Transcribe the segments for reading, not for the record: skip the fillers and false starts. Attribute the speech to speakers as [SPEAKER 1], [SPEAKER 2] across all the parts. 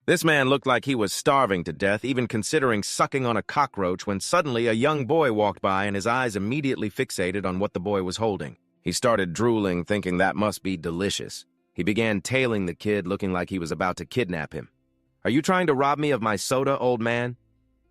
[SPEAKER 1] This man looked like he was starving to death, even considering sucking on a cockroach, when suddenly a young boy walked by and his eyes immediately fixated on what the boy was holding. He started drooling, thinking that must be delicious. He began tailing the kid, looking like he was about to kidnap him. "Are you trying to rob me of my soda, old man?"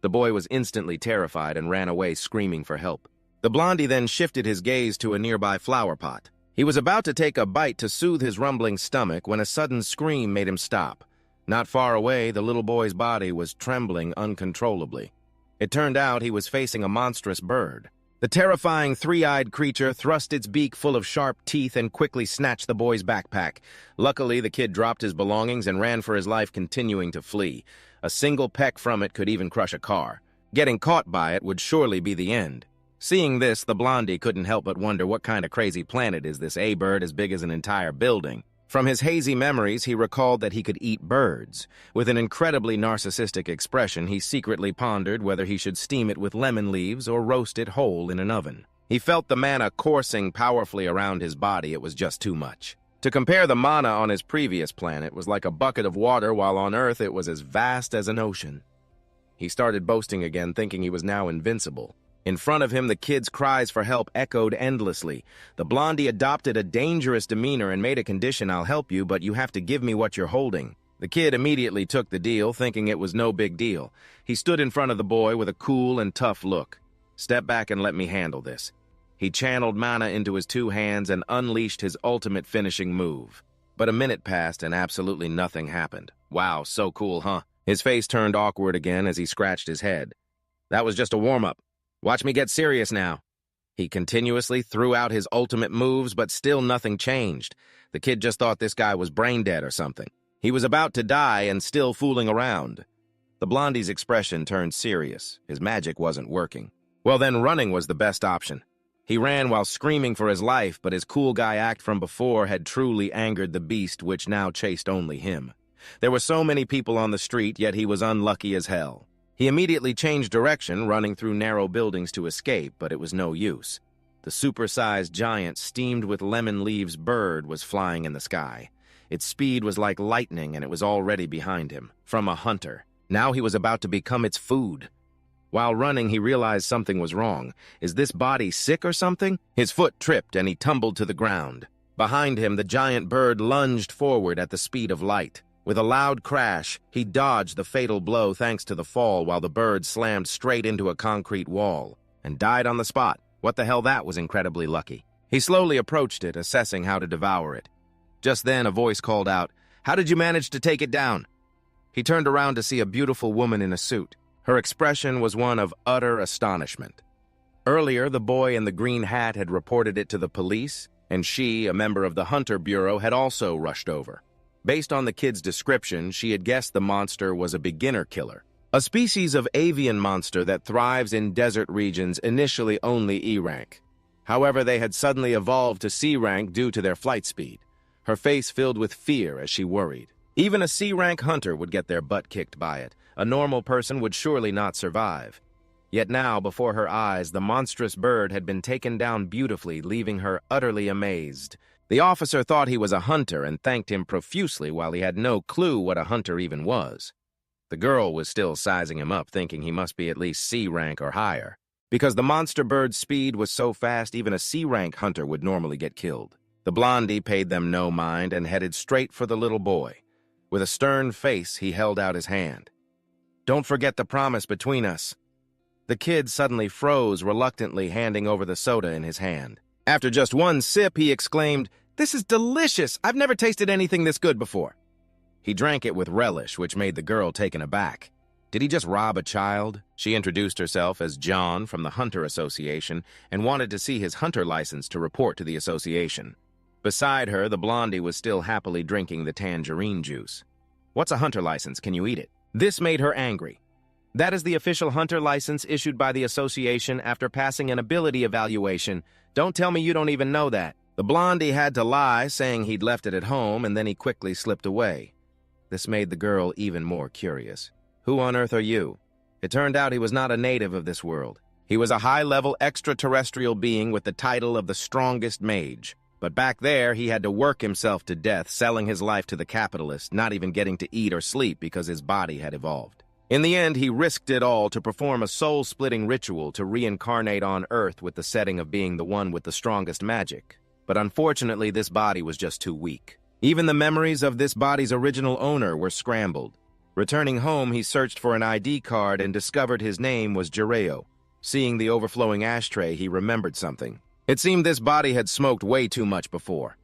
[SPEAKER 1] The boy was instantly terrified and ran away, screaming for help. The blondie then shifted his gaze to a nearby flower pot. He was about to take a bite to soothe his rumbling stomach when a sudden scream made him stop. Not far away, the little boy's body was trembling uncontrollably. It turned out he was facing a monstrous bird. The terrifying three-eyed creature thrust its beak full of sharp teeth and quickly snatched the boy's backpack. Luckily, the kid dropped his belongings and ran for his life, continuing to flee. A single peck from it could even crush a car. Getting caught by it would surely be the end. Seeing this, the blondie couldn't help but wonder what kind of crazy planet is this bird as big as an entire building. From his hazy memories, he recalled that he could eat birds. With an incredibly narcissistic expression, he secretly pondered whether he should steam it with lemon leaves or roast it whole in an oven. He felt the mana coursing powerfully around his body. It was just too much. To compare, the mana on his previous planet was like a bucket of water, while on Earth it was as vast as an ocean. He started boasting again, thinking he was now invincible. In front of him, the kid's cries for help echoed endlessly. The blondie adopted a dangerous demeanor and made a condition: "I'll help you, but you have to give me what you're holding." The kid immediately took the deal, thinking it was no big deal. He stood in front of the boy with a cool and tough look. "Step back and let me handle this." He channeled mana into his two hands and unleashed his ultimate finishing move. But a minute passed and absolutely nothing happened. "Wow, so cool, huh?" His face turned awkward again as he scratched his head. "That was just a warm-up. Watch me get serious now." He continuously threw out his ultimate moves, but still nothing changed. The kid just thought this guy was brain dead or something. He was about to die and still fooling around. The blondie's expression turned serious. His magic wasn't working. Well, then running was the best option. He ran while screaming for his life, but his cool guy act from before had truly angered the beast, which now chased only him. There were so many people on the street, yet he was unlucky as hell. He immediately changed direction, running through narrow buildings to escape, but it was no use. The supersized giant steamed with lemon leaves bird was flying in the sky. Its speed was like lightning, and it was already behind him, from a hunter. Now he was about to become its food. While running, he realized something was wrong. Is this body sick or something? His foot tripped, and he tumbled to the ground. Behind him, the giant bird lunged forward at the speed of light. With a loud crash, he dodged the fatal blow thanks to the fall, while the bird slammed straight into a concrete wall and died on the spot. What the hell, that was incredibly lucky. He slowly approached it, assessing how to devour it. Just then, a voice called out, "How did you manage to take it down?" He turned around to see a beautiful woman in a suit. Her expression was one of utter astonishment. Earlier, the boy in the green hat had reported it to the police, and she, a member of the Hunter Bureau, had also rushed over. Based on the kid's description, she had guessed the monster was a beginner killer, a species of avian monster that thrives in desert regions, initially only E rank. However, they had suddenly evolved to C rank due to their flight speed. Her face filled with fear as she worried. Even a C rank hunter would get their butt kicked by it. A normal person would surely not survive. Yet now, before her eyes, the monstrous bird had been taken down beautifully, leaving her utterly amazed. The officer thought he was a hunter and thanked him profusely, while he had no clue what a hunter even was. The girl was still sizing him up, thinking he must be at least C rank or higher. Because the monster bird's speed was so fast, even a C rank hunter would normally get killed. The blondie paid them no mind and headed straight for the little boy. With a stern face, he held out his hand. "Don't forget the promise between us." The kid suddenly froze, reluctantly handing over the soda in his hand. After just one sip, he exclaimed, "This is delicious! I've never tasted anything this good before." He drank it with relish, which made the girl taken aback. Did he just rob a child? She introduced herself as John from the Hunter Association and wanted to see his hunter license to report to the association. Beside her, the blondie was still happily drinking the tangerine juice. "What's a hunter license? Can you eat it?" This made her angry. "That is the official hunter license issued by the association after passing an ability evaluation. Don't tell me you don't even know that." The blondie had to lie, saying he'd left it at home, and then he quickly slipped away. This made the girl even more curious. "Who on earth are you?" It turned out he was not a native of this world. He was a high-level extraterrestrial being with the title of the strongest mage. But back there, he had to work himself to death, selling his life to the capitalist, not even getting to eat or sleep because his body had evolved. In the end, he risked it all to perform a soul-splitting ritual to reincarnate on Earth with the setting of being the one with the strongest magic. But unfortunately, this body was just too weak. Even the memories of this body's original owner were scrambled. Returning home, he searched for an ID card and discovered his name was Jireo. Seeing the overflowing ashtray, he remembered something. It seemed this body had smoked way too much before.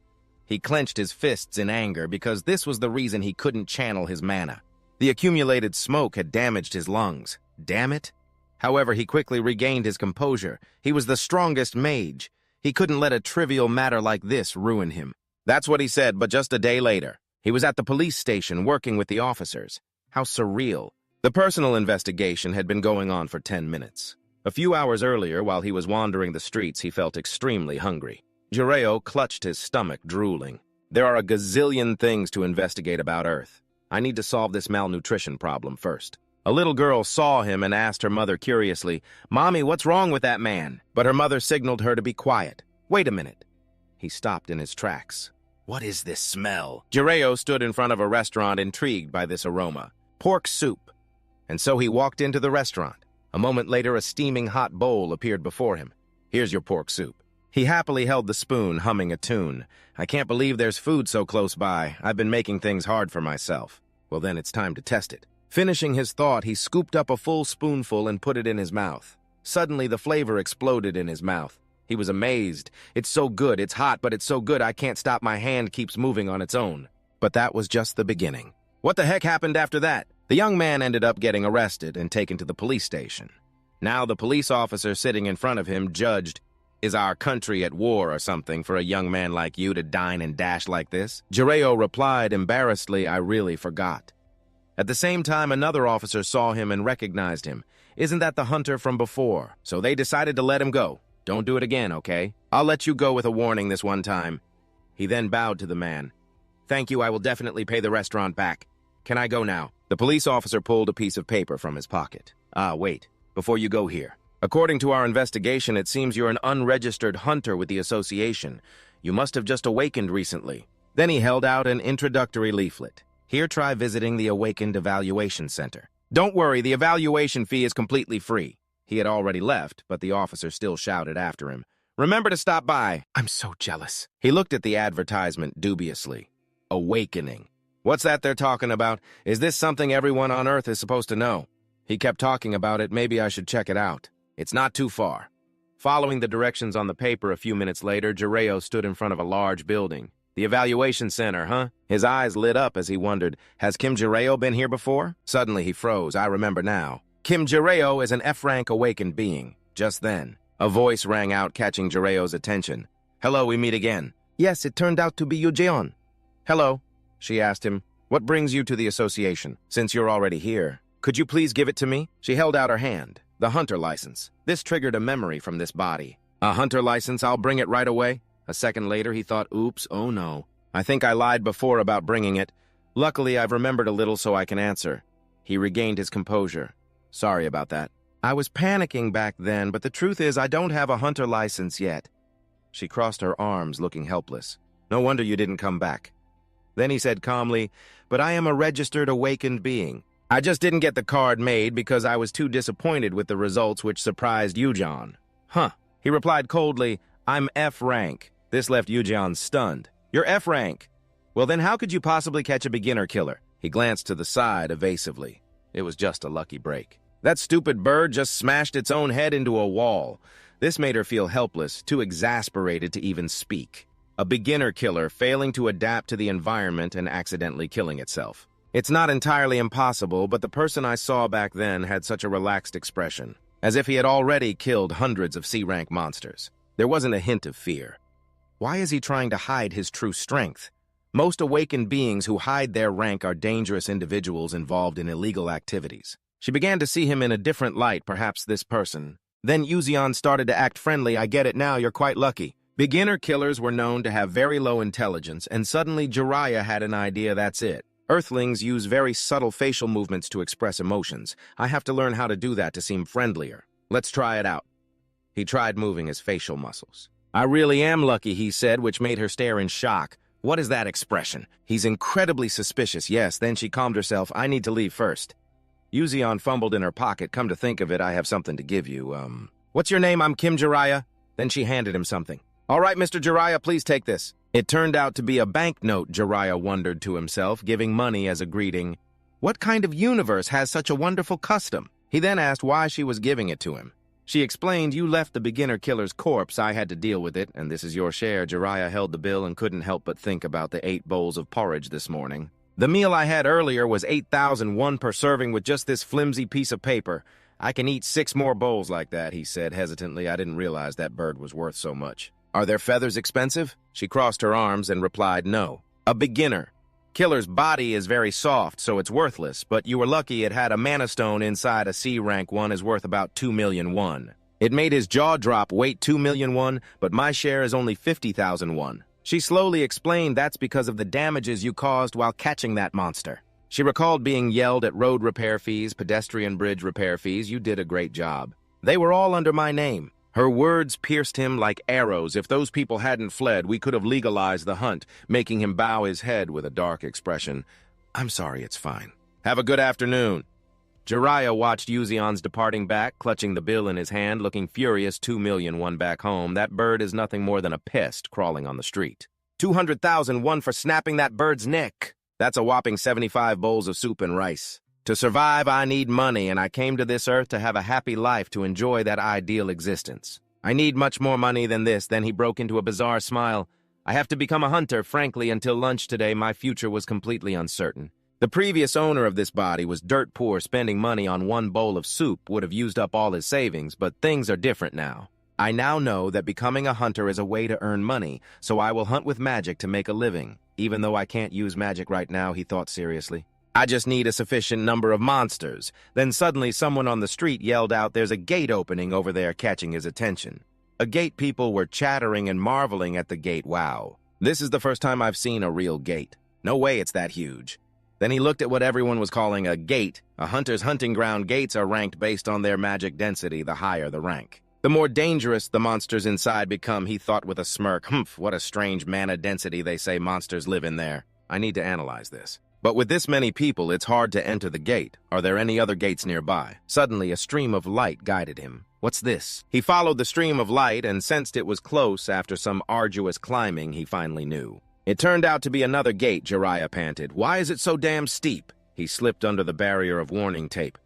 [SPEAKER 1] He clenched his fists in anger because this was the reason he couldn't channel his mana. The accumulated smoke had damaged his lungs. Damn it! However, he quickly regained his composure. He was the strongest mage. He couldn't let a trivial matter like this ruin him. That's what he said, but just a day later, he was at the police station working with the officers. How surreal. The personal investigation had been going on for 10 minutes. A few hours earlier, while he was wandering the streets, he felt extremely hungry. Jireo clutched his stomach, drooling. There are a gazillion things to investigate about Earth. I need to solve this malnutrition problem first. A little girl saw him and asked her mother curiously, "Mommy, what's wrong with that man?" But her mother signaled her to be quiet. "Wait a minute." He stopped in his tracks. What is this smell? Jireo stood in front of a restaurant, intrigued by this aroma. Pork soup. And so he walked into the restaurant. A moment later, a steaming hot bowl appeared before him. "Here's your pork soup." He happily held the spoon, humming a tune. "I can't believe there's food so close by. I've been making things hard for myself." Well, then it's time to test it. Finishing his thought, he scooped up a full spoonful and put it in his mouth. Suddenly, the flavor exploded in his mouth. He was amazed. "It's so good. It's hot, but it's so good I can't stop. My hand keeps moving on its own." But that was just the beginning. What the heck happened after that? The young man ended up getting arrested and taken to the police station. Now the police officer sitting in front of him judged, "Is our country at war or something for a young man like you to dine and dash like this?" Jireo replied embarrassedly, "I really forgot." At the same time, another officer saw him and recognized him. "Isn't that the hunter from before?" So they decided to let him go. "Don't do it again, okay? I'll let you go with a warning this one time." He then bowed to the man. "Thank you, I will definitely pay the restaurant back. Can I go now?" The police officer pulled a piece of paper from his pocket. Wait, before you go here. According to our investigation, it seems you're an unregistered hunter with the association. You must have just awakened recently. Then he held out an introductory leaflet. Here, try visiting the Awakened Evaluation Center. Don't worry, the evaluation fee is completely free. He had already left, but the officer still shouted after him. "Remember to stop by." I'm so jealous. He looked at the advertisement dubiously. Awakening. What's that they're talking about? Is this something everyone on Earth is supposed to know? He kept talking about it. Maybe I should check it out. It's not too far. Following the directions on the paper a few minutes later, Jireo stood in front of a large building. The evaluation center, huh? His eyes lit up as he wondered, has Kim Jireo been here before? Suddenly he froze. I remember now. Kim Jireo is an F-rank awakened being. Just then, a voice rang out, catching Jireo's attention. "Hello, we meet again." "Yes, it turned out to be Yu Jeon." "Hello," she asked him. "What brings you to the association? Since you're already here, could you please give it to me?" She held out her hand. The hunter license. This triggered a memory from this body. "A hunter license? I'll bring it right away." A second later, he thought, "Oops, oh no. I think I lied before about bringing it. Luckily, I've remembered a little so I can answer." He regained his composure. "Sorry about that. I was panicking back then, but the truth is I don't have a hunter license yet." She crossed her arms, looking helpless. "No wonder you didn't come back." Then he said calmly, "But I am a registered awakened being. I just didn't get the card made because I was too disappointed with the results, which surprised Yujeon." "Huh." He replied coldly, "I'm F rank." This left Yujeon stunned. "You're F rank? Well, then how could you possibly catch a beginner killer?" He glanced to the side evasively. It was just a lucky break. That stupid bird just smashed its own head into a wall. This made her feel helpless, too exasperated to even speak. A beginner killer failing to adapt to the environment and accidentally killing itself. It's not entirely impossible, but the person I saw back then had such a relaxed expression, as if he had already killed hundreds of C-rank monsters. There wasn't a hint of fear. Why is he trying to hide his true strength? Most awakened beings who hide their rank are dangerous individuals involved in illegal activities. She began to see him in a different light, perhaps this person. Then Yuzeon started to act friendly. "I get it now, you're quite lucky." Beginner killers were known to have very low intelligence, and suddenly Jiraiya had an idea, that's it. Earthlings use very subtle facial movements to express emotions. I have to learn how to do that to seem friendlier. Let's try it out. He tried moving his facial muscles. I really am lucky, he said, which made her stare in shock. What is that expression? He's incredibly suspicious. Yes, then she calmed herself. I need to leave first. Yuzion fumbled in her pocket. Come to think of it, I have something to give you. What's your name? I'm Kim Jiraiya. Then she handed him something. All right, Mr. Jiraiya, please take this. It turned out to be a banknote, Jiraiya wondered to himself, giving money as a greeting. What kind of universe has such a wonderful custom? He then asked why she was giving it to him. She explained, you left the beginner killer's corpse, I had to deal with it, and this is your share. Jiraiya held the bill and couldn't help but think about the 8 bowls of porridge this morning. The meal I had earlier was 8,001 per serving with just this flimsy piece of paper. I can eat 6 more bowls like that, he said hesitantly. I didn't realize that bird was worth so much. Are their feathers expensive? She crossed her arms and replied, no. A beginner. Killer's body is very soft, so it's worthless, but you were lucky it had a mana stone inside. A C-rank one is worth about 2 million won. It made his jaw drop. Wait, 2 million won, but my share is only 50,000 won. She slowly explained that's because of the damages you caused while catching that monster. She recalled being yelled at road repair fees, pedestrian bridge repair fees. You did a great job. They were all under my name. Her words pierced him like arrows. If those people hadn't fled, we could have legalized the hunt, making him bow his head with a dark expression. I'm sorry, it's fine. Have a good afternoon. Jiraiya watched Yuzion's departing back, clutching the bill in his hand, looking furious. 2 million won back home. That bird is nothing more than a pest crawling on the street. 200,000 won for snapping that bird's neck. That's a whopping 75 bowls of soup and rice. To survive, I need money, and I came to this earth to have a happy life, to enjoy that ideal existence. I need much more money than this. Then he broke into a bizarre smile. I have to become a hunter. Frankly, until lunch today, my future was completely uncertain. The previous owner of this body was dirt poor. Spending money on 1 bowl of soup would have used up all his savings, but things are different now. I now know that becoming a hunter is a way to earn money, so I will hunt with magic to make a living. Even though I can't use magic right now, he thought seriously. I just need a sufficient number of monsters. Then suddenly someone on the street yelled out, there's a gate opening over there, catching his attention. A gate. People were chattering and marveling at the gate. Wow. This is the first time I've seen a real gate. No way it's that huge. Then he looked at what everyone was calling a gate. A hunter's hunting ground. Gates are ranked based on their magic density, the higher the rank. The more dangerous the monsters inside become, he thought with a smirk. Humph, what a strange mana density they say monsters live in there. I need to analyze this. But with this many people, it's hard to enter the gate. Are there any other gates nearby? Suddenly, a stream of light guided him. What's this? He followed the stream of light and sensed it was close. After some arduous climbing, he finally knew. It turned out to be another gate, Jiraiya panted. Why is it so damn steep? He slipped under the barrier of warning tape.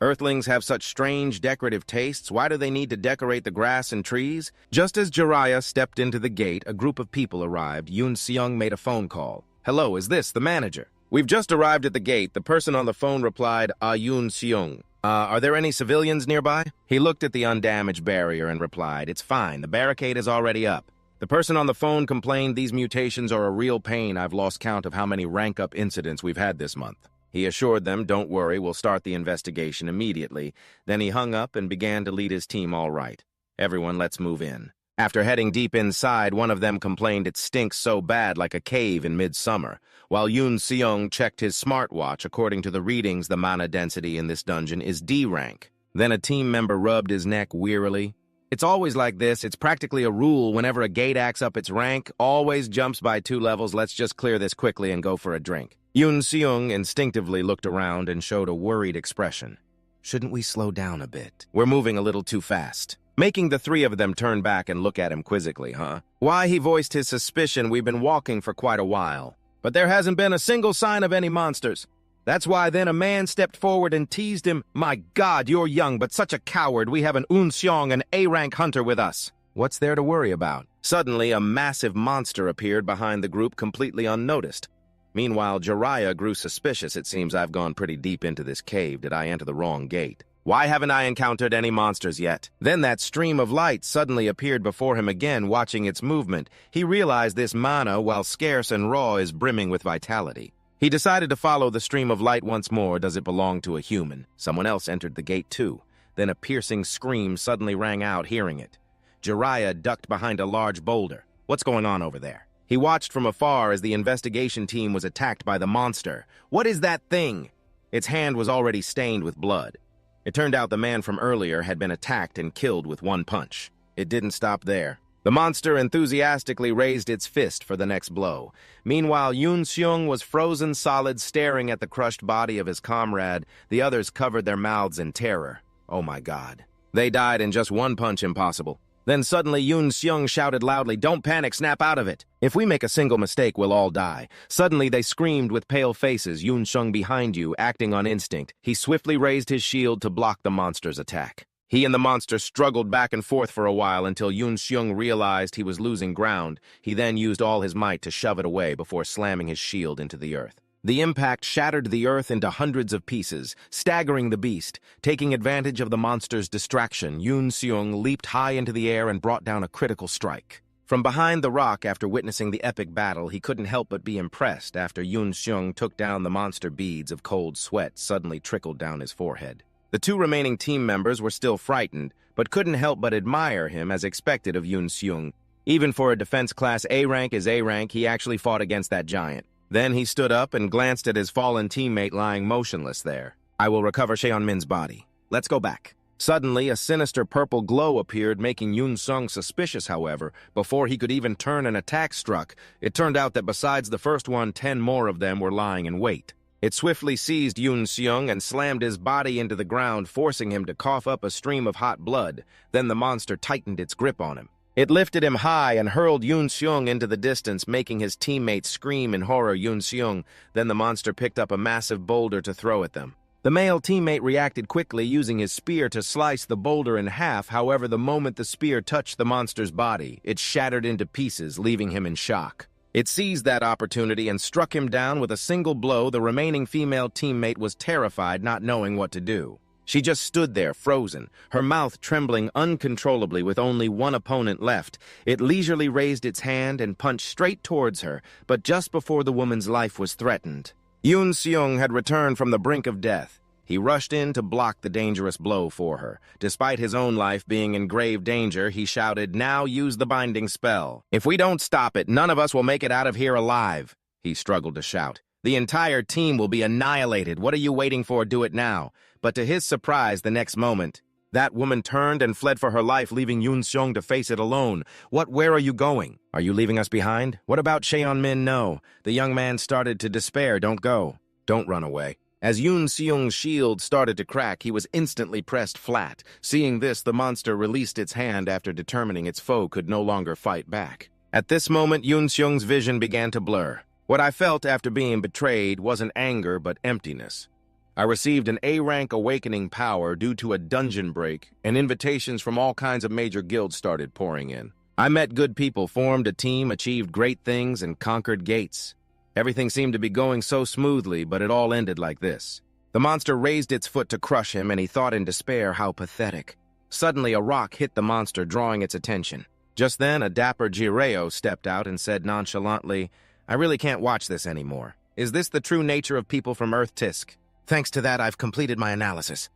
[SPEAKER 1] Earthlings have such strange decorative tastes. Why do they need to decorate the grass and trees? Just as Jiraiya stepped into the gate, a group of people arrived. Yoon Seung made a phone call. Hello, is this the manager? We've just arrived at the gate. The person on the phone replied, Yoon Seung. Are there any civilians nearby? He looked at the undamaged barrier and replied, it's fine. The barricade is already up. The person on the phone complained, these mutations are a real pain. I've lost count of how many rank-up incidents we've had this month. He assured them, don't worry, we'll start the investigation immediately. Then he hung up and began to lead his team. All right. Everyone, let's move in. After heading deep inside, one of them complained it stinks so bad like a cave in midsummer. While Yoon Seung checked his smartwatch, according to the readings, the mana density in this dungeon is D rank. Then a team member rubbed his neck wearily. It's always like this. It's practically a rule. Whenever a gate acts up its rank, always jumps by 2 levels. Let's just clear this quickly and go for a drink. Yoon Seung instinctively looked around and showed a worried expression. Shouldn't we slow down a bit? We're moving a little too fast. Making the 3 of them turn back and look at him quizzically, huh? Why, he voiced his suspicion. We've been walking for quite a while. But there hasn't been a single sign of any monsters. That's why then a man stepped forward and teased him. My God, you're young, but such a coward. We have an Seong, an A-rank hunter with us. What's there to worry about? Suddenly, a massive monster appeared behind the group, completely unnoticed. Meanwhile, Jiraiya grew suspicious. It seems I've gone pretty deep into this cave. Did I enter the wrong gate? Why haven't I encountered any monsters yet? Then that stream of light suddenly appeared before him again, watching its movement. He realized this mana, while scarce and raw, is brimming with vitality. He decided to follow the stream of light once more. Does it belong to a human? Someone else entered the gate too. Then a piercing scream suddenly rang out, hearing it. Jiraiya ducked behind a large boulder. What's going on over there? He watched from afar as the investigation team was attacked by the monster. What is that thing? Its hand was already stained with blood. It turned out the man from earlier had been attacked and killed with 1 punch. It didn't stop there. The monster enthusiastically raised its fist for the next blow. Meanwhile, Yoon Seung was frozen solid, staring at the crushed body of his comrade. The others covered their mouths in terror. Oh my God. They died in just one punch, impossible. Then suddenly Yoon Seung shouted loudly, "Don't panic, snap out of it. If we make a single mistake, we'll all die." Suddenly they screamed with pale faces, Yoon Seung behind you, acting on instinct. He swiftly raised his shield to block the monster's attack. He and the monster struggled back and forth for a while until Yoon Seung realized he was losing ground. He then used all his might to shove it away before slamming his shield into the earth. The impact shattered the earth into hundreds of pieces, staggering the beast. Taking advantage of the monster's distraction, Yoon Seung leaped high into the air and brought down a critical strike. From behind the rock, after witnessing the epic battle, he couldn't help but be impressed after Yoon Seung took down the monster. Beads of cold sweat suddenly trickled down his forehead. The two remaining team members were still frightened, but couldn't help but admire him as expected of Yoon Seung. Even for a defense class A rank is A rank, he actually fought against that giant. Then he stood up and glanced at his fallen teammate lying motionless there. "I will recover Cheon-min's body. Let's go back." Suddenly, a sinister purple glow appeared, making Yoon Seung suspicious, however. Before he could even turn, an attack struck. It turned out that besides the first one, 10 more of them were lying in wait. It swiftly seized Yoon Seung and slammed his body into the ground, forcing him to cough up a stream of hot blood. Then the monster tightened its grip on him. It lifted him high and hurled Yoon Seung into the distance, making his teammates scream in horror. Yoon Seung. Then the monster picked up a massive boulder to throw at them. The male teammate reacted quickly, using his spear to slice the boulder in half. However, the moment the spear touched the monster's body, it shattered into pieces, leaving him in shock. It seized that opportunity and struck him down with a single blow. The remaining female teammate was terrified, not knowing what to do. She just stood there, frozen, her mouth trembling uncontrollably with only one opponent left. It leisurely raised its hand and punched straight towards her, but just before the woman's life was threatened. Yoon Seung had returned from the brink of death. He rushed in to block the dangerous blow for her. Despite his own life being in grave danger, he shouted, "Now use the binding spell. If we don't stop it, none of us will make it out of here alive." He struggled to shout. "The entire team will be annihilated. What are you waiting for? Do it now." But to his surprise, the next moment, that woman turned and fled for her life, leaving Yoon Seung to face it alone. Where are you going? Are you leaving us behind? What about Cheon-min? No. The young man started to despair. Don't go. Don't run away. As Yoon Seung's shield started to crack, he was instantly pressed flat. Seeing this, the monster released its hand after determining its foe could no longer fight back. At this moment, Yoon Seung's vision began to blur. What I felt after being betrayed wasn't anger, but emptiness. I received an A-rank awakening power due to a dungeon break, and invitations from all kinds of major guilds started pouring in. I met good people, formed a team, achieved great things, and conquered gates. Everything seemed to be going so smoothly, but it all ended like this. The monster raised its foot to crush him, and he thought in despair how pathetic. Suddenly, a rock hit the monster, drawing its attention. Just then, a dapper Jireo stepped out and said nonchalantly, "I really can't watch this anymore. Is this the true nature of people from Earth Tisk? Thanks to that, I've completed my analysis."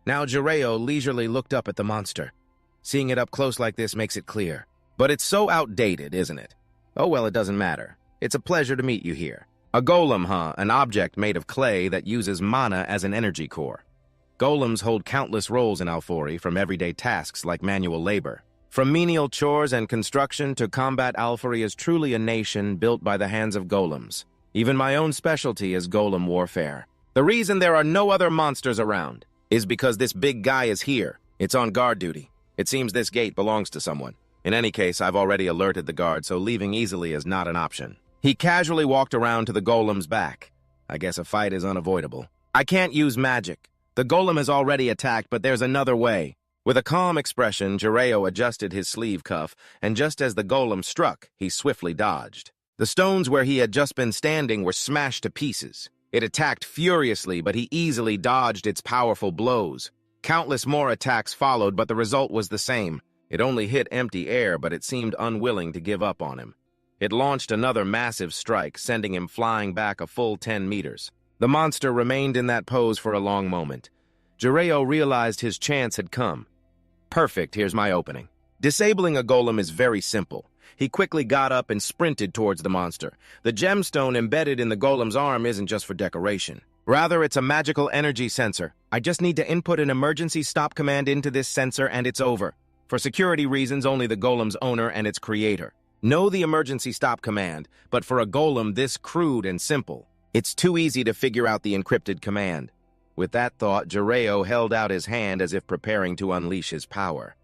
[SPEAKER 1] Now Jireo leisurely looked up at the monster. Seeing it up close like this makes it clear. But it's so outdated, isn't it? Oh well, it doesn't matter. It's a pleasure to meet you here. A golem, huh? An object made of clay that uses mana as an energy core. Golems hold countless roles in Alfori, from everyday tasks like manual labor. From menial chores and construction to combat, Alfori is truly a nation built by the hands of golems. Even my own specialty is golem warfare. The reason there are no other monsters around is because this big guy is here. It's on guard duty. It seems this gate belongs to someone. In any case, I've already alerted the guard, so leaving easily is not an option. He casually walked around to the golem's back. I guess a fight is unavoidable. I can't use magic. The golem has already attacked, but there's another way. With a calm expression, Jireo adjusted his sleeve cuff, and just as the golem struck, he swiftly dodged. The stones where he had just been standing were smashed to pieces. It attacked furiously, but he easily dodged its powerful blows. Countless more attacks followed, but the result was the same. It only hit empty air, but it seemed unwilling to give up on him. It launched another massive strike, sending him flying back a full 10 meters. The monster remained in that pose for a long moment. Jireo realized his chance had come. Perfect, here's my opening. Disabling a golem is very simple. He quickly got up and sprinted towards the monster. The gemstone embedded in the golem's arm isn't just for decoration. Rather, it's a magical energy sensor. I just need to input an emergency stop command into this sensor and it's over. For security reasons, only the golem's owner and its creator know the emergency stop command, but for a golem this crude and simple, it's too easy to figure out the encrypted command. With that thought, Jireo held out his hand as if preparing to unleash his power.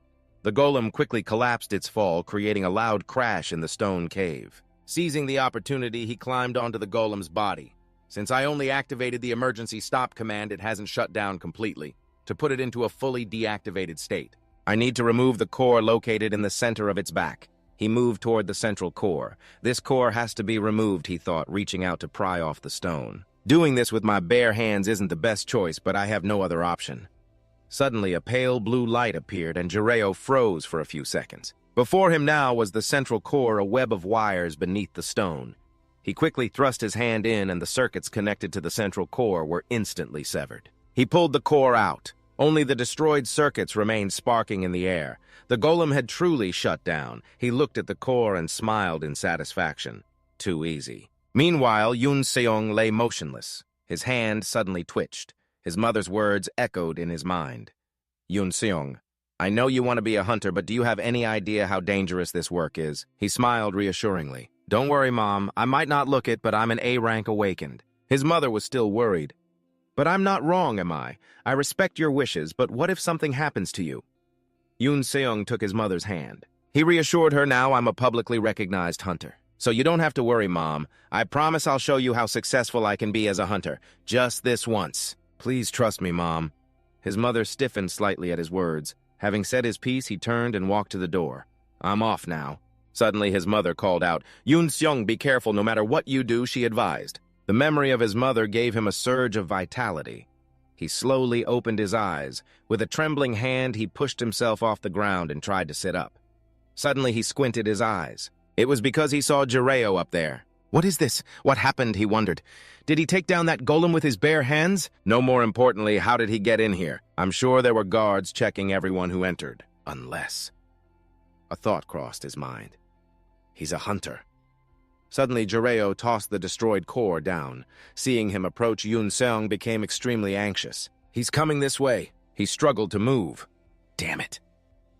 [SPEAKER 1] The golem quickly collapsed its fall, creating a loud crash in the stone cave. Seizing the opportunity, he climbed onto the golem's body. Since I only activated the emergency stop command, it hasn't shut down completely. To put it into a fully deactivated state, I need to remove the core located in the center of its back. He moved toward the central core. This core has to be removed, he thought, reaching out to pry off the stone. Doing this with my bare hands isn't the best choice, but I have no other option. Suddenly, a pale blue light appeared, and Jireo froze for a few seconds. Before him now was the central core, a web of wires beneath the stone. He quickly thrust his hand in, and the circuits connected to the central core were instantly severed. He pulled the core out. Only the destroyed circuits remained sparking in the air. The golem had truly shut down. He looked at the core and smiled in satisfaction. Too easy. Meanwhile, Yoon Seong lay motionless. His hand suddenly twitched. His mother's words echoed in his mind. Yoon Seong, I know you want to be a hunter, but do you have any idea how dangerous this work is? He smiled reassuringly. Don't worry, Mom. I might not look it, but I'm an A rank awakened. His mother was still worried. But I'm not wrong, am I? I respect your wishes, but what if something happens to you? Yoon Seong took his mother's hand. He reassured her, now I'm a publicly recognized hunter. So you don't have to worry, Mom. I promise I'll show you how successful I can be as a hunter. Just this once. Please trust me, Mom. His mother stiffened slightly at his words. Having said his piece, he turned and walked to the door. I'm off now. Suddenly, his mother called out, Yoon Seong, be careful, no matter what you do, she advised. The memory of his mother gave him a surge of vitality. He slowly opened his eyes. With a trembling hand, he pushed himself off the ground and tried to sit up. Suddenly, he squinted his eyes. It was because he saw Jireo up there. What is this? What happened, he wondered. Did he take down that golem with his bare hands? No more importantly, how did he get in here? I'm sure there were guards checking everyone who entered. Unless... A thought crossed his mind. He's a hunter. Suddenly, Jireo tossed the destroyed core down. Seeing him approach, Yoon Seong became extremely anxious. He's coming this way. He struggled to move. Damn it.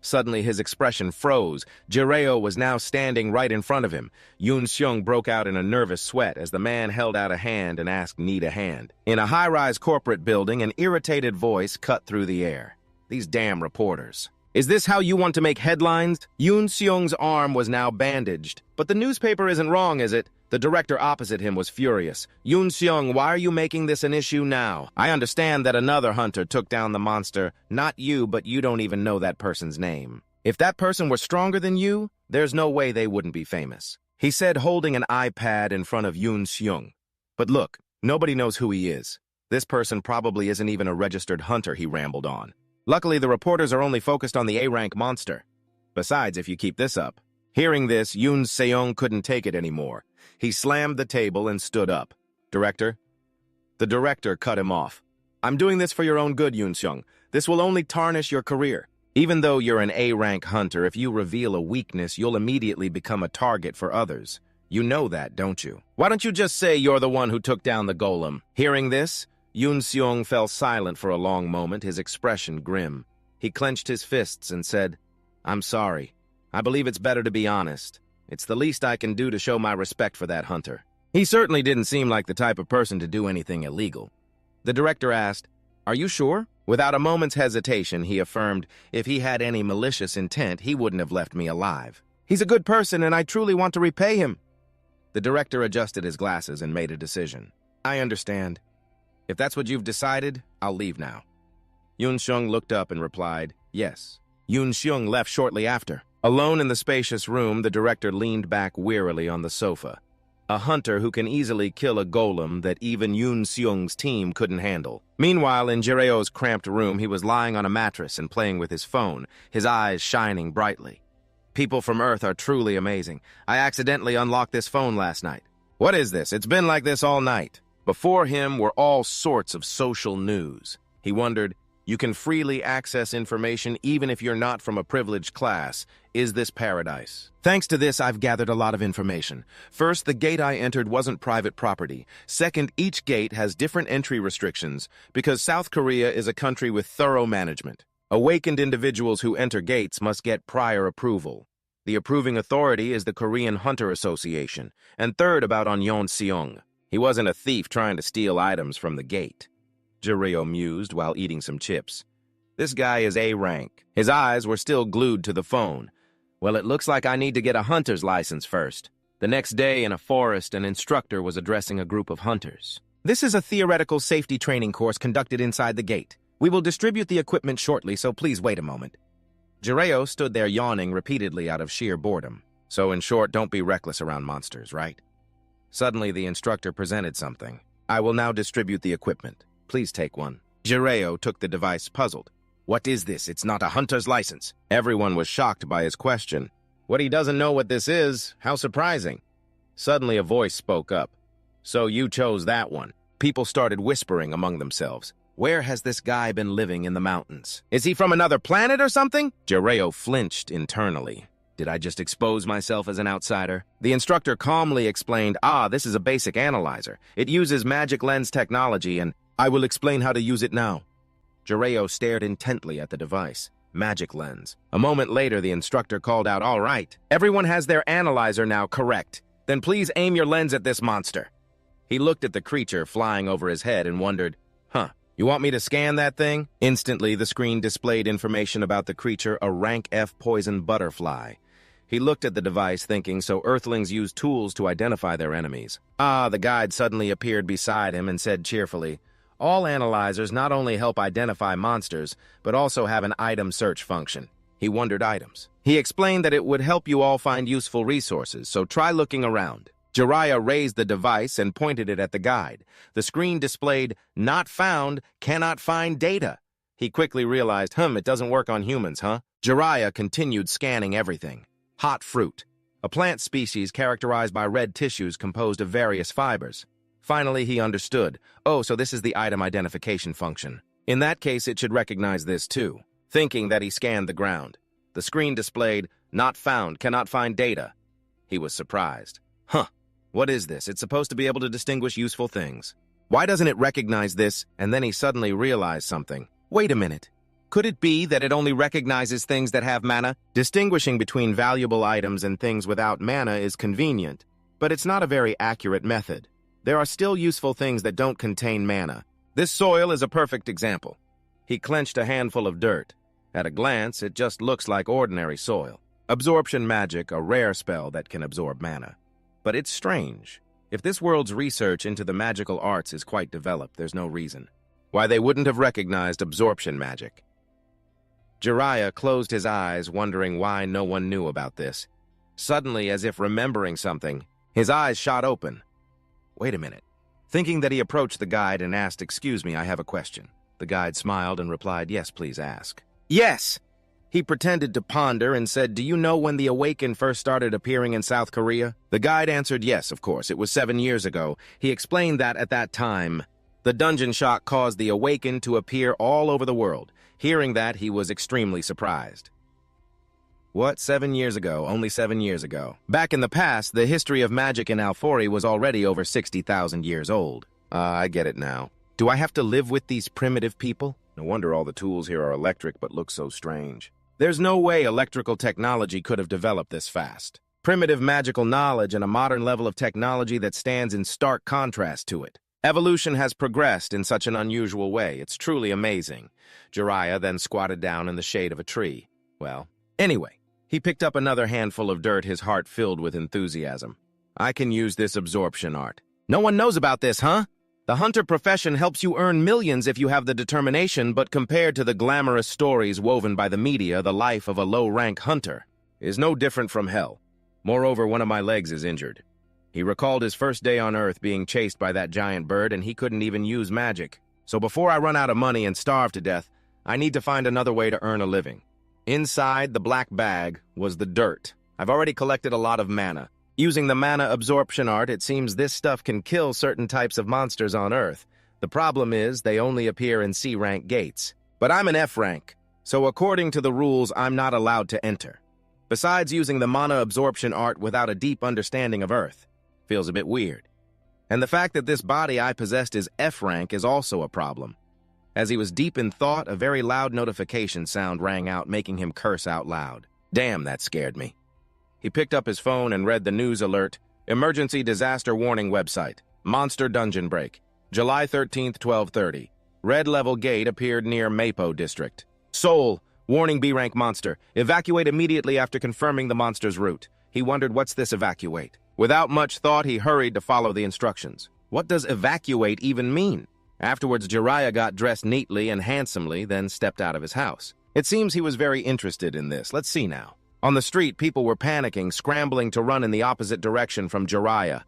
[SPEAKER 1] Suddenly, his expression froze. Jireo was now standing right in front of him. Yoon Seong broke out in a nervous sweat as the man held out a hand and asked, need a hand. In a high-rise corporate building, an irritated voice cut through the air. These damn reporters. Is this how you want to make headlines? Yoon Seong's arm was now bandaged. But the newspaper isn't wrong, is it? The director opposite him was furious. Yoon Seong, why are you making this an issue now? I understand that another hunter took down the monster. Not you, but you don't even know that person's name. If that person were stronger than you, there's no way they wouldn't be famous. He said, holding an iPad in front of Yoon Seong. But look, nobody knows who he is. This person probably isn't even a registered hunter, he rambled on. Luckily, the reporters are only focused on the A-rank monster. Besides, if you keep this up. Hearing this, Yoon Seong couldn't take it anymore. He slammed the table and stood up. Director? The director cut him off. I'm doing this for your own good, Yoon Seong. This will only tarnish your career. Even though you're an A-rank hunter, if you reveal a weakness, you'll immediately become a target for others. You know that, don't you? Why don't you just say you're the one who took down the golem? Hearing this, Yoon Seong fell silent for a long moment, his expression grim. He clenched his fists and said, I'm sorry. I believe it's better to be honest. It's the least I can do to show my respect for that hunter. He certainly didn't seem like the type of person to do anything illegal. The director asked, Are you sure? Without a moment's hesitation, he affirmed, if he had any malicious intent, he wouldn't have left me alive. He's a good person, and I truly want to repay him. The director adjusted his glasses and made a decision. I understand. If that's what you've decided, I'll leave now. Yoon Seong looked up and replied, yes. Yoon Seong left shortly after. Alone in the spacious room, the director leaned back wearily on the sofa. A hunter who can easily kill a golem that even Yoon Seong's team couldn't handle. Meanwhile, in Jireo's cramped room, he was lying on a mattress and playing with his phone, his eyes shining brightly. People from Earth are truly amazing. I accidentally unlocked this phone last night. What is this? It's been like this all night. Before him were all sorts of social news. He wondered, you can freely access information even if you're not from a privileged class. Is this paradise? Thanks to this, I've gathered a lot of information. First, the gate I entered wasn't private property. Second, each gate has different entry restrictions because South Korea is a country with thorough management. Awakened individuals who enter gates must get prior approval. The approving authority is the Korean Hunter Association, and third about Onyon Seong. He wasn't a thief trying to steal items from the gate. Jireo mused while eating some chips. This guy is A rank. His eyes were still glued to the phone. Well, it looks like I need to get a hunter's license first. The next day in a forest, an instructor was addressing a group of hunters. This is a theoretical safety training course conducted inside the gate. We will distribute the equipment shortly, so please wait a moment. Jireo stood there yawning repeatedly out of sheer boredom. So in short, don't be reckless around monsters, right? Suddenly, the instructor presented something. I will now distribute the equipment. Please take one. Jireo took the device, puzzled. What is this? It's not a hunter's license. Everyone was shocked by his question. What, he doesn't know what this is? How surprising. Suddenly, a voice spoke up. So you chose that one. People started whispering among themselves. Where has this guy been living in the mountains? Is he from another planet or something? Jireo flinched internally. Did I just expose myself as an outsider? The instructor calmly explained, this is a basic analyzer. It uses magic lens technology, and I will explain how to use it now. Jireo stared intently at the device. Magic lens. A moment later, the instructor called out, all right, everyone has their analyzer now correct. Then please aim your lens at this monster. He looked at the creature flying over his head and wondered, you want me to scan that thing? Instantly, the screen displayed information about the creature, a rank F poison butterfly. He looked at the device thinking, so Earthlings use tools to identify their enemies. The guide suddenly appeared beside him and said cheerfully, all analyzers not only help identify monsters, but also have an item search function. He wondered items. He explained that it would help you all find useful resources, so try looking around. Jiraiya raised the device and pointed it at the guide. The screen displayed, not found, cannot find data. He quickly realized, it doesn't work on humans, huh? Jiraiya continued scanning everything. Hot fruit, a plant species characterized by red tissues composed of various fibers. Finally, he understood. So this is the item identification function. In that case, it should recognize this too. Thinking that he scanned the ground. The screen displayed, not found, cannot find data. He was surprised. What is this? It's supposed to be able to distinguish useful things. Why doesn't it recognize this? And then he suddenly realized something. Wait a minute. Could it be that it only recognizes things that have mana? Distinguishing between valuable items and things without mana is convenient, but it's not a very accurate method. There are still useful things that don't contain mana. This soil is a perfect example. He clenched a handful of dirt. At a glance, it just looks like ordinary soil. Absorption magic, a rare spell that can absorb mana. But it's strange. If this world's research into the magical arts is quite developed, there's no reason why they wouldn't have recognized absorption magic. Jiraiya closed his eyes, wondering why no one knew about this. Suddenly, as if remembering something, his eyes shot open. Wait a minute. Thinking that he approached the guide and asked, excuse me, I have a question. The guide smiled and replied, yes, please ask. Yes! He pretended to ponder and said, do you know when the Awakened first started appearing in South Korea? The guide answered, yes, of course. It was 7 years ago. He explained that at that time, the dungeon shock caused the Awakened to appear all over the world. Hearing that, he was extremely surprised. What, 7 years ago? Only 7 years ago. Back in the past, the history of magic in Alfori was already over 60,000 years old. I get it now. Do I have to live with these primitive people? No wonder all the tools here are electric but look so strange. There's no way electrical technology could have developed this fast. Primitive magical knowledge and a modern level of technology that stands in stark contrast to it. Evolution has progressed in such an unusual way. It's truly amazing. Jiraiya then squatted down in the shade of a tree. Well, anyway, he picked up another handful of dirt, his heart filled with enthusiasm. I can use this absorption art. No one knows about this, huh? The hunter profession helps you earn millions if you have the determination, but compared to the glamorous stories woven by the media, the life of a low-rank hunter is no different from hell. Moreover, one of my legs is injured. He recalled his first day on Earth being chased by that giant bird, and he couldn't even use magic. So before I run out of money and starve to death, I need to find another way to earn a living. Inside the black bag was the dirt. I've already collected a lot of mana. Using the mana absorption art, it seems this stuff can kill certain types of monsters on Earth. The problem is they only appear in C-rank gates. But I'm an F rank, so according to the rules, I'm not allowed to enter. Besides, using the mana absorption art without a deep understanding of Earth feels a bit weird. And the fact that this body I possessed is F rank is also a problem. As he was deep in thought, a very loud notification sound rang out, making him curse out loud. Damn, that scared me. He picked up his phone and read the news alert. Emergency disaster warning website. Monster dungeon break. July 13th, 12:30. Red level gate appeared near Mapo district. Seoul. Warning B-rank monster. Evacuate immediately after confirming the monster's route. He wondered, what's this evacuate? Without much thought, he hurried to follow the instructions. What does evacuate even mean? Afterwards, Jiraiya got dressed neatly and handsomely, then stepped out of his house. It seems he was very interested in this. Let's see now. On the street, people were panicking, scrambling to run in the opposite direction from Jiraiya.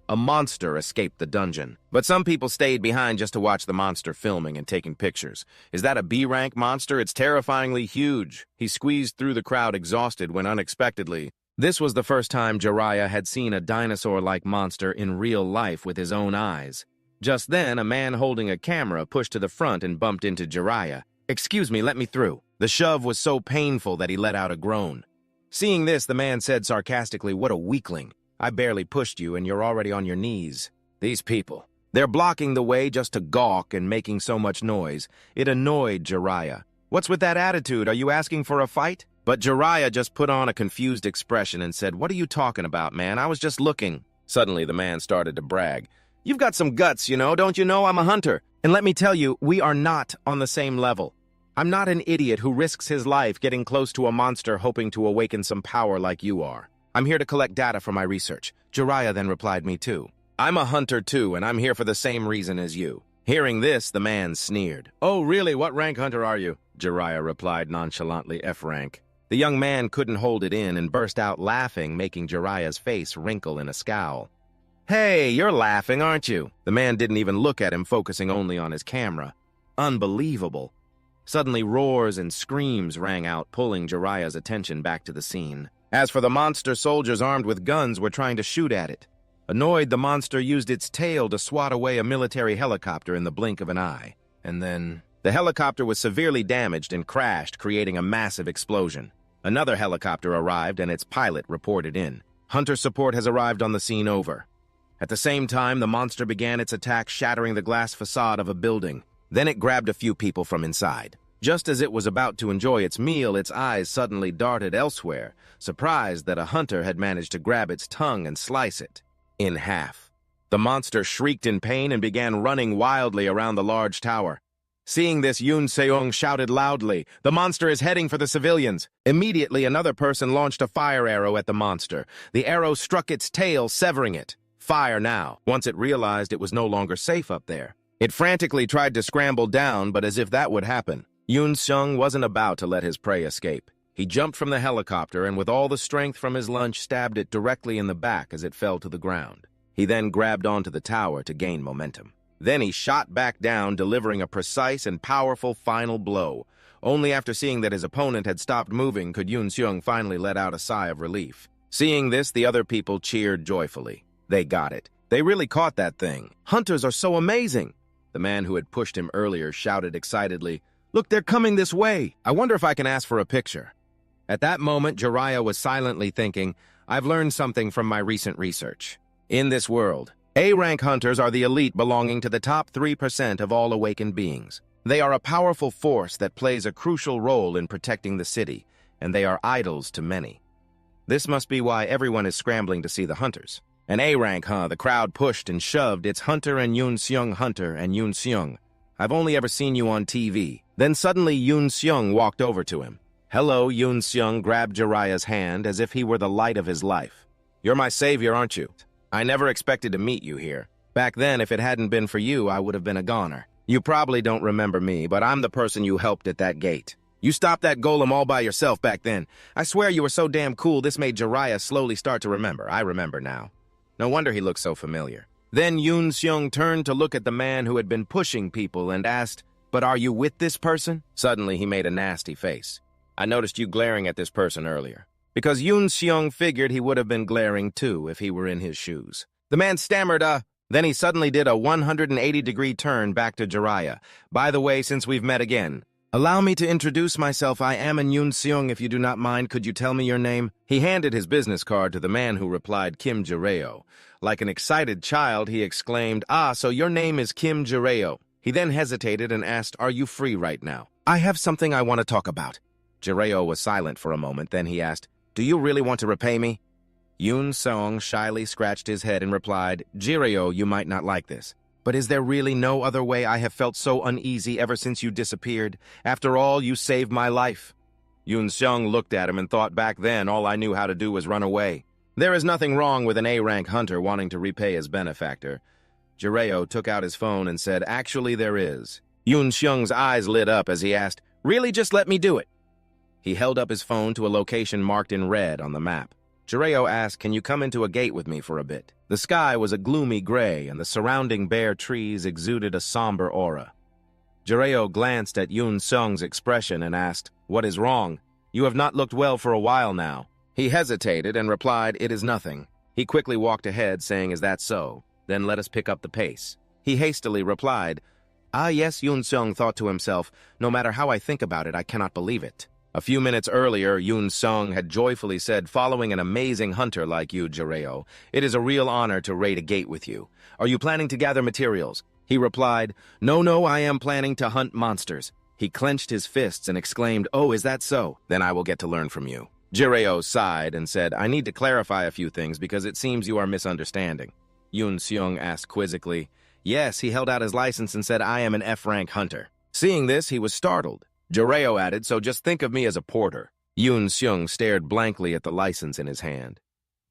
[SPEAKER 1] A monster escaped the dungeon. But some people stayed behind just to watch the monster filming and taking pictures. Is that a B-rank monster? It's terrifyingly huge. He squeezed through the crowd exhausted when unexpectedly, this was the first time Jiraiya had seen a dinosaur-like monster in real life with his own eyes. Just then, a man holding a camera pushed to the front and bumped into Jiraiya. "Excuse me, let me through." The shove was so painful that he let out a groan. Seeing this, the man said sarcastically, "What a weakling. I barely pushed you and you're already on your knees." These people. They're blocking the way just to gawk and making so much noise. It annoyed Jiraiya. "What's with that attitude? Are you asking for a fight?" But Jiraiya just put on a confused expression and said, "What are you talking about, man? I was just looking." Suddenly, the man started to brag. "You've got some guts, don't you know I'm a hunter? And let me tell you, we are not on the same level. I'm not an idiot who risks his life getting close to a monster hoping to awaken some power like you are. I'm here to collect data for my research." Jiraiya then replied, "Me too. I'm a hunter too, and I'm here for the same reason as you." Hearing this, the man sneered. "Oh, really? What rank hunter are you?" Jiraiya replied nonchalantly, "F rank." The young man couldn't hold it in and burst out laughing, making Jiraiya's face wrinkle in a scowl. "Hey, you're laughing, aren't you?" The man didn't even look at him, focusing only on his camera. Unbelievable. Suddenly, roars and screams rang out, pulling Jiraiya's attention back to the scene. As for the monster, soldiers armed with guns were trying to shoot at it. Annoyed, the monster used its tail to swat away a military helicopter in the blink of an eye. And then, the helicopter was severely damaged and crashed, creating a massive explosion. Another helicopter arrived and its pilot reported in. Hunter support has arrived on the scene, over. At the same time, the monster began its attack, shattering the glass facade of a building. Then it grabbed a few people from inside. Just as it was about to enjoy its meal, its eyes suddenly darted elsewhere, surprised that a hunter had managed to grab its tongue and slice it in half. The monster shrieked in pain and began running wildly around the large tower. Seeing this, Yoon Seong shouted loudly, "The monster is heading for the civilians." Immediately, another person launched a fire arrow at the monster. The arrow struck its tail, severing it. Fire now, once it realized it was no longer safe up there. It frantically tried to scramble down, but as if that would happen, Yoon Seong wasn't about to let his prey escape. He jumped from the helicopter and with all the strength from his lunge stabbed it directly in the back as it fell to the ground. He then grabbed onto the tower to gain momentum. Then he shot back down, delivering a precise and powerful final blow. Only after seeing that his opponent had stopped moving could Yoon Seong finally let out a sigh of relief. Seeing this, the other people cheered joyfully. They got it. They really caught that thing. Hunters are so amazing. The man who had pushed him earlier shouted excitedly, "Look, they're coming this way. I wonder if I can ask for a picture." At that moment, Jiraiya was silently thinking, "I've learned something from my recent research. In this world, A-rank hunters are the elite belonging to the top 3% of all awakened beings. They are a powerful force that plays a crucial role in protecting the city, and they are idols to many. This must be why everyone is scrambling to see the hunters. An A-rank, huh? The crowd pushed and shoved. It's Hunter and Yoon Seong, Hunter and Yoon Seong. I've only ever seen you on TV." Then suddenly Yoon Seong walked over to him. "Hello," Yoon Seong grabbed Jiraiya's hand as if he were the light of his life. "You're my savior, aren't you? I never expected to meet you here. Back then, if it hadn't been for you, I would have been a goner. You probably don't remember me, but I'm the person you helped at that gate. You stopped that golem all by yourself back then. I swear you were so damn cool, this made Jiraiya slowly start to remember. I remember now. No wonder he looked so familiar." Then Yoon Seong turned to look at the man who had been pushing people and asked, "But are you with this person?" Suddenly he made a nasty face. "I noticed you glaring at this person earlier." Because Yoon Seong figured he would have been glaring too if he were in his shoes. The man stammered, Then he suddenly did a 180-degree turn back to Jiraiya. "By the way, since we've met again, allow me to introduce myself. I am Yoon Seong, if you do not mind. Could you tell me your name?" He handed his business card to the man who replied, "Kim Jiraiya." Like an excited child, he exclaimed, "Ah, so your name is Kim Jiraiya." He then hesitated and asked, "Are you free right now? I have something I want to talk about." Jireo was silent for a moment, then he asked, "Do you really want to repay me?" Yoon Seong shyly scratched his head and replied, "Jireo, you might not like this, but is there really no other way? I have felt so uneasy ever since you disappeared. After all, you saved my life." Yoon Seong looked at him and thought, back then all I knew how to do was run away. There is nothing wrong with an A-rank hunter wanting to repay his benefactor. Jireo took out his phone and said, "Actually, there is." Yoon Seong's eyes lit up as he asked, "Really, just let me do it?" He held up his phone to a location marked in red on the map. Jireo asked, "Can you come into a gate with me for a bit?" The sky was a gloomy gray, and the surrounding bare trees exuded a somber aura. Jireo glanced at Yoon Seong's expression and asked, "What is wrong? You have not looked well for a while now." He hesitated and replied, "It is nothing." He quickly walked ahead, saying, "Is that so? Then let us pick up the pace." He hastily replied, "Ah yes." Yoon Seong thought to himself, "No matter how I think about it, I cannot believe it." A few minutes earlier, Yoon Seong had joyfully said, "Following an amazing hunter like you, Jireo, it is a real honor to raid a gate with you. Are you planning to gather materials?" He replied, No, I am planning to hunt monsters." He clenched his fists and exclaimed, "Oh, is that so? Then I will get to learn from you." Jireo sighed and said, "I need to clarify a few things because it seems you are misunderstanding." Yoon Seong asked quizzically. Yes, he held out his license and said, "I am an F-rank hunter." Seeing this, he was startled. Jireo added, "So just think of me as a porter." Yoon Seong stared blankly at the license in his hand.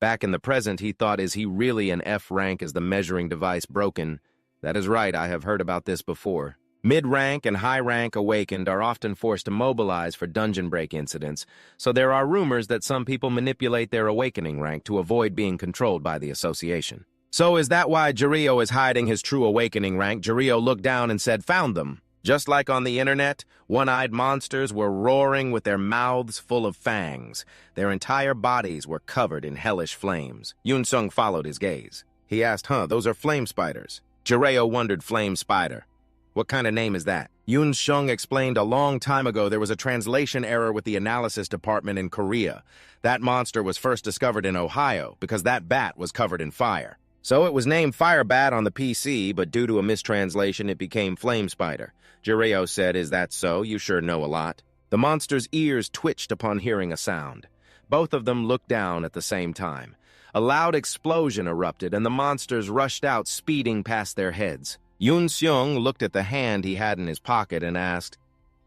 [SPEAKER 1] Back in the present, he thought, is he really an F-rank? Is the measuring device broken? That is right, I have heard about this before. Mid-rank and high-rank awakened are often forced to mobilize for dungeon break incidents, so there are rumors that some people manipulate their awakening rank to avoid being controlled by the association. So is that why Jireo is hiding his true awakening rank? Jireo looked down and said, "Found them." Just like on the internet, one-eyed monsters were roaring with their mouths full of fangs. Their entire bodies were covered in hellish flames. Yoon Seong followed his gaze. He asked, "Those are flame spiders." Jireo wondered, "Flame spider? What kind of name is that?" Yoon Seong explained, a long time ago there was a translation error with the analysis department in Korea. That monster was first discovered in Ohio because that bat was covered in fire. So it was named Fire Bat on the PC, but due to a mistranslation it became Flame Spider. Jireo said, "Is that so? You sure know a lot." The monster's ears twitched upon hearing a sound. Both of them looked down at the same time. A loud explosion erupted, and the monsters rushed out, speeding past their heads. Yoon Seong looked at the hand he had in his pocket and asked,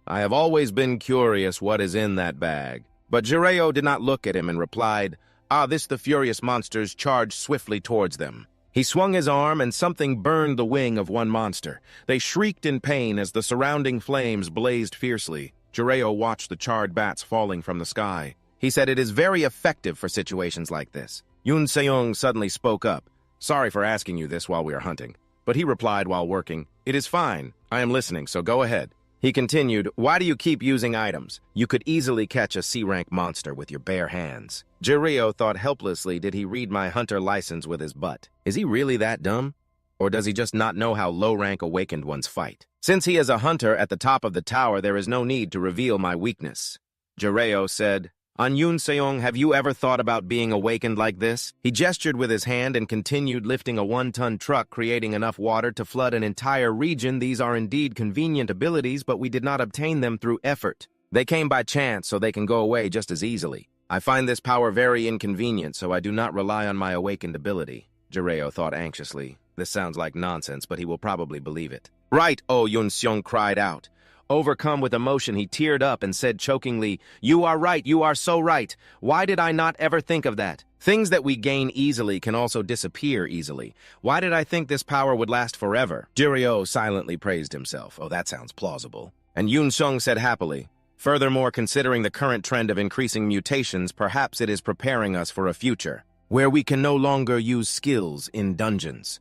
[SPEAKER 1] "I have always been curious what is in that bag." But Jireo did not look at him and replied, The furious monsters charged swiftly towards them. He swung his arm and something burned the wing of one monster. They shrieked in pain as the surrounding flames blazed fiercely. Jireo watched the charred bats falling from the sky. He said, "It is very effective for situations like this." Yoon Seong suddenly spoke up. "Sorry for asking you this while we are hunting." But he replied while working, "It is fine. I am listening, so go ahead." He continued, "Why do you keep using items? You could easily catch a C-rank monster with your bare hands." Jireo thought helplessly, did he read my hunter license with his butt? Is he really that dumb? Or does he just not know how low-rank awakened ones fight? Since he is a hunter at the top of the tower, there is no need to reveal my weakness. Jireo said, "On Yoon Seong, have you ever thought about being awakened like this?" He gestured with his hand and continued lifting a 1-ton truck, creating enough water to flood an entire region. These are indeed convenient abilities, but we did not obtain them through effort. They came by chance, so they can go away just as easily. I find this power very inconvenient, so I do not rely on my awakened ability. Jireo thought anxiously. This sounds like nonsense, but he will probably believe it. "Right!" Yoon Seong cried out. Overcome with emotion, he teared up and said chokingly, "You are right, you are so right. Why did I not ever think of that? Things that we gain easily can also disappear easily. Why did I think this power would last forever?" Jireo silently praised himself. That sounds plausible. And Yoon Seong said happily, "Furthermore, considering the current trend of increasing mutations, perhaps it is preparing us for a future where we can no longer use skills in dungeons."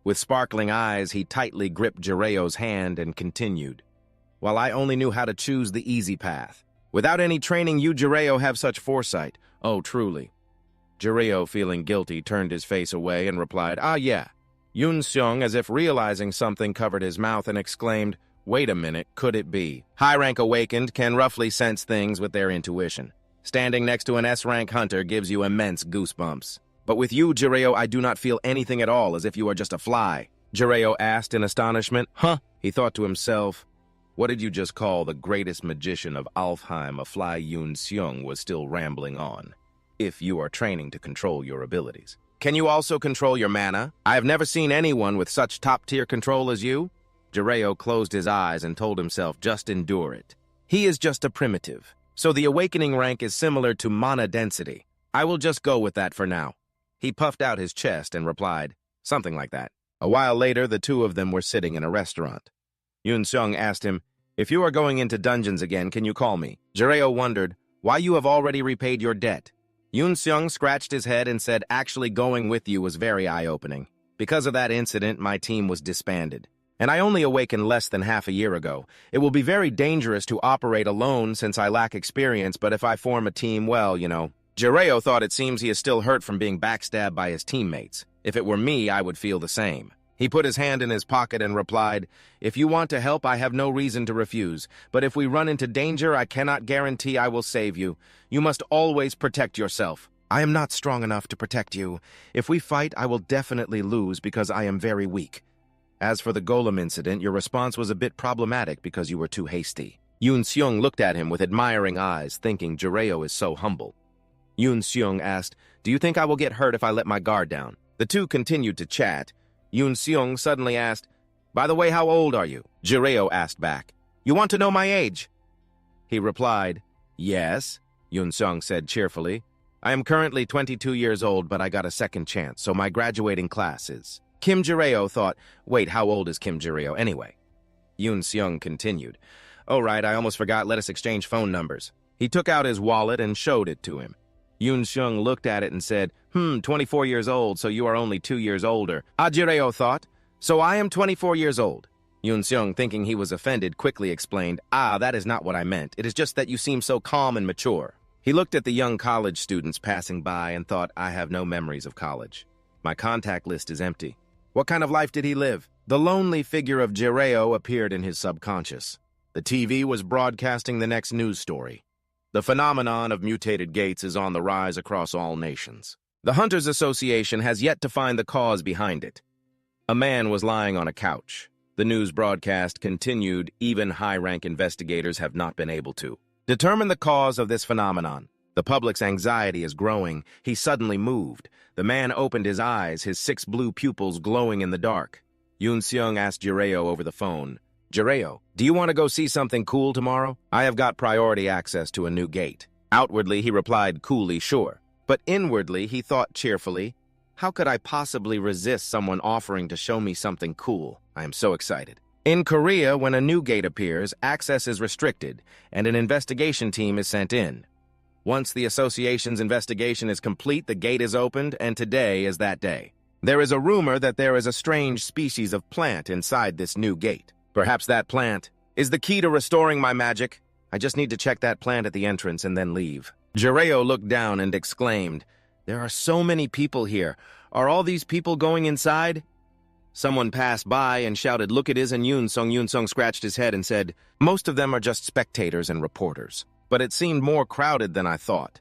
[SPEAKER 1] With sparkling eyes, he tightly gripped Jireo's hand and continued, "While I only knew how to choose the easy path. Without any training, you, Jireo, have such foresight. Oh, truly." Jireo, feeling guilty, turned his face away and replied, Yeah." Yoon Seong, as if realizing something, covered his mouth and exclaimed, "Wait a minute, could it be? High-rank awakened can roughly sense things with their intuition. Standing next to an S-rank hunter gives you immense goosebumps. But with you, Jireo, I do not feel anything at all, as if you are just a fly." Jiraiya asked in astonishment. Huh? He thought to himself, what did you just call the greatest magician of Alfheim? A fly Yun Seong was still rambling on. If you are training to control your abilities. Can you also control your mana? I have never seen anyone with such top-tier control as you. Jiraiya closed his eyes and told himself, just endure it. He is just a primitive. So the awakening rank is similar to mana density. I will just go with that for now. He puffed out his chest and replied, something like that. A while later, the two of them were sitting in a restaurant. Yun Seong asked him, if you are going into dungeons again, can you call me? Jiraiya wondered, why you have already repaid your debt. Yun Seong scratched his head and said, actually going with you was very eye-opening. Because of that incident, my team was disbanded. And I only awakened less than half a year ago. It will be very dangerous to operate alone since I lack experience, but if I form a team, well, you know. Jiraiya thought it seems he is still hurt from being backstabbed by his teammates. If it were me, I would feel the same. He put his hand in his pocket and replied, if you want to help, I have no reason to refuse. But if we run into danger, I cannot guarantee I will save you. You must always protect yourself. I am not strong enough to protect you. If we fight, I will definitely lose because I am very weak. As for the golem incident, your response was a bit problematic because you were too hasty. Yun Seong looked at him with admiring eyes, thinking Jiraiya is so humble. Yun Seong asked, do you think I will get hurt if I let my guard down? The two continued to chat. Yun Seong suddenly asked, by the way, how old are you? Jiraiya asked back, you want to know my age? He replied, yes, Yun Seong said cheerfully. I am currently 22 years old, but I got a second chance, so my graduating class is... Kim Jiraiya thought, wait, how old is Kim Jiraiya anyway? Yun Seong continued, oh right, I almost forgot, let us exchange phone numbers. He took out his wallet and showed it to him. Yun Seong looked at it and said, 24 years old, so you are only 2 years older. Jiraiya thought, so I am 24 years old. Yun Seong, thinking he was offended, quickly explained, that is not what I meant. It is just that you seem so calm and mature. He looked at the young college students passing by and thought, I have no memories of college. My contact list is empty. What kind of life did he live? The lonely figure of Jiraiya appeared in his subconscious. The TV was broadcasting the next news story. The phenomenon of mutated gates is on the rise across all nations. The Hunters Association has yet to find the cause behind it. A man was lying on a couch. The news broadcast continued, even high-rank investigators have not been able to determine the cause of this phenomenon. The public's anxiety is growing. He suddenly moved. The man opened his eyes, his 6 blue pupils glowing in the dark. Yun Seong asked Jiraiya over the phone, Jiraiya, do you want to go see something cool tomorrow? I have got priority access to a new gate. Outwardly, he replied coolly, sure. But inwardly, he thought cheerfully, how could I possibly resist someone offering to show me something cool? I am so excited. In Korea, when a new gate appears, access is restricted, and an investigation team is sent in. Once the association's investigation is complete, the gate is opened, and today is that day. There is a rumor that there is a strange species of plant inside this new gate. Perhaps that plant is the key to restoring my magic. I just need to check that plant at the entrance and then leave. Jiraiya looked down and exclaimed, there are so many people here. Are all these people going inside? Someone passed by and shouted, look, it is in Yun Seong. Yun Seong scratched his head and said, most of them are just spectators and reporters. But it seemed more crowded than I thought.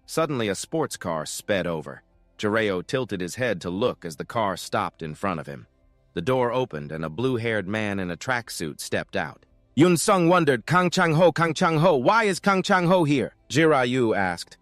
[SPEAKER 1] Suddenly, a sports car sped over. Jiraiya tilted his head to look as the car stopped in front of him. The door opened and a blue-haired man in a tracksuit stepped out. Yun Seong wondered, Kang Chang-ho, why is Kang Chang-ho here? Jiraiya asked.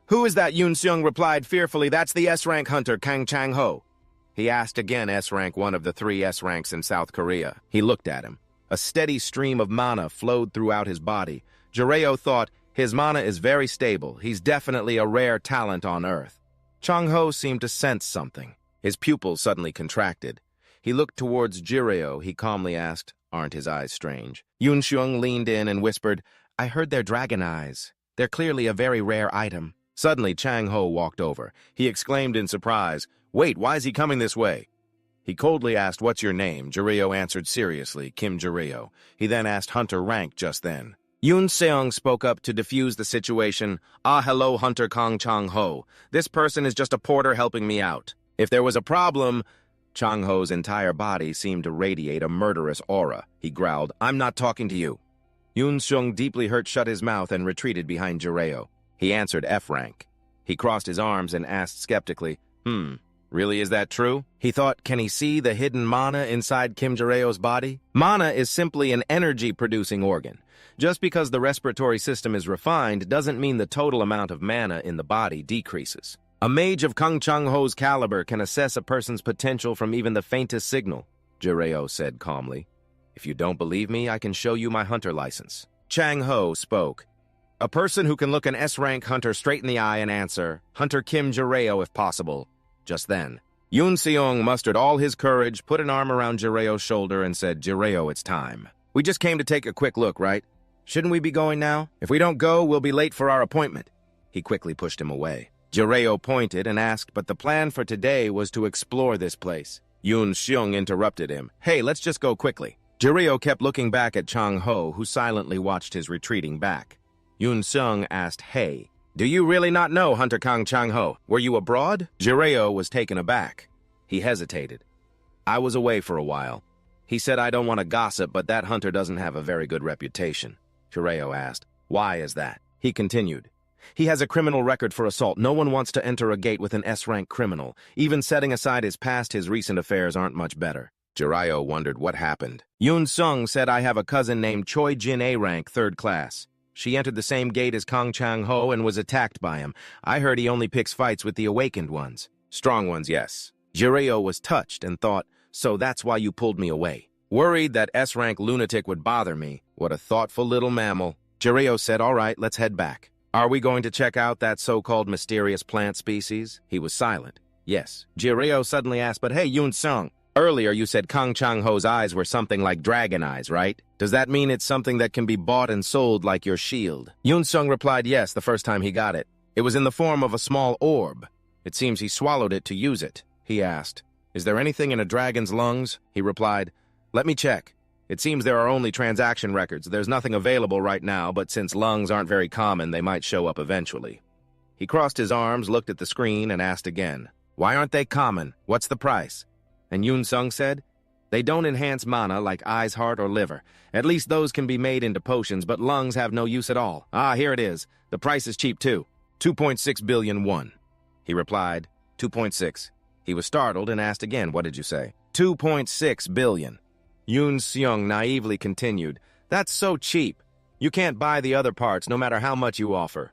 [SPEAKER 1] Who is that? Yun Seong replied fearfully, that's the S-rank hunter, Kang Chang-ho. He asked again, S-rank, one of the 3 S-ranks in South Korea. He looked at him. A steady stream of mana flowed throughout his body. Jiraiya thought, his mana is very stable. He's definitely a rare talent on Earth. Chang-ho seemed to sense something. His pupils suddenly contracted. He looked towards Jiraiya. He calmly asked, aren't his eyes strange? Yun Seong leaned in and whispered, I heard they're dragon eyes. They're clearly a very rare item. Suddenly, Chang-ho walked over. He exclaimed in surprise, wait, why is he coming this way? He coldly asked, what's your name? Jiraiya answered seriously, Kim Jiraiya. He then asked Hunter rank just then. Yun Seong spoke up to defuse the situation. Hello, Hunter Kang Chang-ho. This person is just a porter helping me out. If there was a problem... Chang-ho's entire body seemed to radiate a murderous aura. He growled, I'm not talking to you. Yun Seong, deeply hurt, shut his mouth and retreated behind Jiraiya. He answered F rank. He crossed his arms and asked skeptically, Really, is that true? He thought, can he see the hidden mana inside Kim Jareo's body? Mana is simply an energy-producing organ. Just because the respiratory system is refined doesn't mean the total amount of mana in the body decreases. A mage of Kang Chang-ho's caliber can assess a person's potential from even the faintest signal, Jareo said calmly. If you don't believe me, I can show you my hunter license. Chang-ho spoke. A person who can look an S-rank hunter straight in the eye and answer, Hunter Kim Jareo if possible. Just then, Yoon Seong mustered all his courage, put an arm around Jareo's shoulder, and said, Jareo, it's time. We just came to take a quick look, right? Shouldn't we be going now? If we don't go, we'll be late for our appointment. He quickly pushed him away. Jareo pointed and asked, but the plan for today was to explore this place. Yoon Seong interrupted him. Hey, let's just go quickly. Jareo kept looking back at Chang-ho, who silently watched his retreating back. Yoon Seong asked, Hey, do you really not know Hunter Kang Chang-ho? Were you abroad? Jareo was taken aback. He hesitated. I was away for a while. He said I don't want to gossip, but that hunter doesn't have a very good reputation. Jareo asked, Why is that? He continued. He has a criminal record for assault. No one wants to enter a gate with an S-rank criminal. Even setting aside his past, his recent affairs aren't much better. Jareo wondered what happened. Yoon Seong said I have a cousin named Choi Jin A-rank, 3rd class. She entered the same gate as Kang Chang-ho and was attacked by him. I heard he only picks fights with the awakened ones. Strong ones, yes. Jareo was touched and thought, so that's why you pulled me away. Worried that S-rank lunatic would bother me. What a thoughtful little mammal. Jareo said, all right, let's head back. Are we going to check out that so-called mysterious plant species? He was silent. Yes. Jareo suddenly asked, but hey, Yoon Seong, earlier you said Kang Chang-ho's eyes were something like dragon eyes, right? Does that mean it's something that can be bought and sold like your shield? Yoon Seong replied yes the first time he got it. It was in the form of a small orb. It seems he swallowed it to use it. He asked, Is there anything in a dragon's lungs? He replied, Let me check. It seems there are only transaction records. There's nothing available right now, but since lungs aren't very common, they might show up eventually. He crossed his arms, looked at the screen, and asked again, Why aren't they common? What's the price? And Yoon Seong said, They don't enhance mana like eyes, heart, or liver. At least those can be made into potions, but lungs have no use at all. Ah, here it is. The price is cheap too. 2.6 billion won. He replied, 2.6. He was startled and asked again, What did you say? 2.6 billion. Yoon Seong naively continued, That's so cheap. You can't buy the other parts no matter how much you offer.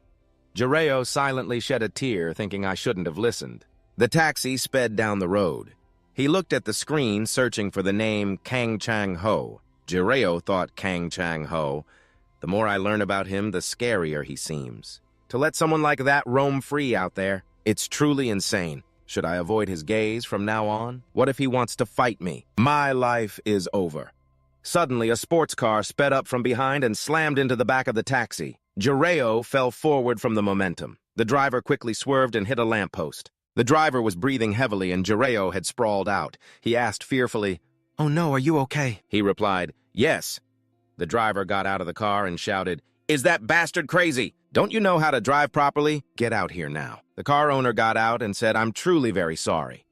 [SPEAKER 1] Jareo silently shed a tear, thinking I shouldn't have listened. The taxi sped down the road. He looked at the screen, searching for the name Kang Chang-ho. Jareo thought Kang Chang-ho. The more I learn about him, the scarier he seems. To let someone like that roam free out there, it's truly insane. Should I avoid his gaze from now on? What if he wants to fight me? My life is over. Suddenly, a sports car sped up from behind and slammed into the back of the taxi. Jareo fell forward from the momentum. The driver quickly swerved and hit a lamppost. The driver was breathing heavily and Jareo had sprawled out. He asked fearfully, Oh no, are you okay? He replied, Yes. The driver got out of the car and shouted, Is that bastard crazy? Don't you know how to drive properly? Get out here now. The car owner got out and said, I'm truly very sorry.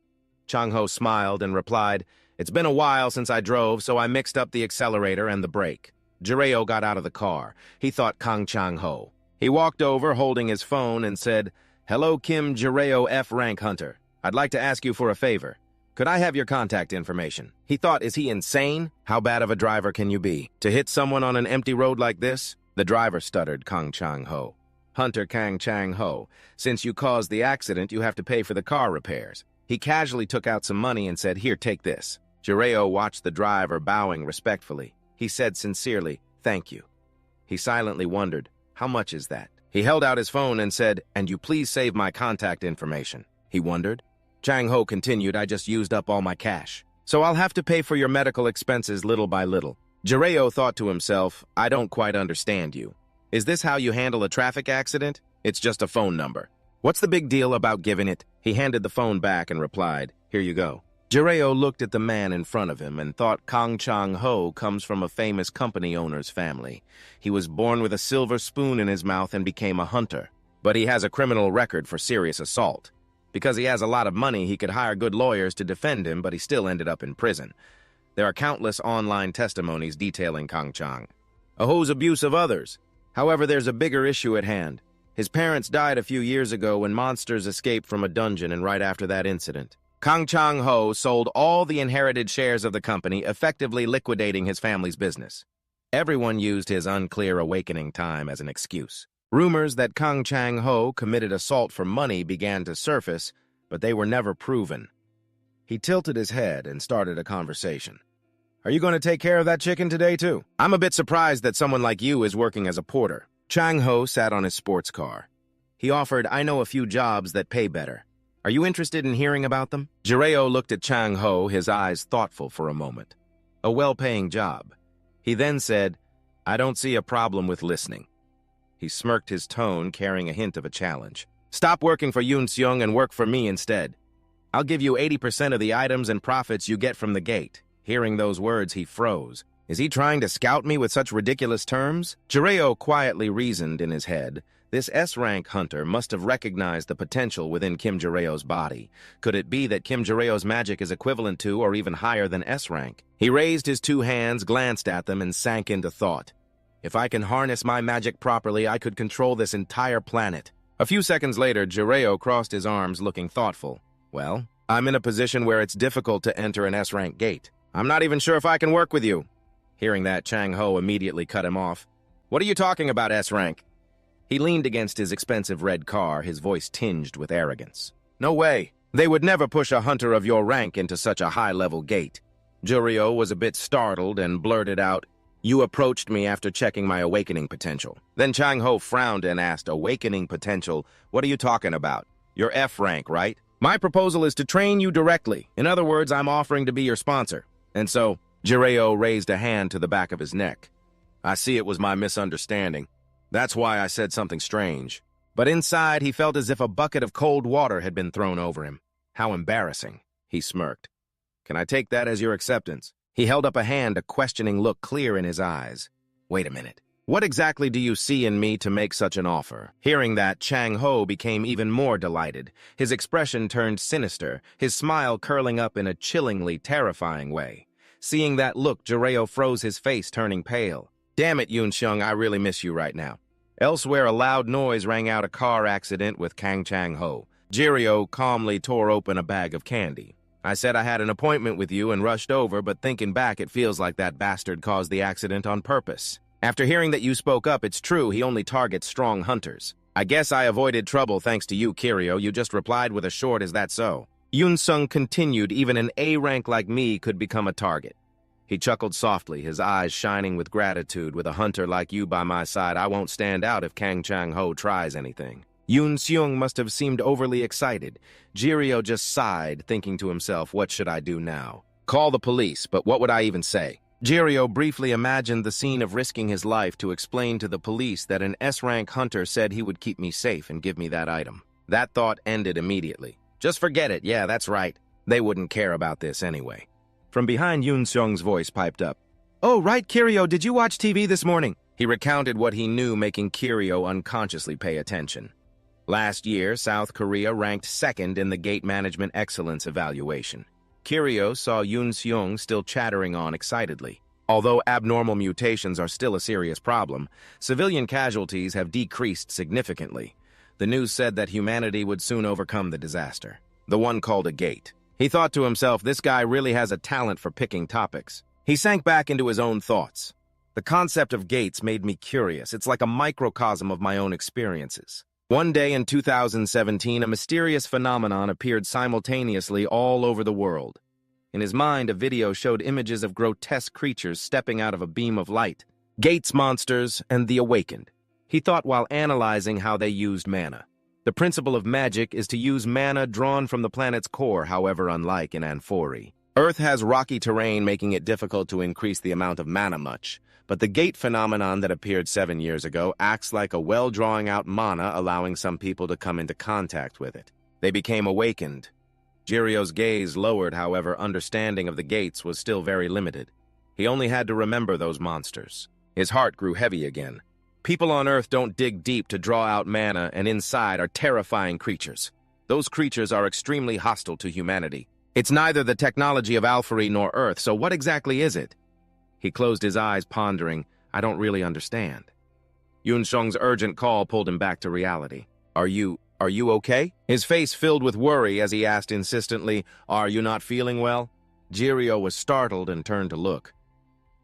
[SPEAKER 1] Chang-ho smiled and replied, It's been a while since I drove, so I mixed up the accelerator and the brake. Jareo got out of the car. He thought Kang Chang-ho. He walked over holding his phone and said, Hello, Kim Jareo F-rank hunter. I'd like to ask you for a favor. Could I have your contact information? He thought, is he insane? How bad of a driver can you be? To hit someone on an empty road like this? The driver stuttered, Kang Chang-ho. Hunter Kang Chang-ho, since you caused the accident, you have to pay for the car repairs. He casually took out some money and said, Here, take this. Jareo watched the driver bowing respectfully. He said sincerely, Thank you. He silently wondered, How much is that? He held out his phone and said, And you please save my contact information. He wondered. Chang-ho continued, I just used up all my cash. So I'll have to pay for your medical expenses little by little. Jareo thought to himself, I don't quite understand you. Is this how you handle a traffic accident? It's just a phone number. What's the big deal about giving it? He handed the phone back and replied, Here you go. Jareo looked at the man in front of him and thought Kang Chang-ho comes from a famous company owner's family. He was born with a silver spoon in his mouth and became a hunter. But he has a criminal record for serious assault. Because he has a lot of money, he could hire good lawyers to defend him, but he still ended up in prison. There are countless online testimonies detailing Kang Chang-ho's abuse of others. However, there's a bigger issue at hand. His parents died a few years ago when monsters escaped from a dungeon, and right after that incident, Kang Chang-ho sold all the inherited shares of the company, effectively liquidating his family's business. Everyone used his unclear awakening time as an excuse. Rumors that Kang Chang-ho committed assault for money began to surface, but they were never proven. He tilted his head and started a conversation. Are you going to take care of that chicken today, too? I'm a bit surprised that someone like you is working as a porter. Chang-ho sat on his sports car. He offered, I know a few jobs that pay better. Are you interested in hearing about them? Jireo looked at Chang-ho, his eyes thoughtful for a moment. A well-paying job. He then said, I don't see a problem with listening. He smirked, his tone carrying a hint of a challenge. Stop working for Yoon Seung and work for me instead. I'll give you 80% of the items and profits you get from the gate. Hearing those words, he froze. Is he trying to scout me with such ridiculous terms? Jireo quietly reasoned in his head. This S-rank hunter must have recognized the potential within Kim Jireo's body. Could it be that Kim Jireo's magic is equivalent to or even higher than S-rank? He raised his two hands, glanced at them, and sank into thought. If I can harness my magic properly, I could control this entire planet. A few seconds later, Jireo crossed his arms, looking thoughtful. Well, I'm in a position where it's difficult to enter an S-rank gate. I'm not even sure if I can work with you. Hearing that, Chang-ho immediately cut him off. What are you talking about, S-rank? He leaned against his expensive red car, his voice tinged with arrogance. No way. They would never push a hunter of your rank into such a high-level gate. Jireo was a bit startled and blurted out, You approached me after checking my awakening potential. Then Chang-ho frowned and asked, Awakening potential? What are you talking about? You're F rank, right? My proposal is to train you directly. In other words, I'm offering to be your sponsor. And so, Jireo raised a hand to the back of his neck. I see it was my misunderstanding. That's why I said something strange. But inside, he felt as if a bucket of cold water had been thrown over him. How embarrassing, he smirked. Can I take that as your acceptance? He held up a hand, a questioning look clear in his eyes. Wait a minute. What exactly do you see in me to make such an offer? Hearing that, Chang-ho became even more delighted. His expression turned sinister, his smile curling up in a chillingly terrifying way. Seeing that look, Jireo froze his face, turning pale. Damn it, Yoon Seung, I really miss you right now. Elsewhere, a loud noise rang out, a car accident with Kang Chang-ho. Jireo calmly tore open a bag of candy. I said I had an appointment with you and rushed over, but thinking back, it feels like that bastard caused the accident on purpose. After hearing that you spoke up, it's true, he only targets strong hunters. I guess I avoided trouble thanks to you, Kiryu. You just replied with a short, is that so? Yoon Seung continued, even an A rank like me could become a target. He chuckled softly, his eyes shining with gratitude. With a hunter like you by my side, I won't stand out if Kang Chang-ho tries anything. Yoon Seung must have seemed overly excited. Jireo just sighed, thinking to himself, what should I do now? Call the police, but what would I even say? Jireo briefly imagined the scene of risking his life to explain to the police that an S-rank hunter said he would keep me safe and give me that item. That thought ended immediately. Just forget it, yeah, that's right. They wouldn't care about this anyway. From behind, Yoon Seung's voice piped up. Oh, right, Kiryu, did you watch TV this morning? He recounted what he knew, making Kiryu unconsciously pay attention. Last year, South Korea ranked second in the Gate Management Excellence Evaluation. Kiryu saw Yoon Seung still chattering on excitedly. Although abnormal mutations are still a serious problem, civilian casualties have decreased significantly. The news said that humanity would soon overcome the disaster. The one called a gate. He thought to himself, this guy really has a talent for picking topics. He sank back into his own thoughts. The concept of gates made me curious. It's like a microcosm of my own experiences. One day in 2017, a mysterious phenomenon appeared simultaneously all over the world. In his mind, a video showed images of grotesque creatures stepping out of a beam of light. Gates monsters and the awakened. He thought while analyzing how they used mana. The principle of magic is to use mana drawn from the planet's core, however unlike in Anfori. Earth has rocky terrain, making it difficult to increase the amount of mana much. But the gate phenomenon that appeared 7 years ago acts like a well drawing out mana, allowing some people to come into contact with it. They became awakened. Jireo's gaze lowered, however, understanding of the gates was still very limited. He only had to remember those monsters. His heart grew heavy again. People on Earth don't dig deep to draw out mana, and inside are terrifying creatures. Those creatures are extremely hostile to humanity. It's neither the technology of Alfari nor Earth, so what exactly is it? He closed his eyes, pondering, I don't really understand. Yoon Seung's urgent call pulled him back to reality. Are you Are you okay?" His face filled with worry as he asked insistently, "Are you not feeling well?" Jirio was startled and turned to look.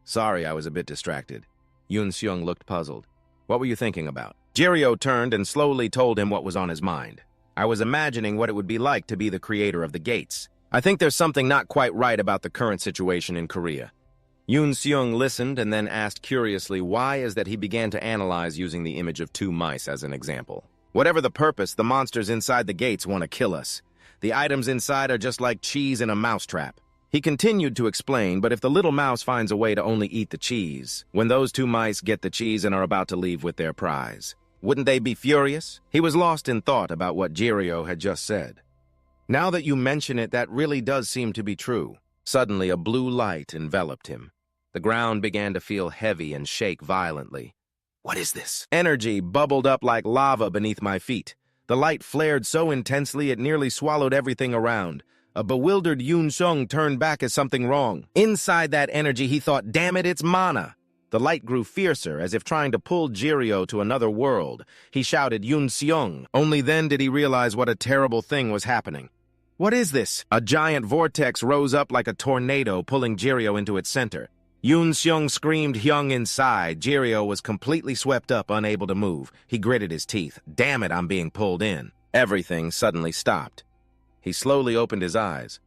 [SPEAKER 1] "Sorry, I was a bit distracted." Yoon Seung looked puzzled. "What were you thinking about?" Jirio turned and slowly told him what was on his mind. "I was imagining what it would be like to be the creator of the gates. I think there's something not quite right about the current situation in Korea." Yoon Seung listened and then asked curiously why is that he began to analyze using the image of two mice as an example. "Whatever the purpose, the monsters inside the gates want to kill us. The items inside are just like cheese in a mousetrap." He continued to explain, but if the little mouse finds a way to only eat the cheese, when those two mice get the cheese and are about to leave with their prize, wouldn't they be furious? He was lost in thought about what Jirio had just said. "Now that you mention it, that really does seem to be true." Suddenly, a blue light enveloped him. The ground began to feel heavy and shake violently. "What is this?" Energy bubbled up like lava beneath my feet. The light flared so intensely it nearly swallowed everything around. A bewildered Yoon Seung turned back as something wrong. Inside that energy, he thought, "Damn it, it's mana." The light grew fiercer, as if trying to pull Jirio to another world. He shouted, "Yoon Seung." Only then did he realize what a terrible thing was happening. "What is this?" A giant vortex rose up like a tornado, pulling Jirio into its center. Yoon Seung screamed Hyung inside. Jirio was completely swept up, unable to move. He gritted his teeth. "Damn it, I'm being pulled in." Everything suddenly stopped. He slowly opened his eyes.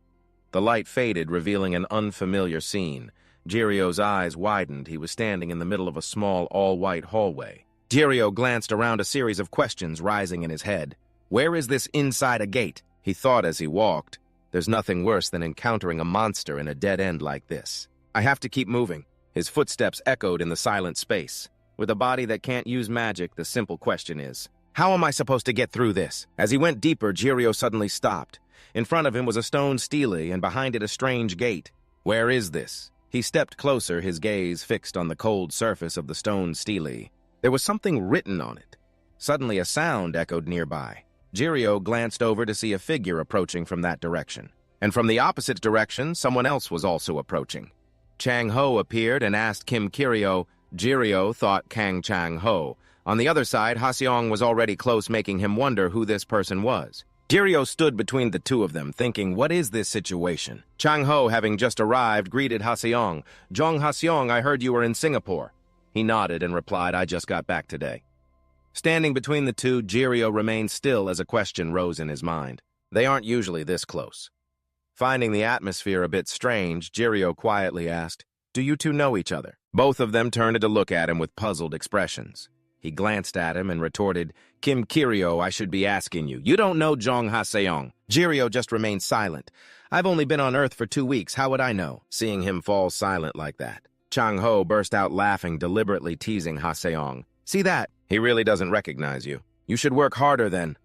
[SPEAKER 1] The light faded, revealing an unfamiliar scene. Jirio's eyes widened. He was standing in the middle of a small, all-white hallway. Jirio glanced around, a series of questions rising in his head. Where is this inside a gate? He thought as he walked. There's nothing worse than encountering a monster in a dead end like this. I have to keep moving. His footsteps echoed in the silent space. With a body that can't use magic, the simple question is, how am I supposed to get through this? As he went deeper, Jirio suddenly stopped. In front of him was a stone stele, and behind it a strange gate. Where is this? He stepped closer, his gaze fixed on the cold surface of the stone stele. There was something written on it. Suddenly a sound echoed nearby. Jirio glanced over to see a figure approaching from that direction. And from the opposite direction, someone else was also approaching. Chang Ho appeared and asked Kim Kirio. Jirio thought Kang Chang Ho. On the other side, Ha-seong was already close, making him wonder who this person was. Jirio stood between the two of them, thinking, what is this situation? Chang Ho, having just arrived, greeted Ha-seong. "Jong Ha-seong, I heard you were in Singapore." He nodded and replied, "I just got back today." Standing between the two, Jirio remained still as a question rose in his mind. They aren't usually this close. Finding the atmosphere a bit strange, Jirio quietly asked, "Do you two know each other?" Both of them turned to look at him with puzzled expressions. He glanced at him and retorted, "Kim Kirio, I should be asking you. You don't know Jong Ha-seong." Jirio just remained silent. "I've only been on Earth for 2 weeks. How would I know?" Seeing him fall silent like that, Chang Ho burst out laughing, deliberately teasing Ha-seong. "See that? He really doesn't recognize you. You should work harder then."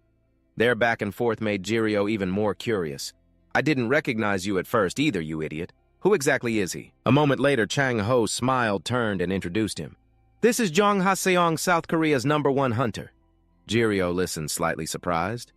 [SPEAKER 1] Their back and forth made Jirio even more curious. "I didn't recognize you at first either, you idiot. Who exactly is he?" A moment later, Chang Ho smiled, turned, and introduced him. "This is Jong Ha-seong, South Korea's #1 hunter." Jirio listened, slightly surprised.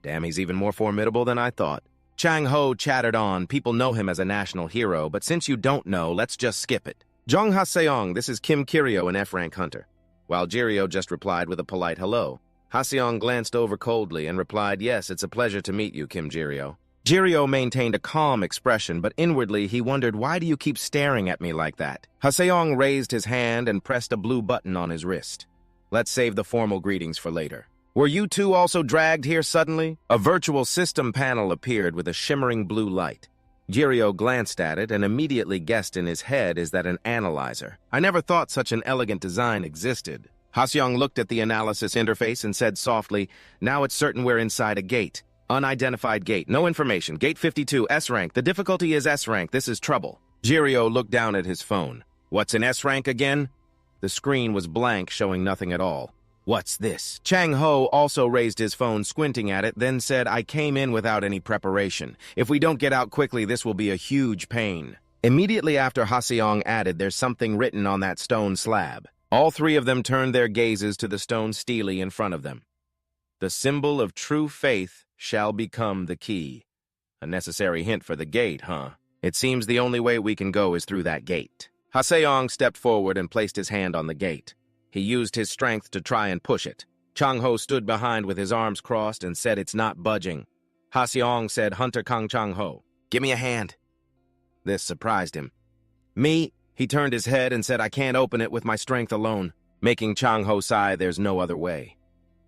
[SPEAKER 1] Damn, he's even more formidable than I thought. Chang Ho chattered on. "People know him as a national hero, but since you don't know, let's just skip it. Jong Ha-seong, this is Kim Kirio, an F-rank hunter." While Jirio just replied with a polite hello. Ha-seong glanced over coldly and replied, "Yes, it's a pleasure to meet you, Kim Jirio." Jirio maintained a calm expression, but inwardly he wondered, why do you keep staring at me like that? Ha-seong raised his hand and pressed a blue button on his wrist. "Let's save the formal greetings for later. Were you two also dragged here suddenly?" A virtual system panel appeared with a shimmering blue light. Jirio glanced at it and immediately guessed in his head, is that an analyzer? I never thought such an elegant design existed. Ha-seong looked at the analysis interface and said softly, "Now it's certain we're inside a gate. Unidentified gate. No information. Gate 52, S-rank. The difficulty is S-rank. This is trouble." Jirio looked down at his phone. "What's an S-rank again?" The screen was blank, showing nothing at all. "What's this?" Chang Ho also raised his phone, squinting at it, then said, "I came in without any preparation. If we don't get out quickly, this will be a huge pain." Immediately after, Ha-seong added, "There's something written on that stone slab." All three of them turned their gazes to the stone stele in front of them. "The symbol of true faith shall become the key." A necessary hint for the gate, huh? It seems the only way we can go is through that gate. Ha-seong stepped forward and placed his hand on the gate. He used his strength to try and push it. Chang-ho stood behind with his arms crossed and said it's not budging. Ha-seong said, Hunter Kang Chang-ho, give me a hand. This surprised him. Me? He turned his head and said, I can't open it with my strength alone, making Chang-ho sigh there's no other way.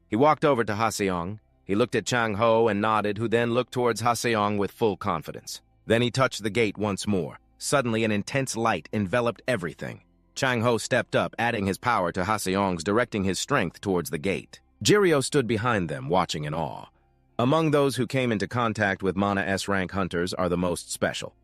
[SPEAKER 1] He walked over to Ha-seong. He looked at Chang-ho and nodded, who then looked towards Ha-seong with full confidence. Then he touched the gate once more. Suddenly, an intense light enveloped everything. Chang-ho stepped up, adding his power to Ha-seong's, directing his strength towards the gate. Jirio stood behind them, watching in awe. Among those who came into contact with Manhwa S-rank hunters are the most special.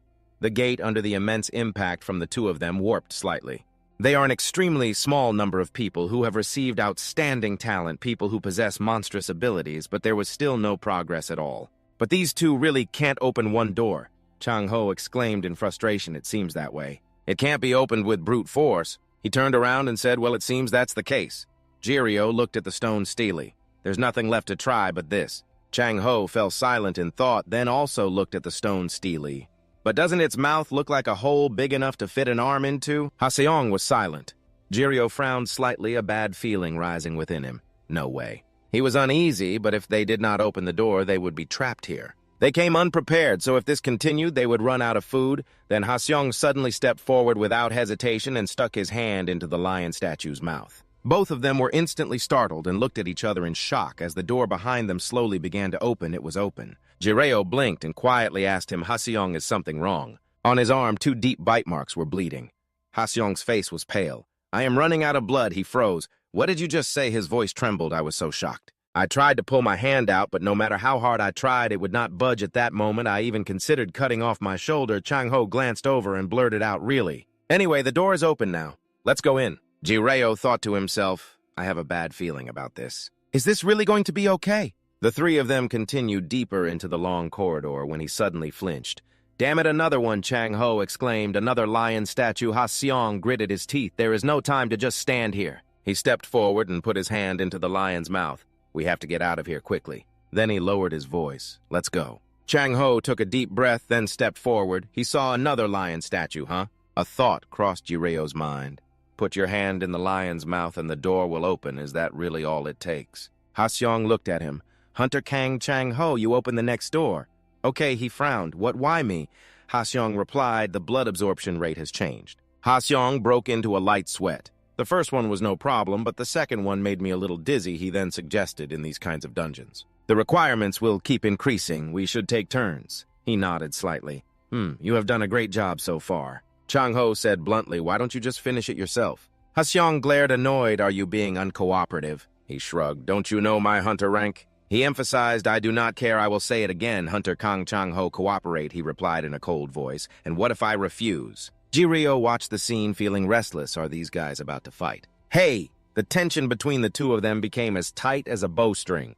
[SPEAKER 1] The gate, under the immense impact from the two of them, warped slightly. They are an extremely small number of people who have received outstanding talent, people who possess monstrous abilities, but there was still no progress at all. But these two really can't open one door. Chang-ho exclaimed in frustration, it seems that way. It can't be opened with brute force. He turned around and said, well, it seems that's the case. Jirio looked at the stone steely. There's nothing left to try but this. Chang-ho fell silent in thought, then also looked at the stone steely. But doesn't its mouth look like a hole big enough to fit an arm into? Ha-seong was silent. Jirio frowned slightly, a bad feeling rising within him. No way. He was uneasy, but if they did not open the door, they would be trapped here. They came unprepared, so if this continued, they would run out of food. Then Ha-seong suddenly stepped forward without hesitation and stuck his hand into the lion statue's mouth. Both of them were instantly startled and looked at each other in shock. As the door behind them slowly began to open, it was open. Jirio blinked and quietly asked him, Ha-seong, is something wrong? On his arm, 2 deep bite marks were bleeding. Ha-seong's face was pale. I am running out of blood, he froze. What did you just say? His voice trembled. I was so shocked. I tried to pull my hand out, but no matter how hard I tried, it would not budge at that moment. I even considered cutting off my shoulder. Chang-ho glanced over and blurted out, really? Anyway, the door is open now. Let's go in. Jirio thought to himself, I have a bad feeling about this. Is this really going to be okay? The three of them continued deeper into the long corridor when he suddenly flinched. Damn it, another one, Chang-ho exclaimed. Another lion statue. Ha-seong gritted his teeth. There is no time to just stand here. He stepped forward and put his hand into the lion's mouth. We have to get out of here quickly. Then he lowered his voice. Let's go. Chang-ho took a deep breath, then stepped forward. He saw another lion statue, huh? A thought crossed Jirio's mind. Put your hand in the lion's mouth and the door will open. Is that really all it takes? Ha-seong looked at him. Hunter Kang Chang-ho, you open the next door. Okay, he frowned. What, why me? Ha-seong replied, the blood absorption rate has changed. Ha-seong broke into a light sweat. The first one was no problem, but the second one made me a little dizzy, he then suggested in these kinds of dungeons. The requirements will keep increasing. We should take turns. He nodded slightly. You have done a great job so far. Chang-ho said bluntly, why don't you just finish it yourself? Ha-seong glared annoyed. Are you being uncooperative? He shrugged. Don't you know my hunter rank? He emphasized, I do not care, I will say it again, Hunter Kang Chang-ho, cooperate, he replied in a cold voice. And what if I refuse? Jirio watched the scene, feeling restless. Are these guys about to fight? Hey! The tension between the two of them became as tight as a bowstring.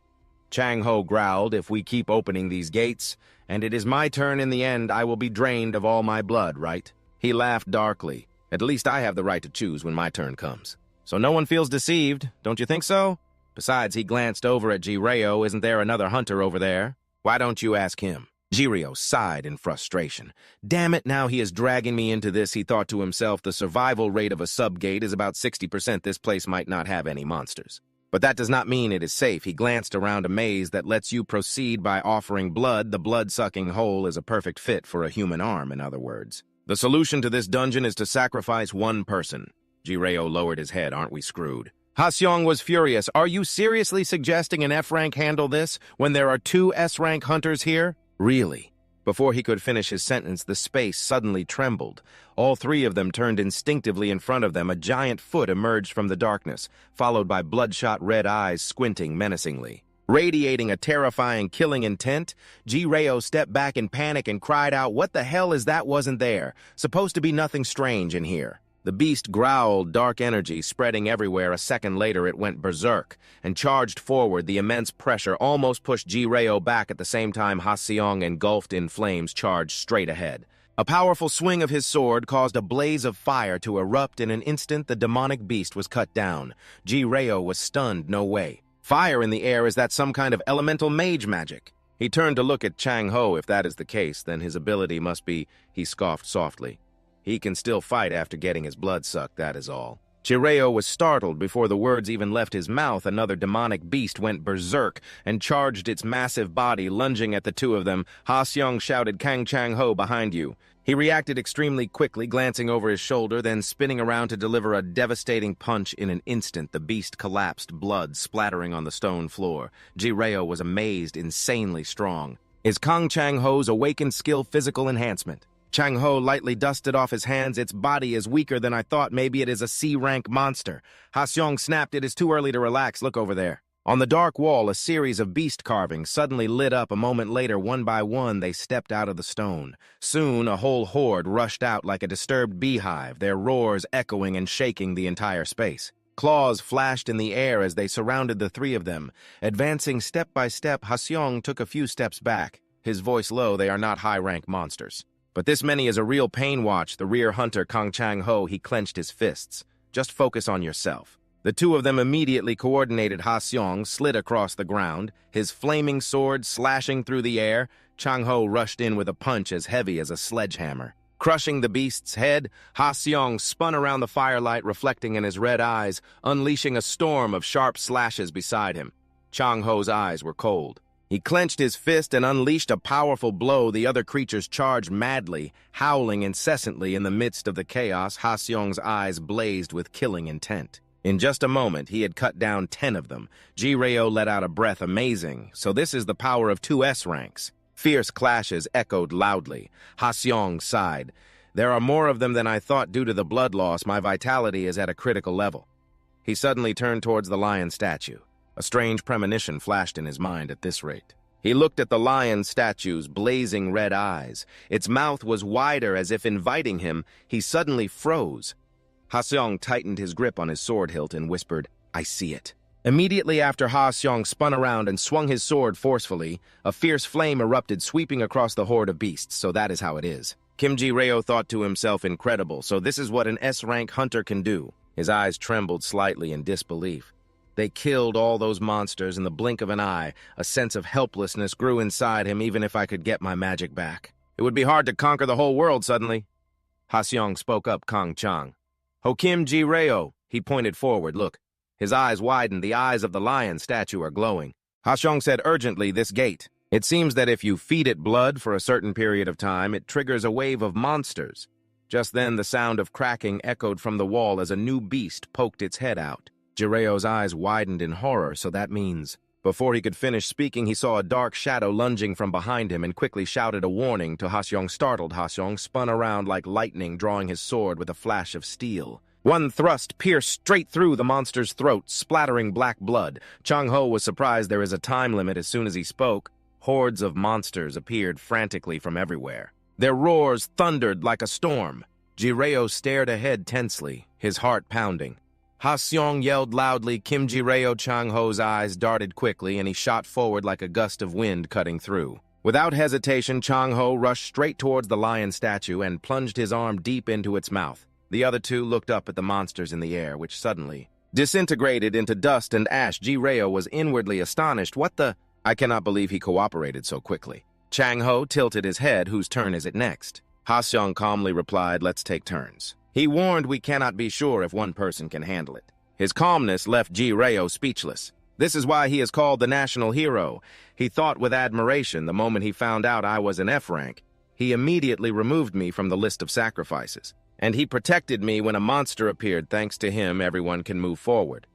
[SPEAKER 1] Chang-ho growled, if we keep opening these gates, and it is my turn in the end, I will be drained of all my blood, right? He laughed darkly. At least I have the right to choose when my turn comes. So no one feels deceived, don't you think so? Besides, he glanced over at Jirio. Isn't there another hunter over there? Why don't you ask him? Jirio sighed in frustration. Damn it, now he is dragging me into this, he thought to himself. The survival rate of a subgate is about 60%. This place might not have any monsters. But that does not mean it is safe. He glanced around a maze that lets you proceed by offering blood. The blood-sucking hole is a perfect fit for a human arm, in other words. The solution to this dungeon is to sacrifice one person. Jirio lowered his head. Aren't we screwed? Ha-seong was furious. Are you seriously suggesting an F-rank handle this when there are 2 S-rank hunters here? Really? Before he could finish his sentence, the space suddenly trembled. All 3 of them turned instinctively in front of them. A giant foot emerged from the darkness, followed by bloodshot red eyes squinting menacingly. Radiating a terrifying killing intent, Jirio stepped back in panic and cried out, what the hell is that? Wasn't there? Supposed to be nothing strange in here. The beast growled, dark energy spreading everywhere. A second later, it went berserk and charged forward. The immense pressure almost pushed Jirio back. At the same time, Ha-seong, engulfed in flames, charged straight ahead. A powerful swing of his sword caused a blaze of fire to erupt. In an instant, the demonic beast was cut down. Jirio was stunned. No way. Fire in the air, is that some kind of elemental mage magic? He turned to look at Chang-ho. If that is the case, then his ability must be, he scoffed softly. He can still fight after getting his blood sucked, that is all. Jireo was startled before the words even left his mouth. Another demonic beast went berserk and charged its massive body, lunging at the two of them. Ha Seong shouted, "Kang Chang-ho, behind you." He reacted extremely quickly, glancing over his shoulder, then spinning around to deliver a devastating punch. In an instant, the beast collapsed, blood splattering on the stone floor. Jireo was amazed, insanely strong. Is Kang Chang-ho's awakened skill physical enhancement? Chang-ho lightly dusted off his hands. Its body is weaker than I thought. Maybe it is a C-rank monster. Ha Seong snapped, "It is too early to relax. Look over there." On the dark wall, a series of beast carvings suddenly lit up. A moment later, one by one, they stepped out of the stone. Soon, a whole horde rushed out like a disturbed beehive, their roars echoing and shaking the entire space. Claws flashed in the air as they surrounded the three of them. Advancing step by step, Ha Seong took a few steps back. His voice low, "They are not high-rank monsters. But this many is a real pain. Watch the rear hunter, Kang Chang-ho." He clenched his fists. "Just focus on yourself." The two of them immediately coordinated. Ha Seong slid across the ground, his flaming sword slashing through the air. Chang-ho rushed in with a punch as heavy as a sledgehammer. Crushing the beast's head, Ha Seong spun around the firelight, reflecting in his red eyes, unleashing a storm of sharp slashes beside him. Chang-ho's eyes were cold. He clenched his fist and unleashed a powerful blow. The other creatures charged madly, howling incessantly in the midst of the chaos. Ha Seong's eyes blazed with killing intent. In just a moment, he had cut down 10 of them. Jireo let out a breath. Amazing. So this is the power of 2 S ranks. Fierce clashes echoed loudly. Ha Seong sighed. "There are more of them than I thought due to the blood loss. My vitality is at a critical level." He suddenly turned towards the lion statue. A strange premonition flashed in his mind at this rate. He looked at the lion statue's blazing red eyes. Its mouth was wider as if inviting him. He suddenly froze. Ha Seong tightened his grip on his sword hilt and whispered, "I see it." Immediately after, Ha Seong spun around and swung his sword forcefully. A fierce flame erupted, sweeping across the horde of beasts. So that is how it is. Kim Ji-reo thought to himself, incredible. So this is what an S-rank hunter can do. His eyes trembled slightly in disbelief. They killed all those monsters in the blink of an eye. A sense of helplessness grew inside him. Even if I could get my magic back, it would be hard to conquer the whole world suddenly. Ha Seong spoke up, Kang Chang. "Ho Kim Ji-reo." He pointed forward. "Look." His eyes widened. The eyes of the lion statue are glowing. Ha Seong said urgently, "This gate. It seems that if you feed it blood for a certain period of time, it triggers a wave of monsters." Just then, the sound of cracking echoed from the wall as a new beast poked its head out. Jireo's eyes widened in horror. So that means... Before he could finish speaking, he saw a dark shadow lunging from behind him and quickly shouted a warning to Ha Seong. Startled, Ha Seong spun around like lightning, drawing his sword with a flash of steel. One thrust pierced straight through the monster's throat, splattering black blood. Chang-ho was surprised. There is a time limit. As soon as he spoke, hordes of monsters appeared frantically from everywhere. Their roars thundered like a storm. Jireo stared ahead tensely, his heart pounding. Ha Seong yelled loudly. Kim Ji-reo. Chang-ho's eyes darted quickly, and he shot forward like a gust of wind cutting through. Without hesitation, Chang-ho rushed straight towards the lion statue and plunged his arm deep into its mouth. The other two looked up at the monsters in the air, which suddenly disintegrated into dust and ash. Jireo was inwardly astonished. What the... I cannot believe he cooperated so quickly. Chang-ho tilted his head. Whose turn is it next? Ha Seong calmly replied, "Let's take turns." He warned, "We cannot be sure if one person can handle it." His calmness left Jireo speechless. This is why he is called the national hero. He thought with admiration the moment he found out I was an F rank. He immediately removed me from the list of sacrifices. And he protected me when a monster appeared. Thanks to him, everyone can move forward.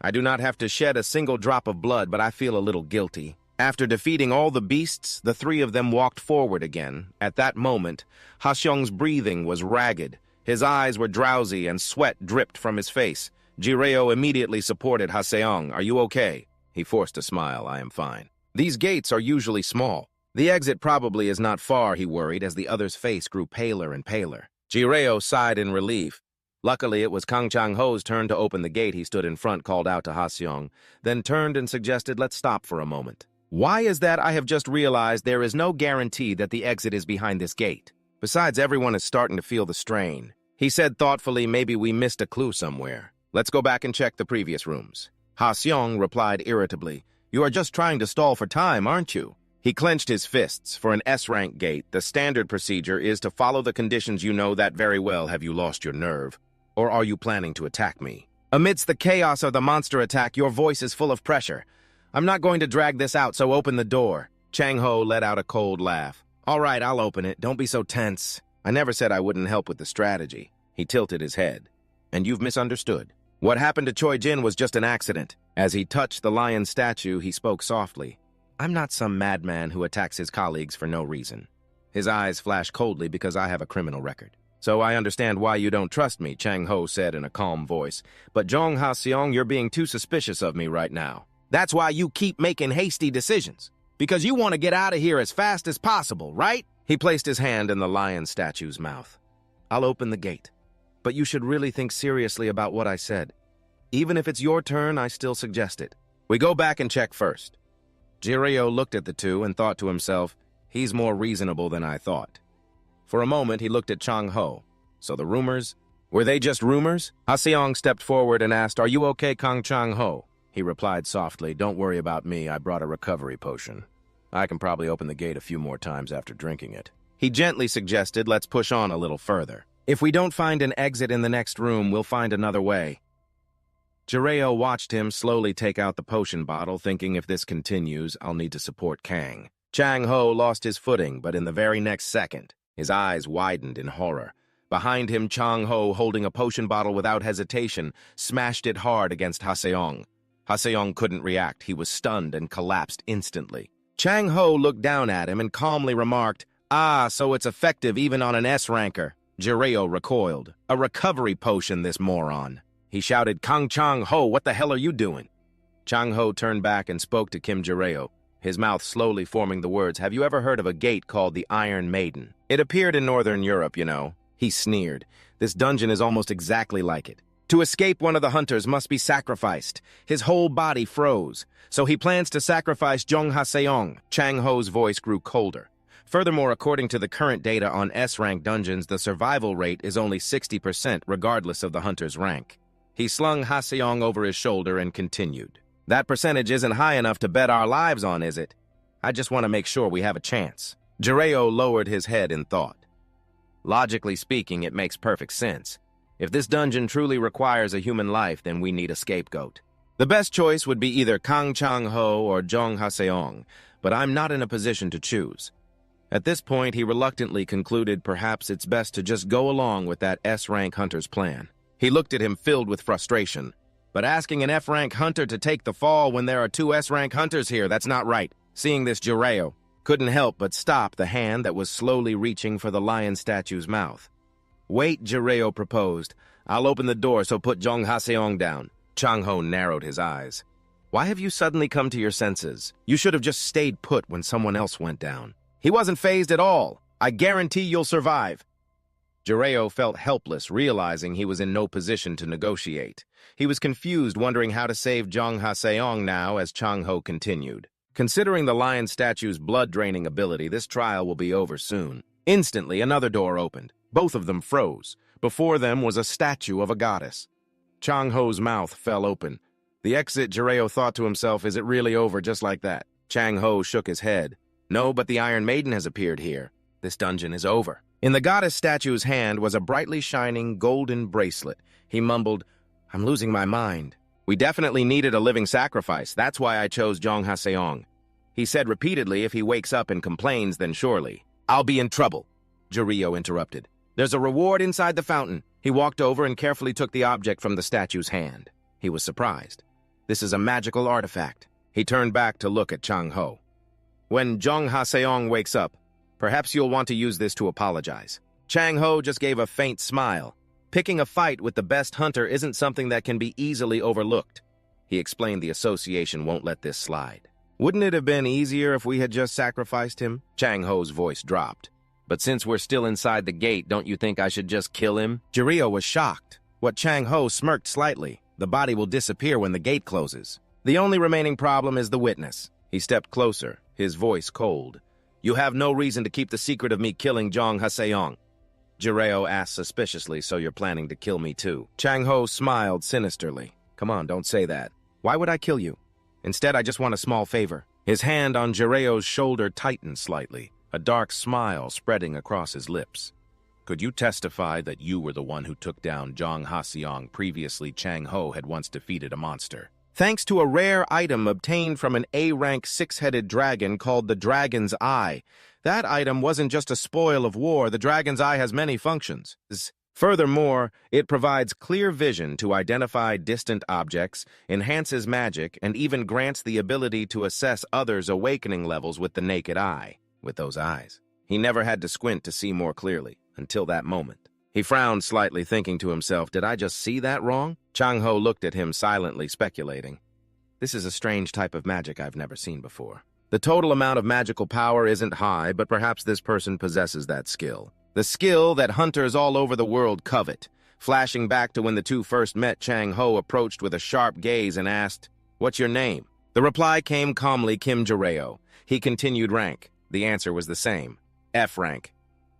[SPEAKER 1] I do not have to shed a single drop of blood, but I feel a little guilty. After defeating all the beasts, the three of them walked forward again. At that moment, Ha Seong's breathing was ragged. His eyes were drowsy and sweat dripped from his face. Jireo immediately supported Ha Seong. "Are you okay?" He forced a smile. "I am fine." "These gates are usually small. The exit probably is not far," he worried as the other's face grew paler and paler. Jireo sighed in relief. Luckily, it was Kang Chang-ho's turn to open the gate. He stood in front, called out to Ha Seong, then turned and suggested, "Let's stop for a moment." "Why is that?" "I have just realized there is no guarantee that the exit is behind this gate. Besides, everyone is starting to feel the strain." He said thoughtfully, "Maybe we missed a clue somewhere. Let's go back and check the previous rooms." Ha Seong replied irritably, "You are just trying to stall for time, aren't you?" He clenched his fists. For an S-rank gate, the standard procedure is to follow the conditions. You know that very well. Have you lost your nerve? or are you planning to attack me? Amidst the chaos of the monster attack, your voice is full of pressure. I'm not going to drag this out, so open the door. Chang Ho let out a cold laugh. All right, I'll open it. Don't be so tense. I never said I wouldn't help with the strategy. He tilted his head. And you've misunderstood. What happened to Choi Jin was just an accident. As he touched the lion statue, he spoke softly. I'm not some madman who attacks his colleagues for no reason. His eyes flashed coldly because I have a criminal record. So I understand why you don't trust me, Chang Ho said in a calm voice. But Jong Ha-seong, you're being too suspicious of me right now. That's why you keep making hasty decisions. Because you want to get out of here as fast as possible, right? He placed his hand in the lion statue's mouth. I'll open the gate. But you should really think seriously about what I said. Even if it's your turn, I still suggest it. We go back and check first. Jireo looked at the two and thought to himself, he's more reasonable than I thought. For a moment, he looked at Chang Ho. So the rumors? Were they just rumors? Ha-seong stepped forward and asked, Are you okay, Kang Chang Ho? He replied softly, Don't worry about me, I brought a recovery potion. I can probably open the gate a few more times after drinking it. He gently suggested, let's push on a little further. If we don't find an exit in the next room, we'll find another way. Jireo watched him slowly take out the potion bottle, thinking if this continues, I'll need to support Kang. Chang Ho lost his footing, but in the very next second, his eyes widened in horror. Behind him, Chang Ho, holding a potion bottle without hesitation, smashed it hard against Ha-seong. Ha-seong couldn't react. He was stunned and collapsed instantly. Chang Ho looked down at him and calmly remarked, Ah, so it's effective even on an S-ranker. Jireo recoiled. A recovery potion, this moron. He shouted, Kang Chang Ho, what the hell are you doing? Chang Ho turned back and spoke to Kim Jireo, his mouth slowly forming the words, Have you ever heard of a gate called the Iron Maiden? It appeared in Northern Europe, you know. He sneered. This dungeon is almost exactly like it. To escape, one of the hunters must be sacrificed. His whole body froze. So he plans to sacrifice Jong Ha-seong. Chang Ho's voice grew colder. Furthermore, according to the current data on S-rank dungeons, the survival rate is only 60% regardless of the hunter's rank. He slung Ha-seong over his shoulder and continued. That percentage isn't high enough to bet our lives on, is it? I just want to make sure we have a chance. Jireo lowered his head in thought. Logically speaking, it makes perfect sense. If this dungeon truly requires a human life, then we need a scapegoat. The best choice would be either Kang Chang Ho or Jong Ha-seong, but I'm not in a position to choose. At this point, he reluctantly concluded perhaps it's best to just go along with that S-rank hunter's plan. He looked at him filled with frustration. But asking an F-rank hunter to take the fall when there are two S-rank hunters here, that's not right. Seeing this, Jireo couldn't help but stop the hand that was slowly reaching for the lion statue's mouth. Wait, Jireo proposed. I'll open the door, so put Jong Ha-seong down. Chang Ho narrowed his eyes. Why have you suddenly come to your senses? You should have just stayed put when someone else went down. He wasn't fazed at all. I guarantee you'll survive. Jireo felt helpless, realizing he was in no position to negotiate. He was confused, wondering how to save Jong Ha-seong now as Chang Ho continued. Considering the lion statue's blood-draining ability, this trial will be over soon. Instantly, another door opened. Both of them froze. Before them was a statue of a goddess. Chang Ho's mouth fell open. The exit, Jireo thought to himself, is it really over just like that? Chang Ho shook his head. No, but the Iron Maiden has appeared here. This dungeon is over. In the goddess statue's hand was a brightly shining golden bracelet. He mumbled, I'm losing my mind. We definitely needed a living sacrifice. That's why I chose Jong Ha-seong. He said repeatedly, if he wakes up and complains, then surely. I'll be in trouble. Jireo interrupted. There's a reward inside the fountain. He walked over and carefully took the object from the statue's hand. He was surprised. This is a magical artifact. He turned back to look at Chang Ho. When Jong Ha-seong wakes up, perhaps you'll want to use this to apologize. Chang Ho just gave a faint smile. Picking a fight with the best hunter isn't something that can be easily overlooked. He explained the association won't let this slide. Wouldn't it have been easier if we had just sacrificed him? Chang Ho's voice dropped. But since we're still inside the gate, don't you think I should just kill him? Jireo was shocked. What Chang Ho smirked slightly. The body will disappear when the gate closes. The only remaining problem is the witness. He stepped closer, his voice cold. You have no reason to keep the secret of me killing Jong Ha-seong. Jireo asked suspiciously, so you're planning to kill me too. Chang Ho smiled sinisterly. Come on, don't say that. Why would I kill you? Instead, I just want a small favor. His hand on Jireo's shoulder tightened slightly, a dark smile spreading across his lips. Could you testify that you were the one who took down Zhang Haseong? Previously, Chang Ho had once defeated a monster. Thanks to a rare item obtained from an A-rank six-headed dragon called the Dragon's Eye. That item wasn't just a spoil of war. The Dragon's Eye has many functions. Furthermore, it provides clear vision to identify distant objects, enhances magic, and even grants the ability to assess others' awakening levels with the naked eye. With those eyes, he never had to squint to see more clearly, until that moment. He frowned slightly, thinking to himself, did I just see that wrong? Chang Ho looked at him, silently speculating. This is a strange type of magic I've never seen before. The total amount of magical power isn't high, but perhaps this person possesses that skill. The skill that hunters all over the world covet. Flashing back to when the two first met, Chang Ho approached with a sharp gaze and asked, "What's your name?" The reply came calmly, Kim Jireo. He continued, rank. The answer was the same, F rank.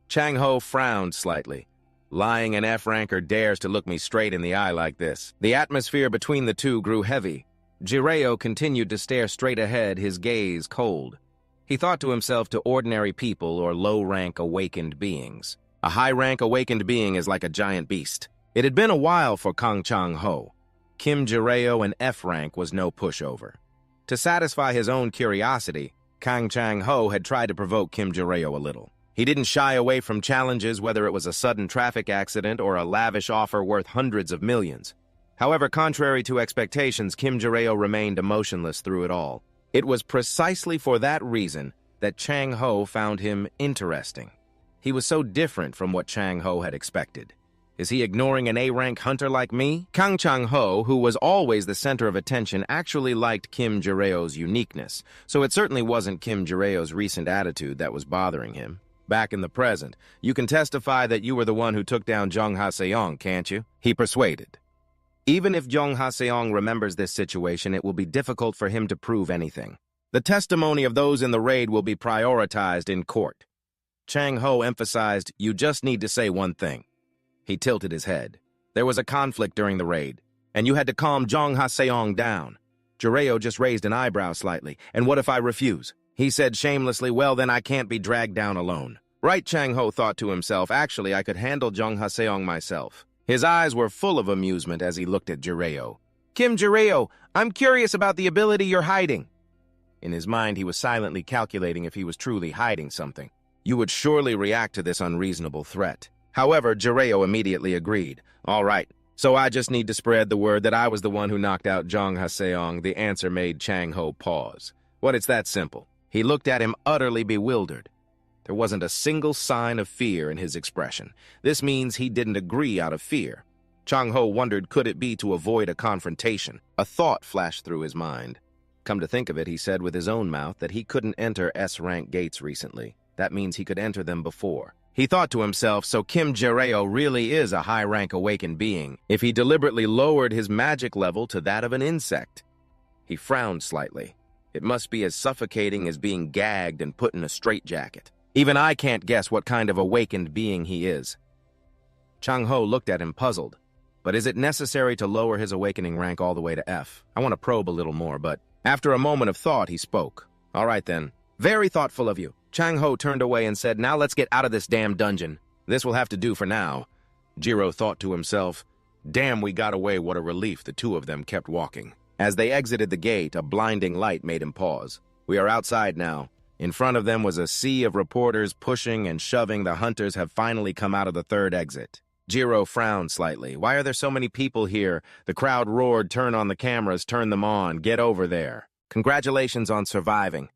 [SPEAKER 1] Chang Ho frowned slightly. Lying an F ranker dares to look me straight in the eye like this. The atmosphere between the two grew heavy. Jireo continued to stare straight ahead, his gaze cold. He thought to himself, to ordinary people or low-rank awakened beings. A high-rank awakened being is like a giant beast. It had been a while for Kang Chang Ho. Kim Jireo and F rank was no pushover. To satisfy his own curiosity, Kang Chang Ho had tried to provoke Kim Jireo a little. He didn't shy away from challenges, whether it was a sudden traffic accident or a lavish offer worth hundreds of millions. However, contrary to expectations, Kim Jireo remained emotionless through it all. It was precisely for that reason that Chang Ho found him interesting. He was so different from what Chang Ho had expected. Is he ignoring an A-rank hunter like me? Kang Chang Ho, who was always the center of attention, actually liked Kim Jireo's uniqueness, so it certainly wasn't Kim Jireo's recent attitude that was bothering him. Back in the present, you can testify that you were the one who took down Zhang Haseong, can't you? He persuaded. Even if Zhang Haseong remembers this situation, it will be difficult for him to prove anything. The testimony of those in the raid will be prioritized in court. Chang Ho emphasized, you just need to say one thing. He tilted his head. There was a conflict during the raid, and you had to calm Zhang Haseong down. Jireo just raised an eyebrow slightly. And what if I refuse? He said shamelessly, well, then I can't be dragged down alone. Right, Chang Ho thought to himself, actually, I could handle Zhang Haseong myself. His eyes were full of amusement as he looked at Jireo. Kim Jireo, I'm curious about the ability you're hiding. In his mind, he was silently calculating if he was truly hiding something. You would surely react to this unreasonable threat. However, Jireo immediately agreed. All right, so I just need to spread the word that I was the one who knocked out Zhang Haseong. The answer made Chang Ho pause. What, it's that simple. He looked at him utterly bewildered. There wasn't a single sign of fear in his expression. This means he didn't agree out of fear. Chang Ho wondered, could it be to avoid a confrontation? A thought flashed through his mind. Come to think of it, he said with his own mouth that he couldn't enter S-rank gates recently. That means he could enter them before. He thought to himself, so Kim Jireo really is a high-rank awakened being, if he deliberately lowered his magic level to that of an insect. He frowned slightly. It must be as suffocating as being gagged and put in a straitjacket. Even I can't guess what kind of awakened being he is. Chang Ho looked at him puzzled. But is it necessary to lower his awakening rank all the way to F? I want to probe a little more, but after a moment of thought, he spoke. All right then. Very thoughtful of you. Chang Ho turned away and said, now let's get out of this damn dungeon. This will have to do for now. Jiro thought to himself, damn, we got away, what a relief. The two of them kept walking. As they exited the gate, a blinding light made him pause. We are outside now. In front of them was a sea of reporters pushing and shoving. The hunters have finally come out of the third exit. Jiro frowned slightly. Why are there so many people here? The crowd roared, turn on the cameras, turn them on, get over there. Congratulations on surviving.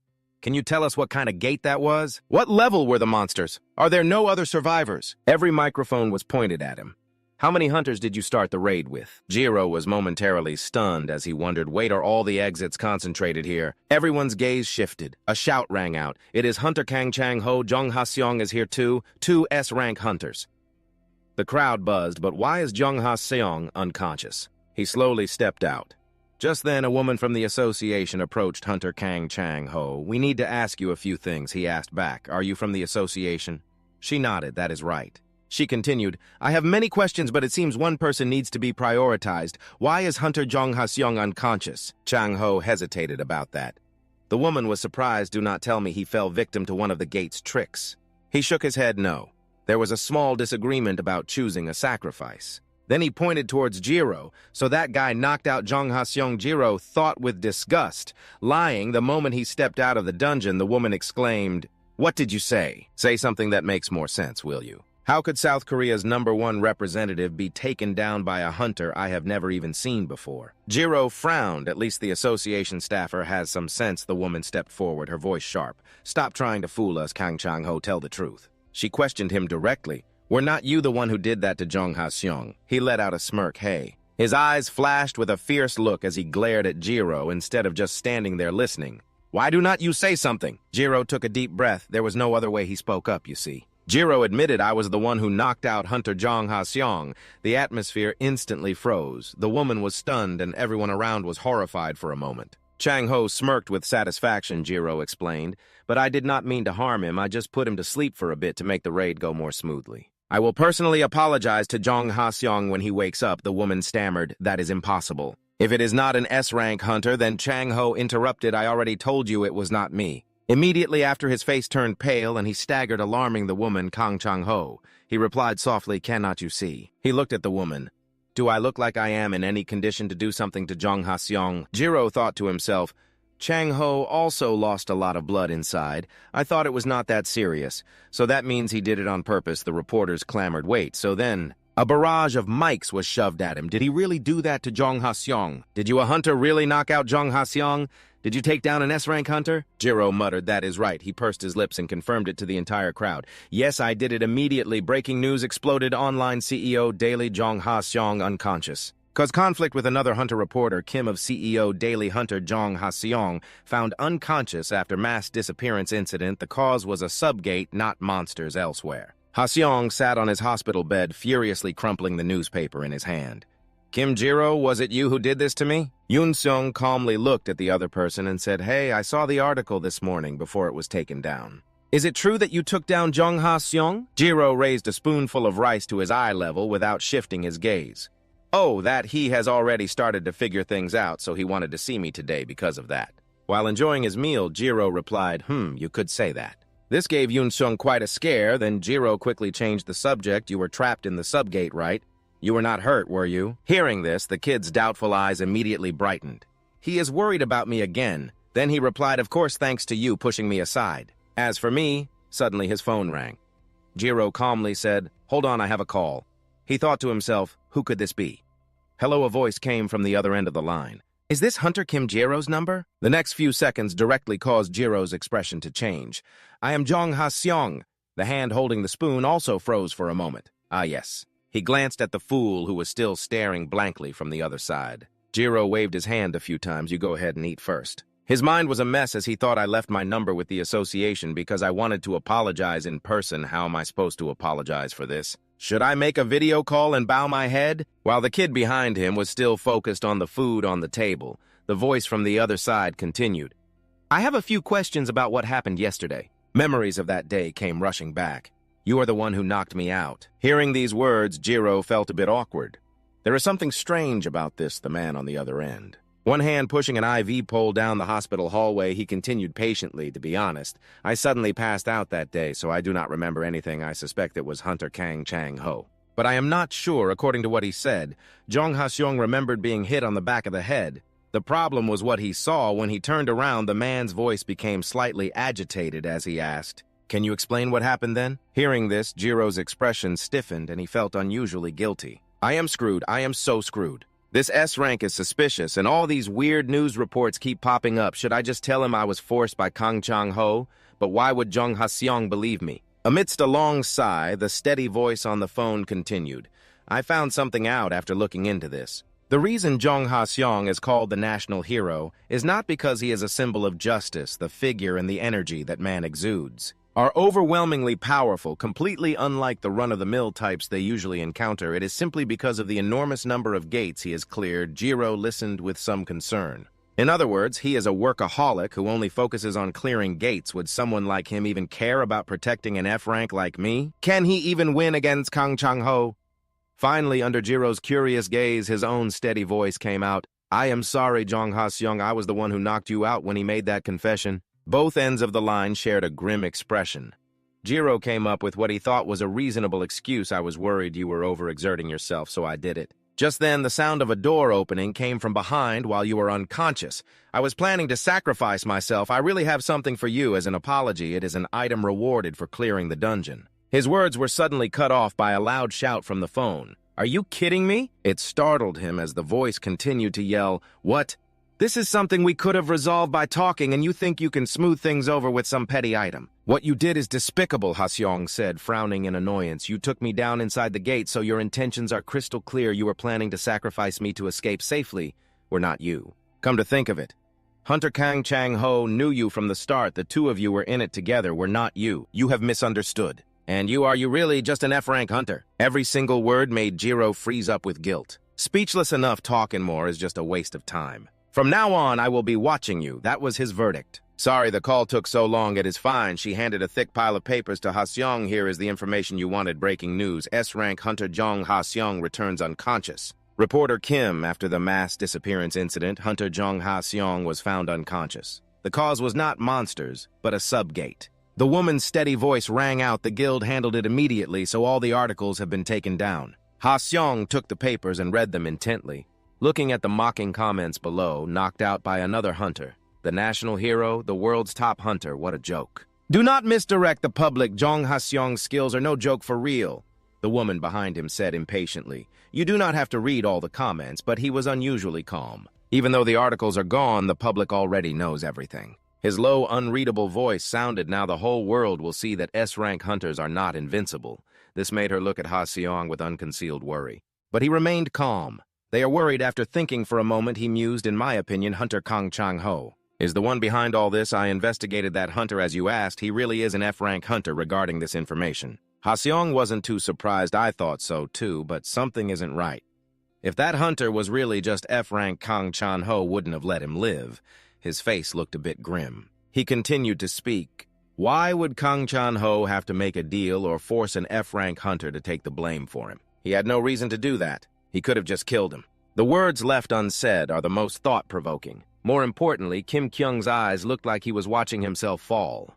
[SPEAKER 1] Can you tell us what kind of gate that was? What level were the monsters? Are there no other survivors? Every microphone was pointed at him. How many hunters did you start the raid with? Jiro was momentarily stunned as he wondered, wait, are all the exits concentrated here? Everyone's gaze shifted. A shout rang out. It is Hunter Kang Chang Ho. Zhang Haseong is here too. 2 S-rank hunters. The crowd buzzed, but why is Zhang Haseong unconscious? He slowly stepped out. Just then, a woman from the association approached Hunter Kang Chang Ho. We need to ask you a few things, he asked back. Are you from the association? She nodded, that is right. She continued, I have many questions, but it seems one person needs to be prioritized. Why is Hunter Zhang Haseong unconscious? Chang Ho hesitated about that. The woman was surprised. Do not tell me he fell victim to one of the gate's tricks. He shook his head, no. There was a small disagreement about choosing a sacrifice. Then he pointed towards Jiro, so that guy knocked out Jong Ha-seong. Jiro thought with disgust. Lying, the moment he stepped out of the dungeon, the woman exclaimed, "What did you say? Say something that makes more sense, will you? How could South Korea's #1 representative be taken down by a hunter I have never even seen before?" Jiro frowned. At least the association staffer has some sense. The woman stepped forward, her voice sharp. "Stop trying to fool us, Kang Chang-ho. Tell the truth." She questioned him directly. "Were not you the one who did that to Jong Ha-seong?" He let out a smirk. "Hey." His eyes flashed with a fierce look as he glared at Jiro instead of just standing there listening. "Why do not you say something?" Jiro took a deep breath. There was no other way he spoke up, you see. Jiro admitted, "I was the one who knocked out Hunter Jong Ha-seong." The atmosphere instantly froze. The woman was stunned and everyone around was horrified for a moment. Chang-ho smirked with satisfaction, Jiro explained. "But I did not mean to harm him. I just put him to sleep for a bit to make the raid go more smoothly. I will personally apologize to Jong Ha-seong when he wakes up," the woman stammered. "That is impossible." "If it is not an S-rank hunter, then," Chang-ho interrupted, "I already told you it was not me." Immediately after, his face turned pale and he staggered, alarming the woman, Kang Chang-ho. He replied softly, "Cannot you see?" He looked at the woman. "Do I look like I am in any condition to do something to Jong Ha-seong?" Jiro thought to himself, Chang-ho also lost a lot of blood inside. I thought it was not that serious. So that means he did it on purpose. The reporters clamored. Wait, so then a barrage of mics was shoved at him. Did he really do that to Jong Ha-seong? Did you, a hunter, really knock out Jong Ha-seong? Did you take down an S-rank hunter? Jiro muttered. That is right. He pursed his lips and confirmed it to the entire crowd. Yes, I did it immediately. Breaking news exploded. Online CEO Daily Jong Ha-seong unconscious. Cause conflict with another hunter reporter, Kim of CEO Daily Hunter Jong Ha-seong, found unconscious after mass disappearance incident. The cause was a subgate, not monsters elsewhere. Ha-seong sat on his hospital bed, furiously crumpling the newspaper in his hand. "Kim Jiro, was it you who did this to me?" Yoon-seong calmly looked at the other person and said, "Hey, I saw the article this morning before it was taken down. Is it true that you took down Jong Ha-seong?" Jiro raised a spoonful of rice to his eye level without shifting his gaze. "Oh, that he has already started to figure things out, so he wanted to see me today because of that." While enjoying his meal, Jiro replied, "You could say that." This gave Yoon-seong quite a scare. Then Jiro quickly changed the subject. "You were trapped in the subgate, right? You were not hurt, were you?" Hearing this, the kid's doubtful eyes immediately brightened. "He is worried about me again." Then he replied, "Of course, thanks to you pushing me aside. As for me," suddenly his phone rang. Jiro calmly said, "Hold on, I have a call." He thought to himself, who could this be? Hello, a voice came from the other end of the line. "Is this Hunter Kim Jiro's number?" The next few seconds directly caused Jiro's expression to change. "I am Jong Ha-seong." The hand holding the spoon also froze for a moment. "Ah, yes." He glanced at the fool who was still staring blankly from the other side. Jiro waved his hand a few times. "You go ahead and eat first." His mind was a mess as he thought, I left my number with the association because I wanted to apologize in person. How am I supposed to apologize for this? Should I make a video call and bow my head? While the kid behind him was still focused on the food on the table, the voice from the other side continued. "I have a few questions about what happened yesterday." Memories of that day came rushing back. "You are the one who knocked me out." Hearing these words, Jiro felt a bit awkward. There is something strange about this, the man on the other end. One hand pushing an IV pole down the hospital hallway, he continued patiently, "To be honest, I suddenly passed out that day, so I do not remember anything. I suspect it was Hunter Kang Chang-ho. But I am not sure. According to what he said, Jong Ha-seong remembered being hit on the back of the head. The problem was what he saw. When he turned around, the man's voice became slightly agitated as he asked, "Can you explain what happened then?" Hearing this, Jiro's expression stiffened and he felt unusually guilty. "I am screwed. I am so screwed. This S-rank is suspicious, and all these weird news reports keep popping up. Should I just tell him I was forced by Kang Chang-ho? But why would Jong Ha-seong believe me?" Amidst a long sigh, the steady voice on the phone continued. "I found something out after looking into this. The reason Jong Ha-seong is called the national hero is not because he is a symbol of justice. The figure and the energy that man exudes are overwhelmingly powerful, completely unlike the run-of-the-mill types they usually encounter. It is simply because of the enormous number of gates he has cleared." Jiro listened with some concern. In other words, he is a workaholic who only focuses on clearing gates. Would someone like him even care about protecting an F-rank like me? Can he even win against Kang Chang-ho? Finally, under Jiro's curious gaze, his own steady voice came out. "I am sorry, Jong Ha-seong. I was the one who knocked you out when he made that confession." Both ends of the line shared a grim expression. Jiro came up with what he thought was a reasonable excuse. I was worried you were overexerting yourself, so I did it. Just then, the sound of a door opening came from behind while you were unconscious. I was planning to sacrifice myself. I really have something for you as an apology. It is an item rewarded for clearing the dungeon. His words were suddenly cut off by a loud shout from the phone. Are you kidding me? It startled him as the voice continued to yell, What? This is something we could have resolved by talking, and you think you can smooth things over with some petty item. What you did is despicable, Ha-seong said, frowning in annoyance. You took me down inside the gate, so your intentions are crystal clear. You were planning to sacrifice me to escape safely. We're not you. Come to think of it, Hunter Kang Chang-ho knew you from the start. The two of you were in it together. We're not you. You have misunderstood. And you really just an F-rank hunter? Every single word made Jiro freeze up with guilt. Speechless enough, talking more is just a waste of time. From now on, I will be watching you. That was his verdict. Sorry the call took so long. It is fine. She handed a thick pile of papers to Ha-seong. Here is the information you wanted. Breaking news. S-rank hunter Jong Ha-seong returns unconscious. Reporter Kim, after the mass disappearance incident, hunter Jong Ha-seong was found unconscious. The cause was not monsters, but a subgate. The woman's steady voice rang out. The guild handled it immediately, so all the articles have been taken down. Ha-seong took the papers and read them intently. Looking at the mocking comments below, knocked out by another hunter. The national hero, the world's top hunter, what a joke. Do not misdirect the public. Jong Ha-seong's skills are no joke for real, the woman behind him said impatiently. You do not have to read all the comments, but he was unusually calm. Even though the articles are gone, the public already knows everything. His low, unreadable voice sounded. Now the whole world will see that S-rank hunters are not invincible. This made her look at Ha-seong with unconcealed worry. But he remained calm. They are worried. After thinking for a moment, he mused, in my opinion, Hunter Kang Chang-ho is the one behind all this. I investigated that hunter as you asked. He really is an F-rank hunter regarding this information. Ha-seong wasn't too surprised. I thought so too, but something isn't right. If that hunter was really just F-rank, Kang Chan-ho wouldn't have let him live. His face looked a bit grim. He continued to speak. Why would Kang Chan-ho have to make a deal or force an F-rank hunter to take the blame for him? He had no reason to do that. He could have just killed him. The words left unsaid are the most thought-provoking. More importantly, Kim Kyung's eyes looked like he was watching himself fall.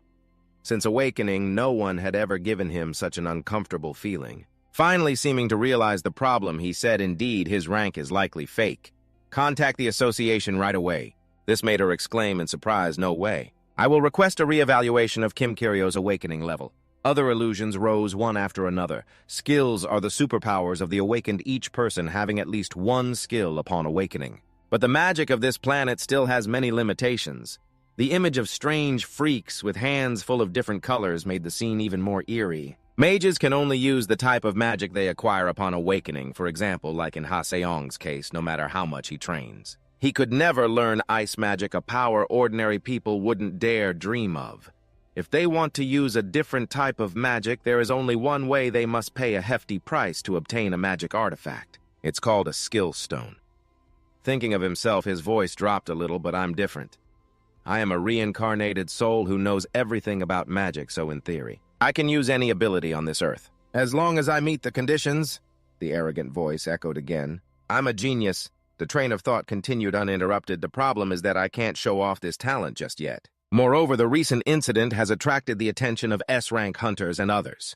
[SPEAKER 1] Since awakening, no one had ever given him such an uncomfortable feeling. Finally seeming to realize the problem, he said, indeed, his rank is likely fake. Contact the association right away. This made her exclaim in surprise, no way. I will request a reevaluation of Kim Kiryo's awakening level. Other illusions rose one after another. Skills are the superpowers of the awakened, each person having at least one skill upon awakening. But the magic of this planet still has many limitations. The image of strange freaks with hands full of different colors made the scene even more eerie. Mages can only use the type of magic they acquire upon awakening, for example, like in Ha-seong's case, no matter how much he trains. He could never learn ice magic, a power ordinary people wouldn't dare dream of. If they want to use a different type of magic, there is only one way. They must pay a hefty price to obtain a magic artifact. It's called a skill stone. Thinking of himself, his voice dropped a little, but I'm different. I am a reincarnated soul who knows everything about magic, so in theory, I can use any ability on this earth. As long as I meet the conditions, the arrogant voice echoed again. I'm a genius. The train of thought continued uninterrupted. The problem is that I can't show off this talent just yet. Moreover, the recent incident has attracted the attention of S-rank hunters and others.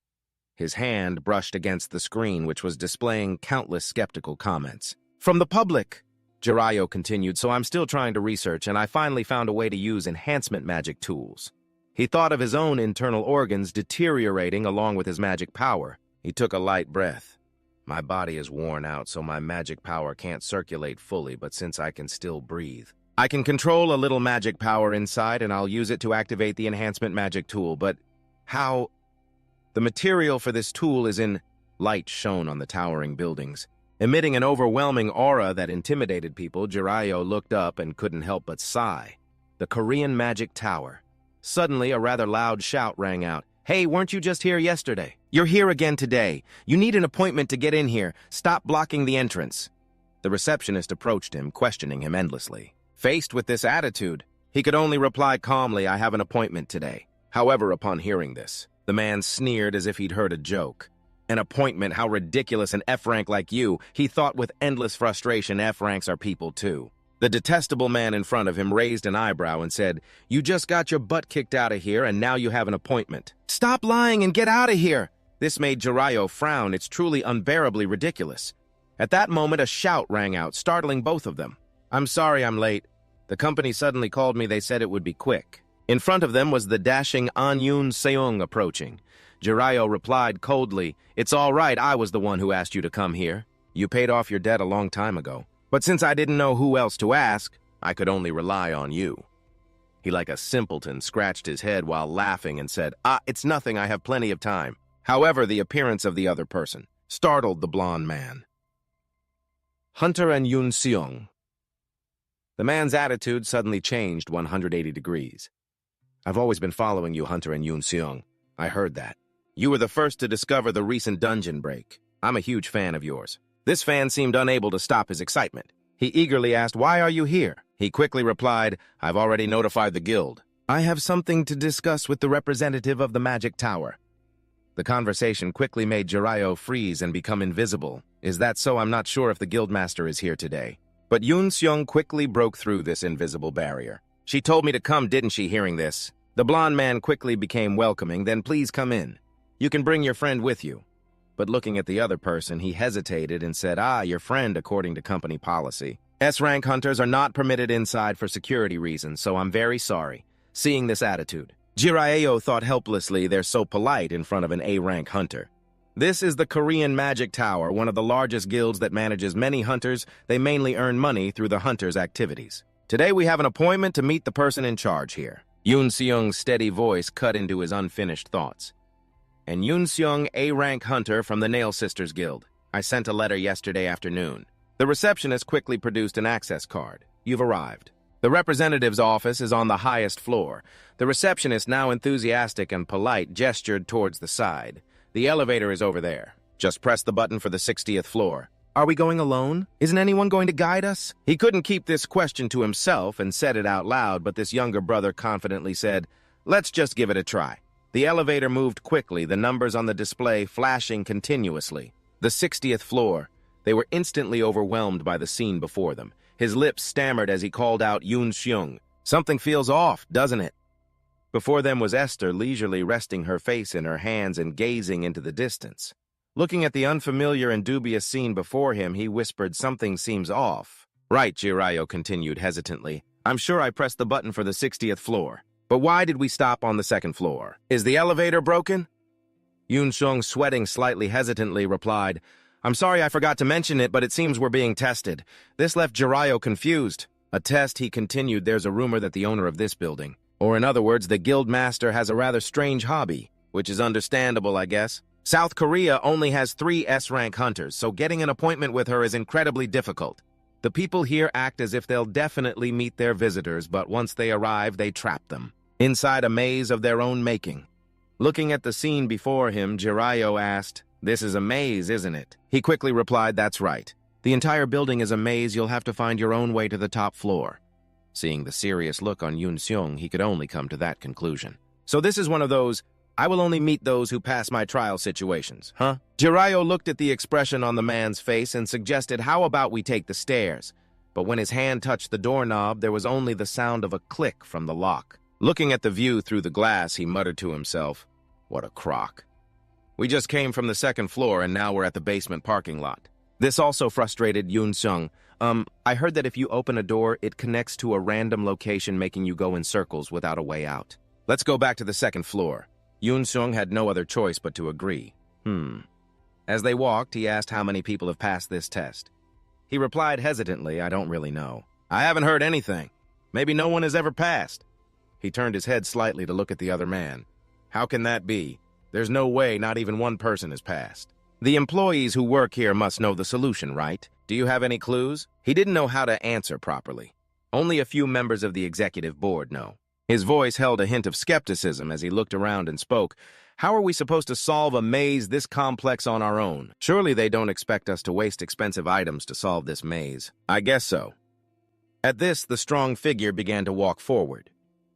[SPEAKER 1] His hand brushed against the screen, which was displaying countless skeptical comments. From the public, Jiraiya continued, so I'm still trying to research, and I finally found a way to use enhancement magic tools. He thought of his own internal organs deteriorating along with his magic power. He took a light breath. My body is worn out, so my magic power can't circulate fully, but since I can still breathe, I can control a little magic power inside, and I'll use it to activate the enhancement magic tool. But how? The material for this tool is in light shone on the towering buildings. Emitting an overwhelming aura that intimidated people, Jiraiya looked up and couldn't help but sigh. The Korean Magic Tower. Suddenly, a rather loud shout rang out. Hey, weren't you just here yesterday? You're here again today. You need an appointment to get in here. Stop blocking the entrance. The receptionist approached him, questioning him endlessly. Faced with this attitude, he could only reply calmly, I have an appointment today. However, upon hearing this, the man sneered as if he'd heard a joke. An appointment, how ridiculous, an F-rank like you. He thought with endless frustration, F-ranks are people too. The detestable man in front of him raised an eyebrow and said, "You just got your butt kicked out of here and now you have an appointment. Stop lying and get out of here!" This made Jiraiya frown. It's truly unbearably ridiculous. At that moment, a shout rang out, startling both of them. "I'm sorry I'm late. The company suddenly called me. They said it would be quick." In front of them was the dashing An Yoon Seong approaching. Jiraiya replied coldly, "It's all right, I was the one who asked you to come here. You paid off your debt a long time ago. But since I didn't know who else to ask, I could only rely on you." He, like a simpleton, scratched his head while laughing and said, "It's nothing, I have plenty of time." However, the appearance of the other person startled the blond man. Hunter and Yoon Seong. The man's attitude suddenly changed 180 degrees. "I've always been following you, Hunter and Yoon Seong. I heard that. You were the first to discover the recent dungeon break. I'm a huge fan of yours." This fan seemed unable to stop his excitement. He eagerly asked, "Why are you here?" He quickly replied, "I've already notified the guild. I have something to discuss with the representative of the Magic Tower." The conversation quickly made Jiraiya freeze and become invisible. "Is that so? I'm not sure if the guildmaster is here today." But Yoon Seong quickly broke through this invisible barrier. "She told me to come, didn't she?" Hearing this, the blond man quickly became welcoming. "Then please come in. You can bring your friend with you." But looking at the other person, he hesitated and said, "Your friend, according to company policy. S-rank hunters are not permitted inside for security reasons, so I'm very sorry." Seeing this attitude, Jiraiya thought helplessly, they're so polite in front of an A-rank hunter. This is the Korean Magic Tower, one of the largest guilds that manages many hunters. They mainly earn money through the hunters' activities. Today we have an appointment to meet the person in charge here. Yoon Seong's steady voice cut into his unfinished thoughts. "And Yoon Seong, A-rank hunter from the Nail Sisters Guild. I sent a letter yesterday afternoon." The receptionist quickly produced an access card. "You've arrived. The representative's office is on the highest floor." The receptionist, now enthusiastic and polite, gestured towards the side. "The elevator is over there. Just press the button for the 60th floor." "Are we going alone? Isn't anyone going to guide us?" He couldn't keep this question to himself and said it out loud, but this younger brother confidently said, "Let's just give it a try." The elevator moved quickly, the numbers on the display flashing continuously. The 60th floor. They were instantly overwhelmed by the scene before them. His lips stammered as he called out Yoon Seong. "Something feels off, doesn't it?" Before them was Esther, leisurely resting her face in her hands and gazing into the distance. Looking at the unfamiliar and dubious scene before him, he whispered, "Something seems off." "Right," Jiraiya continued hesitantly. "I'm sure I pressed the button for the 60th floor. But why did we stop on the 2nd floor? Is the elevator broken?" Yoon Seong, sweating slightly hesitantly, replied, "I'm sorry I forgot to mention it, but it seems we're being tested." This left Jiraiya confused. "A test," he continued. "There's a rumor that the owner of this building, or in other words, the guild master, has a rather strange hobby, which is understandable, I guess. South Korea only has 3 S-rank hunters, so getting an appointment with her is incredibly difficult. The people here act as if they'll definitely meet their visitors, but once they arrive, they trap them inside a maze of their own making." Looking at the scene before him, Jiraiya asked, "This is a maze, isn't it?" He quickly replied, "That's right. The entire building is a maze. You'll have to find your own way to the top floor." Seeing the serious look on Yoon Seong, he could only come to that conclusion. "So this is one of those, I will only meet those who pass my trial situations, huh?" Jiraiya looked at the expression on the man's face and suggested, "How about we take the stairs?" But when his hand touched the doorknob, there was only the sound of a click from the lock. Looking at the view through the glass, he muttered to himself, "What a crock. We just came from the 2nd floor and now we're at the basement parking lot." This also frustrated Yoon Seong. I heard that if you open a door, it connects to a random location, making you go in circles without a way out. Let's go back to the 2nd floor." Yoon Seong had no other choice but to agree. As they walked, he asked how many people have passed this test. He replied hesitantly, "I don't really know. I haven't heard anything. Maybe no one has ever passed." He turned his head slightly to look at the other man. "How can that be? There's no way not even one person has passed. The employees who work here must know the solution, right? Do you have any clues?" He didn't know how to answer properly. "Only a few members of the executive board know." His voice held a hint of skepticism as he looked around and spoke. "How are we supposed to solve a maze this complex on our own? Surely they don't expect us to waste expensive items to solve this maze." "I guess so." At this, the strong figure began to walk forward.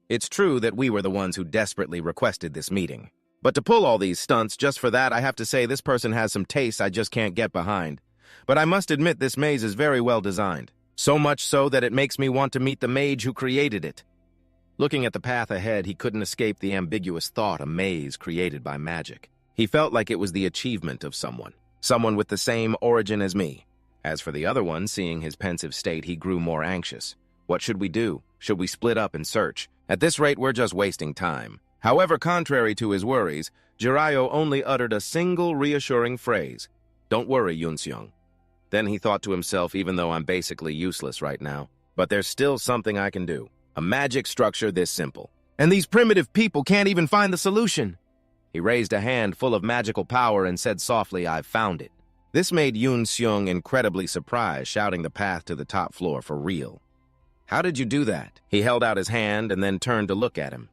[SPEAKER 1] "It's true that we were the ones who desperately requested this meeting. But to pull all these stunts, just for that, I have to say this person has some tastes I just can't get behind. But I must admit this maze is very well designed. So much so that it makes me want to meet the mage who created it. Looking at the path ahead, he couldn't escape the ambiguous thought, a maze created by magic. He felt like it was the achievement of someone with the same origin as me. As for the other one, seeing his pensive state, he grew more anxious. What should we do? Should we split up and search? At this rate, we're just wasting time. However, contrary to his worries, Jiraiya only uttered a single reassuring phrase. Don't worry, Yoon-seong. Then he thought to himself, even though I'm basically useless right now, but there's still something I can do. A magic structure this simple. And these primitive people can't even find the solution. He raised a hand full of magical power and said softly, I've found it. This made Yoon-seong incredibly surprised, shouting the path to the top floor for real. How did you do that? He held out his hand and then turned to look at him.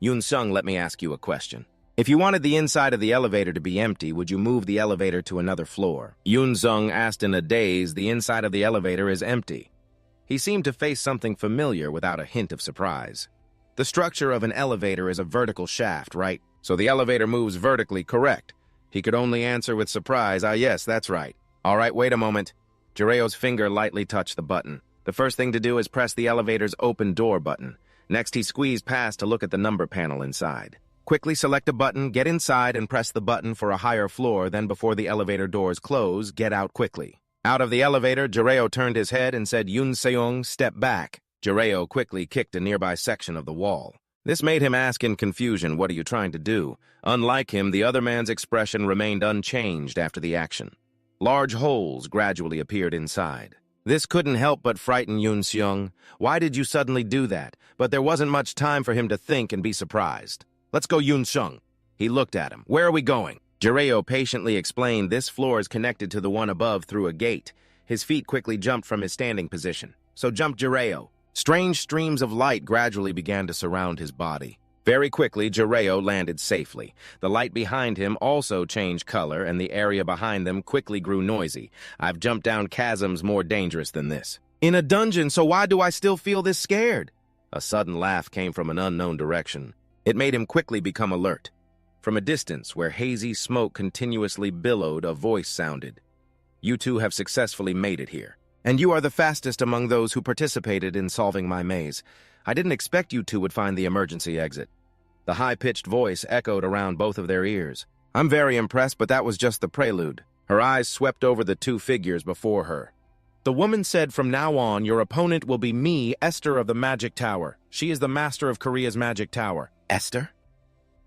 [SPEAKER 1] Yoon-seong, let me ask you a question. If you wanted the inside of the elevator to be empty, would you move the elevator to another floor? Yoon-seong asked in a daze. The inside of the elevator is empty. He seemed to face something familiar without a hint of surprise. The structure of an elevator is a vertical shaft, right? So the elevator moves vertically, correct? He could only answer with surprise, yes, that's right. All right, wait a moment. Jiraiya's finger lightly touched the button. The first thing to do is press the elevator's open door button. Next, he squeezed past to look at the number panel inside. Quickly select a button, get inside, and press the button for a higher floor. Then before the elevator doors close, get out quickly. Out of the elevator, Jiraiya turned his head and said, Yoon-seong, step back. Jiraiya quickly kicked a nearby section of the wall. This made him ask in confusion, what are you trying to do? Unlike him, the other man's expression remained unchanged after the action. Large holes gradually appeared inside. This couldn't help but frighten Yoon-seong. Why did you suddenly do that? But there wasn't much time for him to think and be surprised. Let's go, Yoon-seong. He looked at him. Where are we going? Jiraiya patiently explained this floor is connected to the one above through a gate. His feet quickly jumped from his standing position. So jumped Jiraiya. Strange streams of light gradually began to surround his body. Very quickly, Jiraiya landed safely. The light behind him also changed color, and the area behind them quickly grew noisy. I've jumped down chasms more dangerous than this. In a dungeon, so why do I still feel this scared? A sudden laugh came from an unknown direction. It made him quickly become alert. From a distance, where hazy smoke continuously billowed, a voice sounded. You two have successfully made it here. And you are the fastest among those who participated in solving my maze. I didn't expect you two would find the emergency exit. The high-pitched voice echoed around both of their ears. I'm very impressed, but that was just the prelude. Her eyes swept over the two figures before her. The woman said, from now on, your opponent will be me, Esther of the Magic Tower. She is the master of Korea's Magic Tower. Esther?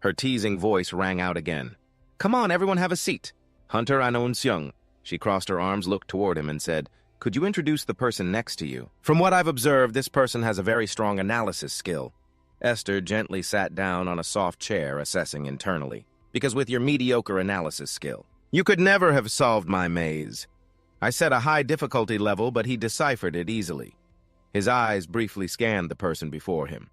[SPEAKER 1] Her teasing voice rang out again. Come on, everyone have a seat. Hunter Yoon-seong. She crossed her arms, looked toward him, and said, could you introduce the person next to you? From what I've observed, this person has a very strong analysis skill. Esther gently sat down on a soft chair, assessing internally. Because with your mediocre analysis skill, you could never have solved my maze. I set a high difficulty level, but he deciphered it easily. His eyes briefly scanned the person before him.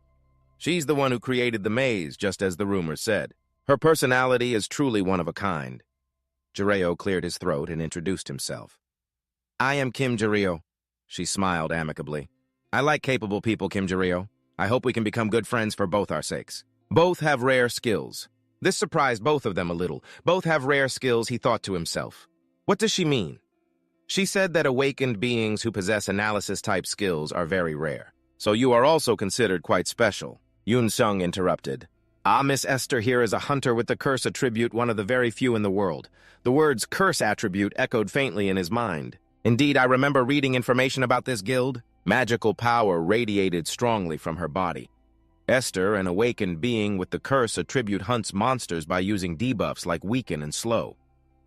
[SPEAKER 1] She's the one who created the maze, just as the rumor said. Her personality is truly one of a kind. Jiraiya cleared his throat and introduced himself. I am Kim Jiraiya. She smiled amicably. I like capable people, Kim Jiraiya. I hope we can become good friends for both our sakes. Both have rare skills. This surprised both of them a little. Both have rare skills, he thought to himself. What does she mean? She said that awakened beings who possess analysis-type skills are very rare. So you are also considered quite special. Yoon-seong interrupted. Miss Esther here is a hunter with the curse attribute, one of the very few in the world. The words curse attribute echoed faintly in his mind. Indeed, I remember reading information about this guild. Magical power radiated strongly from her body. Esther, an awakened being with the curse attribute, hunts monsters by using debuffs like weaken and slow.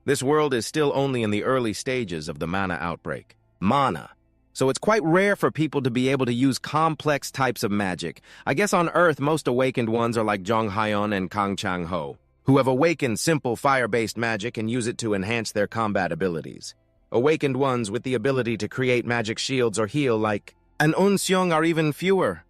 [SPEAKER 1] This world is still only in the early stages of the mana outbreak. Mana. So it's quite rare for people to be able to use complex types of magic. I guess on Earth, most awakened ones are like Jong Hyeon and Kang Chang-ho, who have awakened simple fire-based magic and use it to enhance their combat abilities. Awakened ones with the ability to create magic shields or heal like an Yoon-seong are even fewer.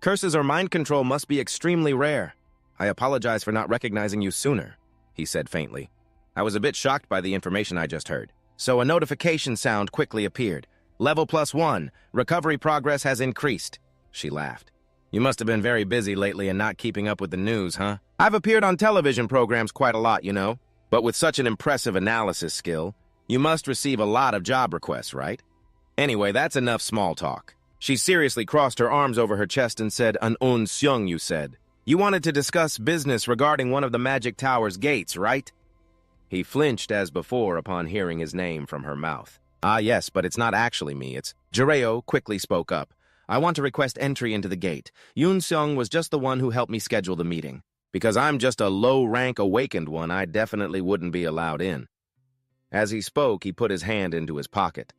[SPEAKER 1] Curses or mind control must be extremely rare. I apologize for not recognizing you sooner, he said faintly. I was a bit shocked by the information I just heard. So a notification sound quickly appeared. Level +1. Recovery progress has increased. She laughed. You must have been very busy lately and not keeping up with the news, huh? I've appeared on television programs quite a lot, you know. But with such an impressive analysis skill, you must receive a lot of job requests, right? Anyway, that's enough small talk. She seriously crossed her arms over her chest and said, "An un seong, you said. You wanted to discuss business regarding one of the Magic Tower's gates, right?" He flinched as before upon hearing his name from her mouth. "Ah, yes, but it's not actually me, it's—" Jireo quickly spoke up. "I want to request entry into the gate. Yoon Seong was just the one who helped me schedule the meeting. Because I'm just a low-rank awakened one, I definitely wouldn't be allowed in." As he spoke, he put his hand into his pocket.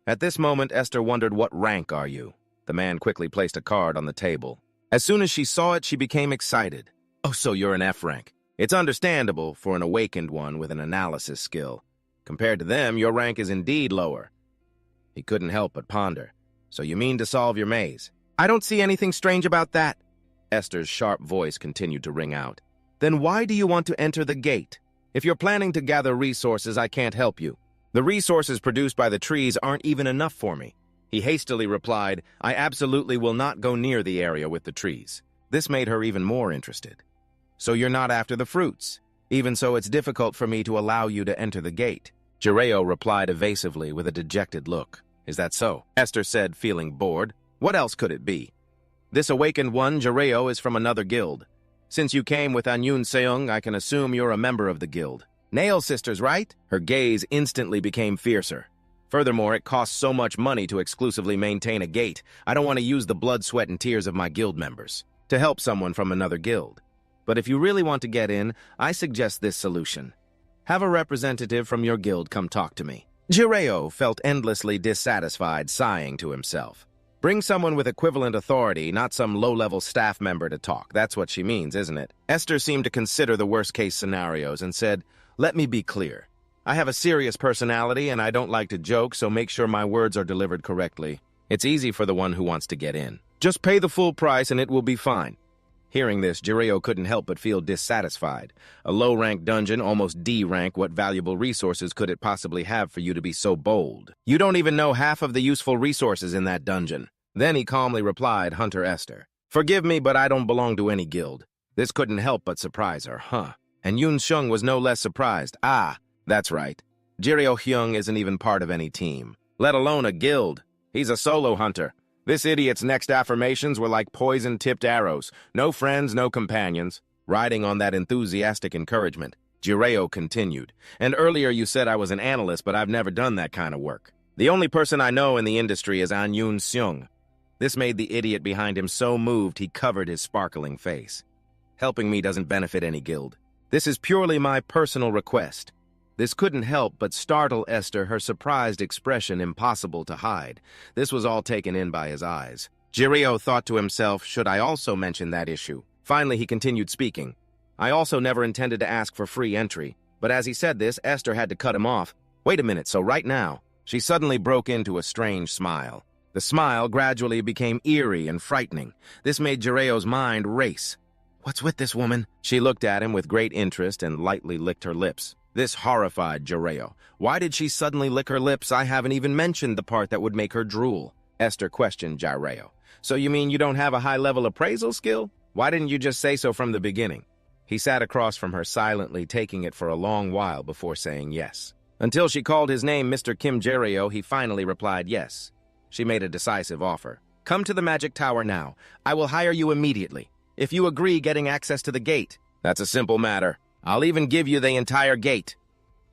[SPEAKER 1] At this moment, Esther wondered, "What rank are you?" The man quickly placed a card on the table. As soon as she saw it, she became excited. "Oh, so you're an F rank. It's understandable for an awakened one with an analysis skill. Compared to them, your rank is indeed lower." He couldn't help but ponder. "So you mean to solve your maze?" "I don't see anything strange about that." Esther's sharp voice continued to ring out. "Then why do you want to enter the gate? If you're planning to gather resources, I can't help you. The resources produced by the trees aren't even enough for me." He hastily replied, "I absolutely will not go near the area with the trees." This made her even more interested. "So you're not after the fruits? Even so, it's difficult for me to allow you to enter the gate." Jireo replied evasively with a dejected look. "Is that so?" Esther said, feeling bored. "What else could it be? This awakened one, Jireo, is from another guild. Since you came with Anyun Seung, I can assume you're a member of the guild. Nail sisters, right?" Her gaze instantly became fiercer. "Furthermore, it costs so much money to exclusively maintain a gate. I don't want to use the blood, sweat, and tears of my guild members to help someone from another guild. But if you really want to get in, I suggest this solution. Have a representative from your guild come talk to me." Jireo felt endlessly dissatisfied, sighing to himself. "Bring someone with equivalent authority, not some low-level staff member to talk. That's what she means, isn't it?" Esther seemed to consider the worst-case scenarios and said, "Let me be clear. I have a serious personality and I don't like to joke, so make sure my words are delivered correctly. It's easy for the one who wants to get in. Just pay the full price and it will be fine." Hearing this, Jireo couldn't help but feel dissatisfied. A low-rank dungeon, almost D rank, what valuable resources could it possibly have for you to be so bold? "You don't even know half of the useful resources in that dungeon." Then he calmly replied, "Hunter Esther, forgive me, but I don't belong to any guild." This couldn't help but surprise her, And Yoon Seung was no less surprised. "Ah, that's right. Jireo Hyung isn't even part of any team, let alone a guild. He's a solo hunter. This idiot's next affirmations were like poison-tipped arrows. No friends, no companions." Riding on that enthusiastic encouragement, Jireo continued, "And earlier you said I was an analyst, but I've never done that kind of work. The only person I know in the industry is An Yoon Seung." This made the idiot behind him so moved he covered his sparkling face. "Helping me doesn't benefit any guild. This is purely my personal request." This couldn't help but startle Esther, her surprised expression impossible to hide. This was all taken in by his eyes. Jireo thought to himself, should I also mention that issue? Finally, he continued speaking. "I also never intended to ask for free entry." But as he said this, Esther had to cut him off. "Wait a minute, so right now..." She suddenly broke into a strange smile. The smile gradually became eerie and frightening. This made Jireo's mind race. "What's with this woman?" She looked at him with great interest and lightly licked her lips. This horrified Jireo. "Why did she suddenly lick her lips? I haven't even mentioned the part that would make her drool." Esther questioned Jireo. "So you mean you don't have a high-level appraisal skill? Why didn't you just say so from the beginning?" He sat across from her silently, taking it for a long while before saying yes. Until she called his name Mr. Kim Jireo, he finally replied yes. She made a decisive offer. "Come to the Magic Tower now. I will hire you immediately. If you agree getting access to the gate." "That's a simple matter. I'll even give you the entire gate."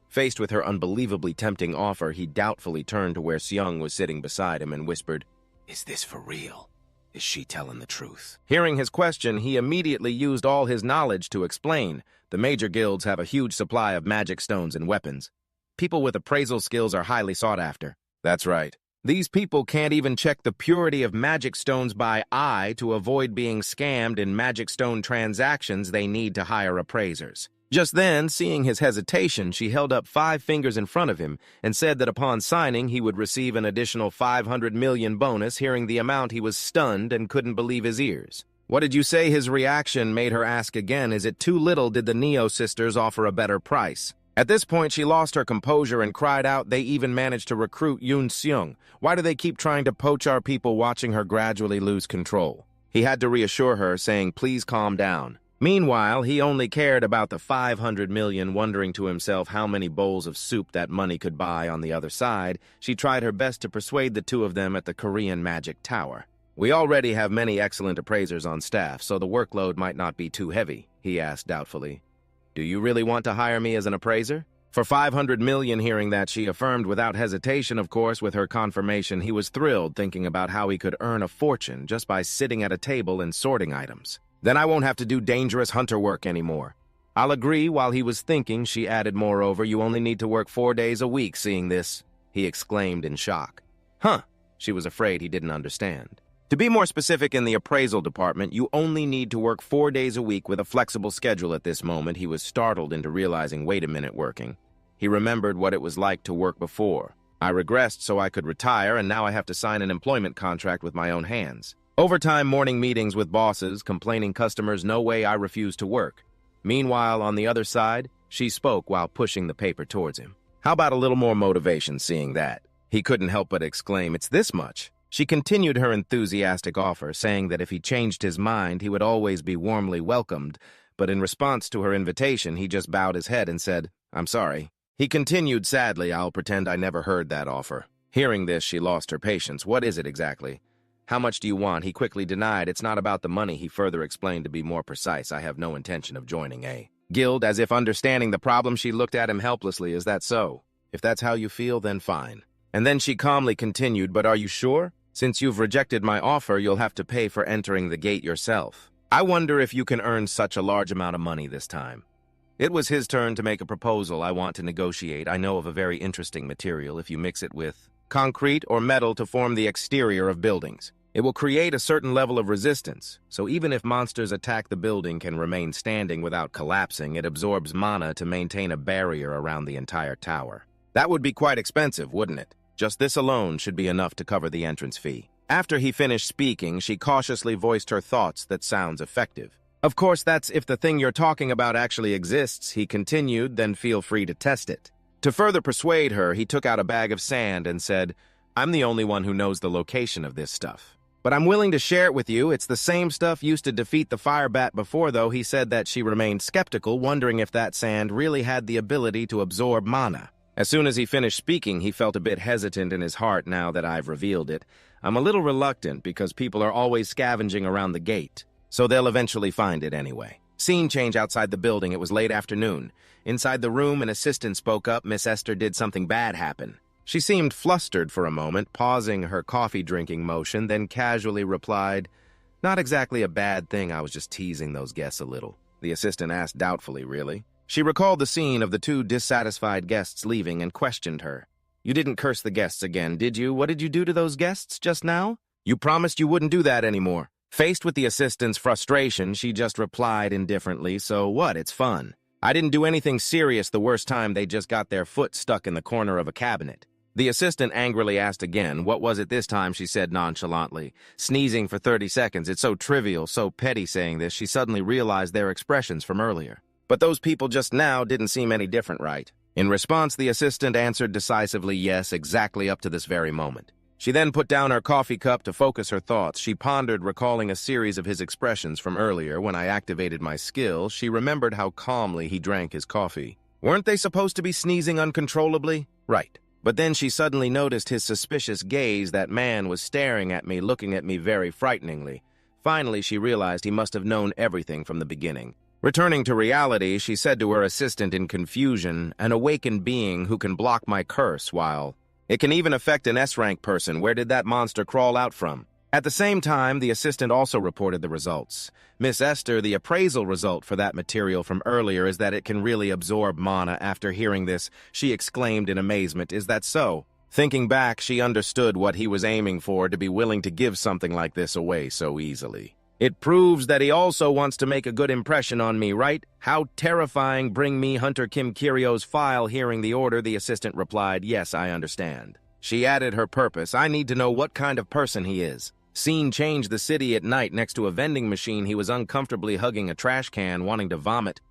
[SPEAKER 1] Faced with her unbelievably tempting offer, he doubtfully turned to where Seung was sitting beside him and whispered, "Is this for real? Is she telling the truth?" Hearing his question, he immediately used all his knowledge to explain. The major guilds have a huge supply of magic stones and weapons. People with appraisal skills are highly sought after. That's right. These people can't even check the purity of magic stones by eye to avoid being scammed in magic stone transactions. They need to hire appraisers. Just then, seeing his hesitation, she held up 5 fingers in front of him and said that upon signing he would receive an additional 500 million bonus. Hearing the amount, he was stunned and couldn't believe his ears. "What did you say?" His reaction made her ask again, "Is it too little? Did the Neo sisters offer a better price?" At this point, she lost her composure and cried out, "They even managed to recruit Yoon Seung. Why do they keep trying to poach our people?" Watching her gradually lose control, he had to reassure her, saying, "Please calm down. Meanwhile, he only cared about the 500 million, wondering to himself how many bowls of soup that money could buy. On the other side, she tried her best to persuade the two of them at the Korean Magic Tower. "We already have many excellent appraisers on staff, so the workload might not be too heavy," he asked doubtfully. "Do you really want to hire me as an appraiser?" For 500 million, hearing that, she affirmed without hesitation. Of course, with her confirmation, he was thrilled, thinking about how he could earn a fortune just by sitting at a table and sorting items. "Then I won't have to do dangerous hunter work anymore." "I'll agree." While he was thinking, she added, "Moreover, you only need to work 4 days a week." Seeing this, he exclaimed in shock. "Huh?" She was afraid he didn't understand. "To be more specific, in the appraisal department, you only need to work 4 days a week with a flexible schedule." At this moment, he was startled into realizing, wait a minute, working. He remembered what it was like to work before. "I regressed so I could retire, and now I have to sign an employment contract with my own hands. Overtime, morning meetings with bosses, complaining customers, no way, I refuse to work." Meanwhile, on the other side, she spoke while pushing the paper towards him. "How about a little more motivation?" Seeing that, he couldn't help but exclaim, "It's this much." She continued her enthusiastic offer, saying that if he changed his mind, he would always be warmly welcomed, but in response to her invitation, he just bowed his head and said, "I'm sorry." He continued sadly, "I'll pretend I never heard that offer." Hearing this, she lost her patience. "What is it exactly? How much do you want?" He quickly denied. "It's not about the money," he further explained. "To be more precise, I have no intention of joining a guild." As if understanding the problem, she looked at him helplessly. "Is that so? If that's how you feel, then fine." And then she calmly continued, "But are you sure? Since you've rejected my offer, you'll have to pay for entering the gate yourself. I wonder if you can earn such a large amount of money this time." It was his turn to make a proposal. "I want to negotiate. I know of a very interesting material. If you mix it with concrete or metal to form the exterior of buildings, it will create a certain level of resistance, so even if monsters attack, the building can remain standing without collapsing. It absorbs mana to maintain a barrier around the entire tower." "That would be quite expensive, wouldn't it?" "Just this alone should be enough to cover the entrance fee." After he finished speaking, she cautiously voiced her thoughts. "That sounds effective." "Of course, that's if the thing you're talking about actually exists," he continued, "then feel free to test it." To further persuade her, he took out a bag of sand and said, "I'm the only one who knows the location of this stuff, but I'm willing to share it with you. It's the same stuff used to defeat the fire bat before," though he said that she remained skeptical, wondering if that sand really had the ability to absorb mana. As soon as he finished speaking, he felt a bit hesitant in his heart. "Now that I've revealed it, I'm a little reluctant because people are always scavenging around the gate, so they'll eventually find it anyway." Scene change outside the building. It was late afternoon. Inside the room, an assistant spoke up. "Miss Esther, did something bad happen?" She seemed flustered for a moment, pausing her coffee-drinking motion, then casually replied, "Not exactly a bad thing. I was just teasing those guests a little." The assistant asked doubtfully, "Really?" She recalled the scene of the two dissatisfied guests leaving and questioned her. "You didn't curse the guests again, did you? What did you do to those guests just now? You promised you wouldn't do that anymore." Faced with the assistant's frustration, she just replied indifferently, "So what? It's fun. I didn't do anything serious the worst time. They just got their foot stuck in the corner of a cabinet." The assistant angrily asked again. "What was it this time?" she said nonchalantly, sneezing for 30 seconds. It's so trivial, so petty. Saying this, she suddenly realized their expressions from earlier. "But those people just now didn't seem any different, right?" In response, the assistant answered decisively, "Yes, exactly up to this very moment." She then put down her coffee cup to focus her thoughts. She pondered, recalling a series of his expressions from earlier. When I activated my skill, she remembered how calmly he drank his coffee. Weren't they supposed to be sneezing uncontrollably? Right. But then she suddenly noticed his suspicious gaze. That man was staring at me, looking at me very frighteningly. Finally, she realized he must have known everything from the beginning. Returning to reality, she said to her assistant in confusion, "An awakened being who can block my curse while... It can even affect an S-rank person. Where did that monster crawl out from?" At the same time, the assistant also reported the results. "Miss Esther, the appraisal result for that material from earlier is that it can really absorb mana." After hearing this, she exclaimed in amazement, "Is that so?" Thinking back, she understood what he was aiming for, to be willing to give something like this away so easily. "It proves that he also wants to make a good impression on me, right? How terrifying. Bring me Hunter Kim Kiryo's file." Hearing the order, the assistant replied, "Yes, I understand." She added her purpose, "I need to know what kind of person he is." Scene changed. The city at night. Next to a vending machine, he was uncomfortably hugging a trash can, wanting to vomit.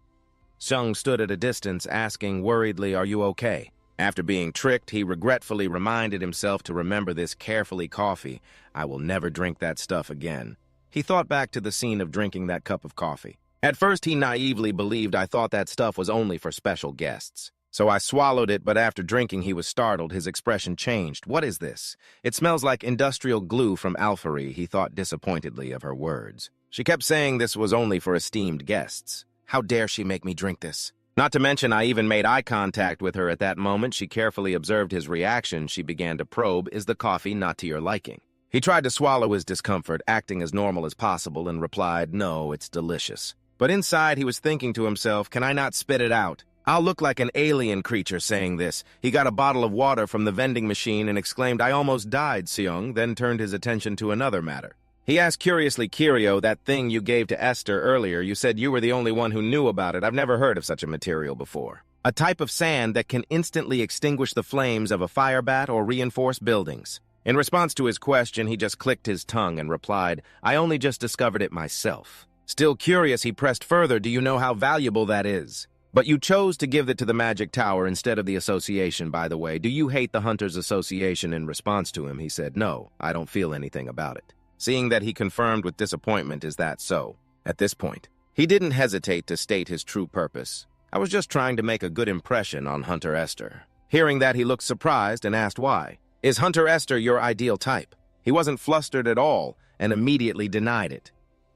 [SPEAKER 1] Sung stood at a distance, asking worriedly, "Are you okay?" After being tricked, he regretfully reminded himself to remember this carefully. Coffee. "I will never drink that stuff again." He thought back to the scene of drinking that cup of coffee. At first, he naively believed I thought that stuff was only for special guests. So I swallowed it, but after drinking, he was startled. His expression changed. What is this? It smells like industrial glue from Alpharee, he thought disappointedly of her words. She kept saying this was only for esteemed guests. How dare she make me drink this? Not to mention, I even made eye contact with her at that moment. She carefully observed his reaction. She began to probe, is the coffee not to your liking? He tried to swallow his discomfort, acting as normal as possible, and replied, no, it's delicious. But inside, he was thinking to himself, can I not spit it out? I'll look like an alien creature saying this. He got a bottle of water from the vending machine and exclaimed, I almost died, Seung, then turned his attention to another matter. He asked curiously, Kirio, that thing you gave to Esther earlier, you said you were the only one who knew about it. I've never heard of such a material before. A type of sand that can instantly extinguish the flames of a fire bat or reinforce buildings. In response to his question, he just clicked his tongue and replied, I only just discovered it myself. Still curious, he pressed further, do you know how valuable that is? But you chose to give it to the Magic Tower instead of the Association, by the way. Do you hate the Hunters Association? In response to him, he said, no, I don't feel anything about it. Seeing that he confirmed with disappointment, is that so? At this point, he didn't hesitate to state his true purpose. I was just trying to make a good impression on Hunter Esther. Hearing that, he looked surprised and asked why. Is Hunter Esther your ideal type? He wasn't flustered at all and immediately denied it.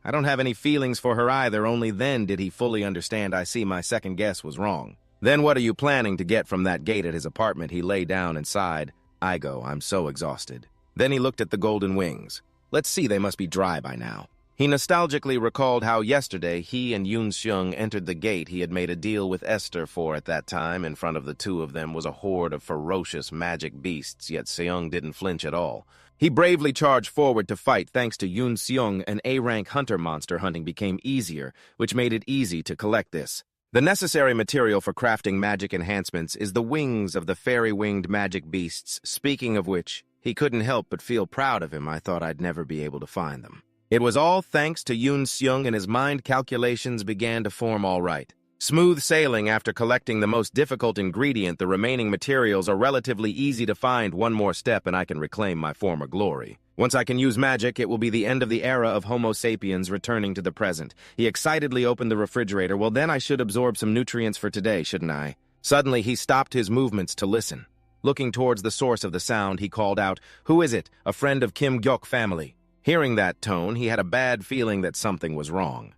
[SPEAKER 1] I don't have any feelings for her either. Only then did he fully understand. I see my second guess was wrong. Then what are you planning to get from that gate at his apartment? He lay down and sighed. I'm so exhausted. Then he looked at the golden wings. Let's see, they must be dry by now. He nostalgically recalled how yesterday he and Yoon Seung entered the gate he had made a deal with Esther for. At that time, in front of the two of them was a horde of ferocious magic beasts, yet Seung didn't flinch at all. He bravely charged forward to fight. Thanks to Yoon Seung, an A-rank hunter monster hunting became easier, which made it easy to collect this. The necessary material for crafting magic enhancements is the wings of the fairy-winged magic beasts, speaking of which, he couldn't help but feel proud of him. I thought I'd never be able to find them. It was all thanks to Yoon Seung, and his mind calculations began to form all right. Smooth sailing after collecting the most difficult ingredient. The remaining materials are relatively easy to find. One more step and I can reclaim my former glory. Once I can use magic, it will be the end of the era of Homo sapiens returning to the present. He excitedly opened the refrigerator. Well, then I should absorb some nutrients for today, shouldn't I? Suddenly, he stopped his movements to listen. Looking towards the source of the sound, he called out, Who is it? A friend of Kim Gyok family. Hearing that tone, he had a bad feeling that something was wrong.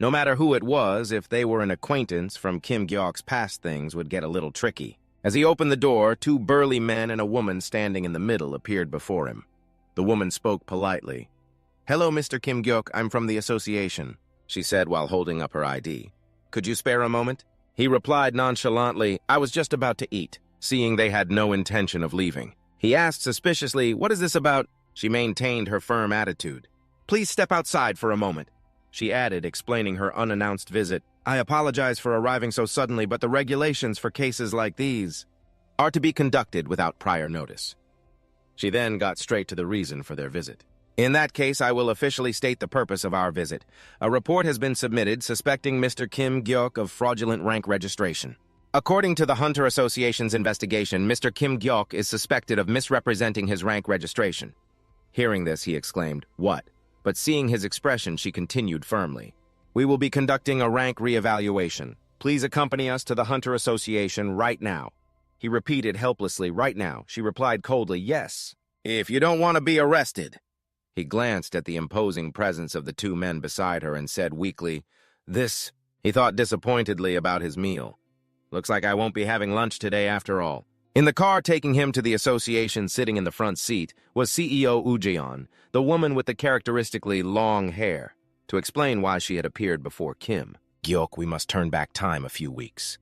[SPEAKER 1] No matter who it was, if they were an acquaintance from Kim Gyok's past, things would get a little tricky. As he opened the door, two burly men and a woman standing in the middle appeared before him. The woman spoke politely. Hello, Mr. Kim Gyok, I'm from the association, she said while holding up her ID. Could you spare a moment? He replied nonchalantly, I was just about to eat, seeing they had no intention of leaving. He asked suspiciously, What is this about? She maintained her firm attitude. Please step outside for a moment. She added, explaining her unannounced visit. I apologize for arriving so suddenly, but the regulations for cases like these are to be conducted without prior notice. She then got straight to the reason for their visit. In that case, I will officially state the purpose of our visit. A report has been submitted suspecting Mr. Kim Gyok of fraudulent rank registration. According to the Hunter Association's investigation, Mr. Kim Gyok is suspected of misrepresenting his rank registration. Hearing this, he exclaimed, What? But seeing his expression, she continued firmly. We will be conducting a rank reevaluation. Please accompany us to the Hunter Association right now. He repeated helplessly, right now. She replied coldly, yes. If you don't want to be arrested. He glanced at the imposing presence of the two men beside her and said weakly, This, he thought disappointedly about his meal. Looks like I won't be having lunch today after all. In the car taking him to the association, sitting in the front seat, was CEO Ujeon, the woman with the characteristically long hair, to explain why she had appeared before Kim. Gyok, we must turn back time a few weeks.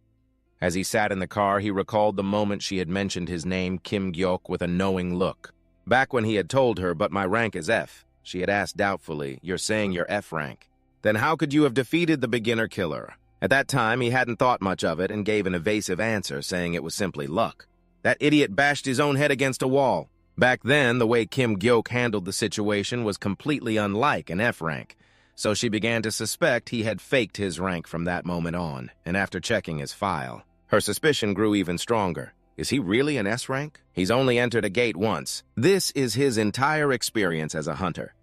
[SPEAKER 1] As he sat in the car, he recalled the moment she had mentioned his name, Kim Gyok, with a knowing look. Back when he had told her, but my rank is F, she had asked doubtfully, You're saying you're F rank. Then how could you have defeated the beginner killer? At that time, he hadn't thought much of it and gave an evasive answer, saying it was simply luck. That idiot bashed his own head against a wall. Back then, the way Kim Gyok handled the situation was completely unlike an F rank, so she began to suspect he had faked his rank from that moment on, and after checking his file, her suspicion grew even stronger. Is he really an S rank? He's only entered a gate once. This is his entire experience as a hunter.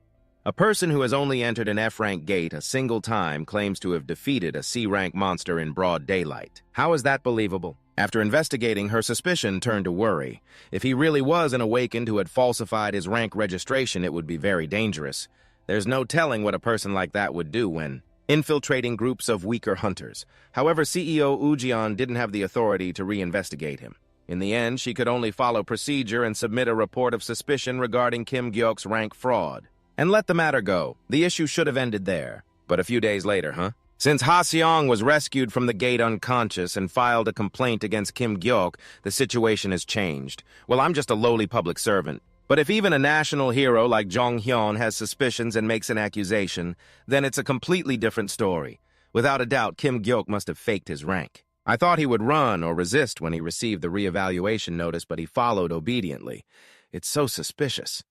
[SPEAKER 1] A person who has only entered an F-rank gate a single time claims to have defeated a C-rank monster in broad daylight. How is that believable? After investigating, her suspicion turned to worry. If he really was an awakened who had falsified his rank registration, it would be very dangerous. There's no telling what a person like that would do when infiltrating groups of weaker hunters. However, CEO Ujian didn't have the authority to reinvestigate him. In the end, she could only follow procedure and submit a report of suspicion regarding Kim Gyok's rank fraud. And let the matter go. The issue should have ended there. But a few days later, Since Ha Seong was rescued from the gate unconscious and filed a complaint against Kim Gyok, the situation has changed. Well, I'm just a lowly public servant. But if even a national hero like Jong Hyun has suspicions and makes an accusation, then it's a completely different story. Without a doubt, Kim Gyok must have faked his rank. I thought he would run or resist when he received the reevaluation notice, but he followed obediently. It's so suspicious.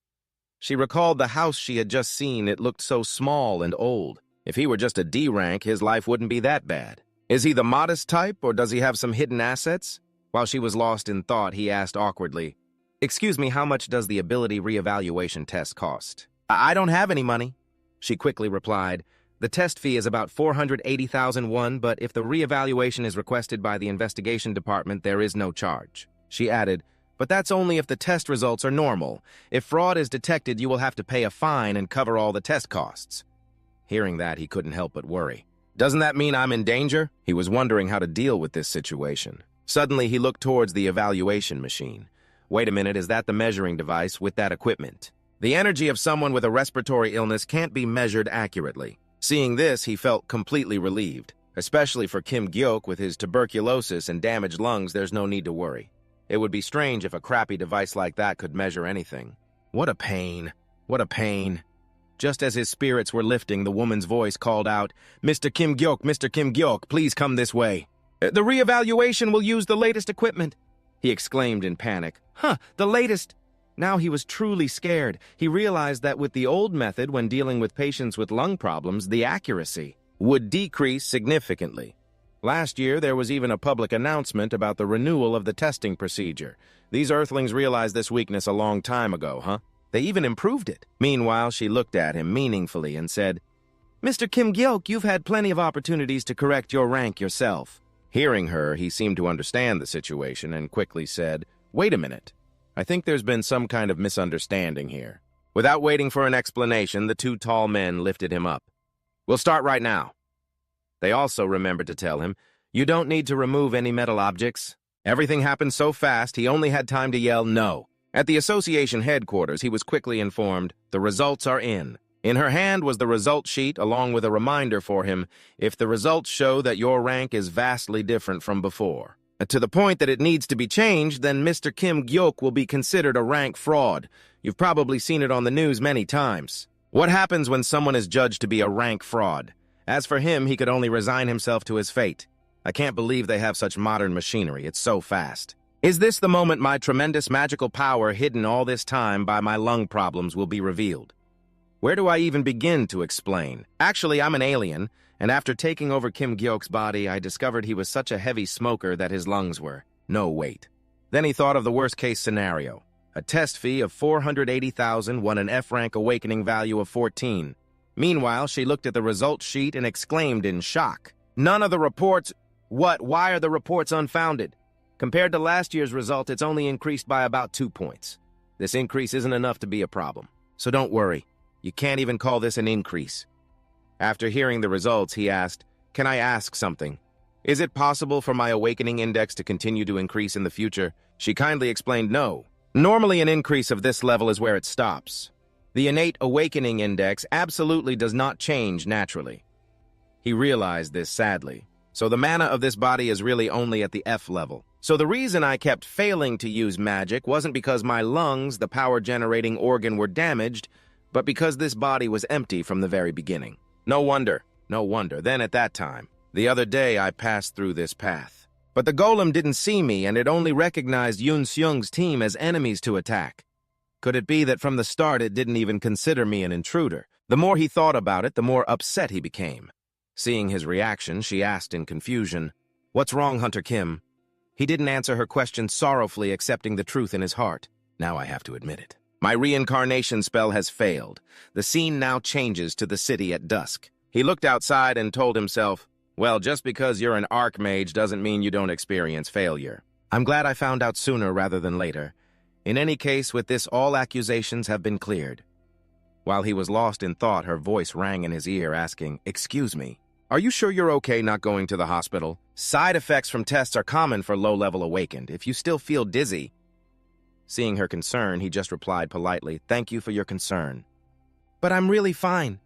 [SPEAKER 1] She recalled the house she had just seen. It looked so small and old. If he were just a D rank, his life wouldn't be that bad. Is he the modest type, or does he have some hidden assets? While she was lost in thought, he asked awkwardly, "Excuse me, how much does the ability reevaluation test cost?" I don't have any money," she quickly replied. "The test fee is about 480,000 won, but if the reevaluation is requested by the investigation department, there is no charge." She added, "But that's only if the test results are normal. If fraud is detected, you will have to pay a fine and cover all the test costs." Hearing that, he couldn't help but worry. Doesn't that mean I'm in danger? He was wondering how to deal with this situation. Suddenly, he looked towards the evaluation machine. Wait a minute, is that the measuring device with that equipment? The energy of someone with a respiratory illness can't be measured accurately. Seeing this, he felt completely relieved. Especially for Kim Gyok with his tuberculosis and damaged lungs, there's no need to worry. It would be strange if a crappy device like that could measure anything. What a pain. What a pain. Just as his spirits were lifting, the woman's voice called out, "Mr. Kim Gyok, please come this way." "The reevaluation will use the latest equipment," he exclaimed in panic. The latest. Now he was truly scared. He realized that with the old method, when dealing with patients with lung problems, the accuracy would decrease significantly. Last year, there was even a public announcement about the renewal of the testing procedure. These Earthlings realized this weakness a long time ago, They even improved it. Meanwhile, she looked at him meaningfully and said, "Mr. Kim Gyok, you've had plenty of opportunities to correct your rank yourself." Hearing her, he seemed to understand the situation and quickly said, "Wait a minute. I think there's been some kind of misunderstanding here." Without waiting for an explanation, the two tall men lifted him up. "We'll start right now." They also remembered to tell him, "You don't need to remove any metal objects." Everything happened so fast, he only had time to yell no. At the association headquarters, he was quickly informed, "The results are in." In her hand was the result sheet along with a reminder for him, "If the results show that your rank is vastly different from before, to the point that it needs to be changed, then Mr. Kim Gyok will be considered a rank fraud. You've probably seen it on the news many times. What happens when someone is judged to be a rank fraud? As for him, he could only resign himself to his fate. I can't believe they have such modern machinery. It's so fast. Is this the moment my tremendous magical power hidden all this time by my lung problems will be revealed? Where do I even begin to explain? Actually, I'm an alien, and after taking over Kim Gyok's body, I discovered he was such a heavy smoker that his lungs were no weight. Then he thought of the worst-case scenario. A test fee of 480,000 won an F-rank awakening value of 14. Meanwhile, she looked at the results sheet and exclaimed in shock. "None of the reports... What? Why are the reports unfounded? Compared to last year's result, it's only increased by about 2 points. This increase isn't enough to be a problem. So don't worry. You can't even call this an increase." After hearing the results, he asked, "Can I ask something? Is it possible for my awakening index to continue to increase in the future?" She kindly explained no. Normally, an increase of this level is where it stops. The innate awakening index absolutely does not change naturally. He realized this sadly. So the mana of this body is really only at the F level. So the reason I kept failing to use magic wasn't because my lungs, the power-generating organ, were damaged, but because this body was empty from the very beginning. No wonder. Then at that time, the other day I passed through this path. But the golem didn't see me, and it only recognized Yoon Seung's team as enemies to attack. Could it be that from the start it didn't even consider me an intruder? The more he thought about it, the more upset he became. Seeing his reaction, she asked in confusion, "What's wrong, Hunter Kim?" He didn't answer her question sorrowfully, accepting the truth in his heart. Now I have to admit it. My reincarnation spell has failed. The scene now changes to the city at dusk. He looked outside and told himself, well, just because you're an archmage doesn't mean you don't experience failure. I'm glad I found out sooner rather than later. In any case, with this, all accusations have been cleared. While he was lost in thought, her voice rang in his ear, asking, excuse me, are you sure you're okay not going to the hospital? Side effects from tests are common for low-level awakened. If you still feel dizzy. Seeing her concern, he just replied politely, thank you for your concern. But I'm really fine.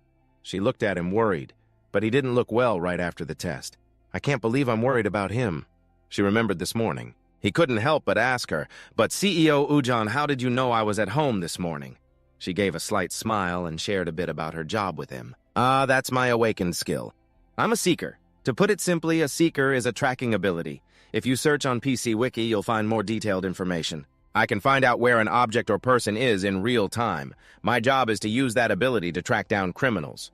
[SPEAKER 1] She looked at him worried, but he didn't look well right after the test. I can't believe I'm worried about him. She remembered this morning. He couldn't help but ask her, but CEO Ujan, how did you know I was at home this morning? She gave a slight smile and shared a bit about her job with him. That's my awakened skill. I'm a seeker. To put it simply, a seeker is a tracking ability. If you search on PC Wiki, you'll find more detailed information. I can find out where an object or person is in real time. My job is to use that ability to track down criminals.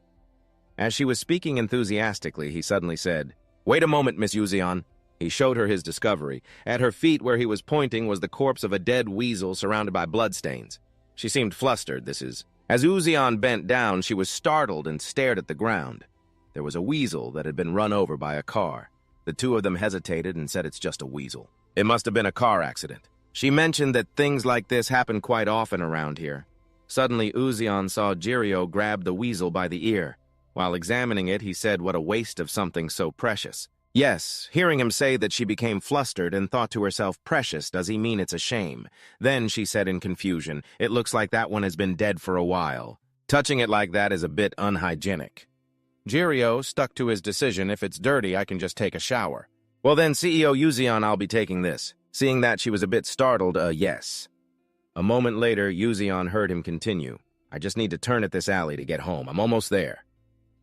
[SPEAKER 1] As she was speaking enthusiastically, he suddenly said, wait a moment, Miss Uzion. He showed her his discovery. At her feet where he was pointing was the corpse of a dead weasel surrounded by bloodstains. She seemed flustered, As Uzion bent down, she was startled and stared at the ground. There was a weasel that had been run over by a car. The two of them hesitated and said it's just a weasel. It must have been a car accident. She mentioned that things like this happen quite often around here. Suddenly, Uzion saw Jirio grab the weasel by the ear. While examining it, he said what a waste of something so precious. Yes, hearing him say that she became flustered and thought to herself, precious, does he mean it's a shame? Then she said in confusion, it looks like that one has been dead for a while. Touching it like that is a bit unhygienic. Jirio stuck to his decision, if it's dirty, I can just take a shower. Well then, CEO Uzion, I'll be taking this. Seeing that she was a bit startled, yes. A moment later, Uzion heard him continue. I just need to turn at this alley to get home. I'm almost there.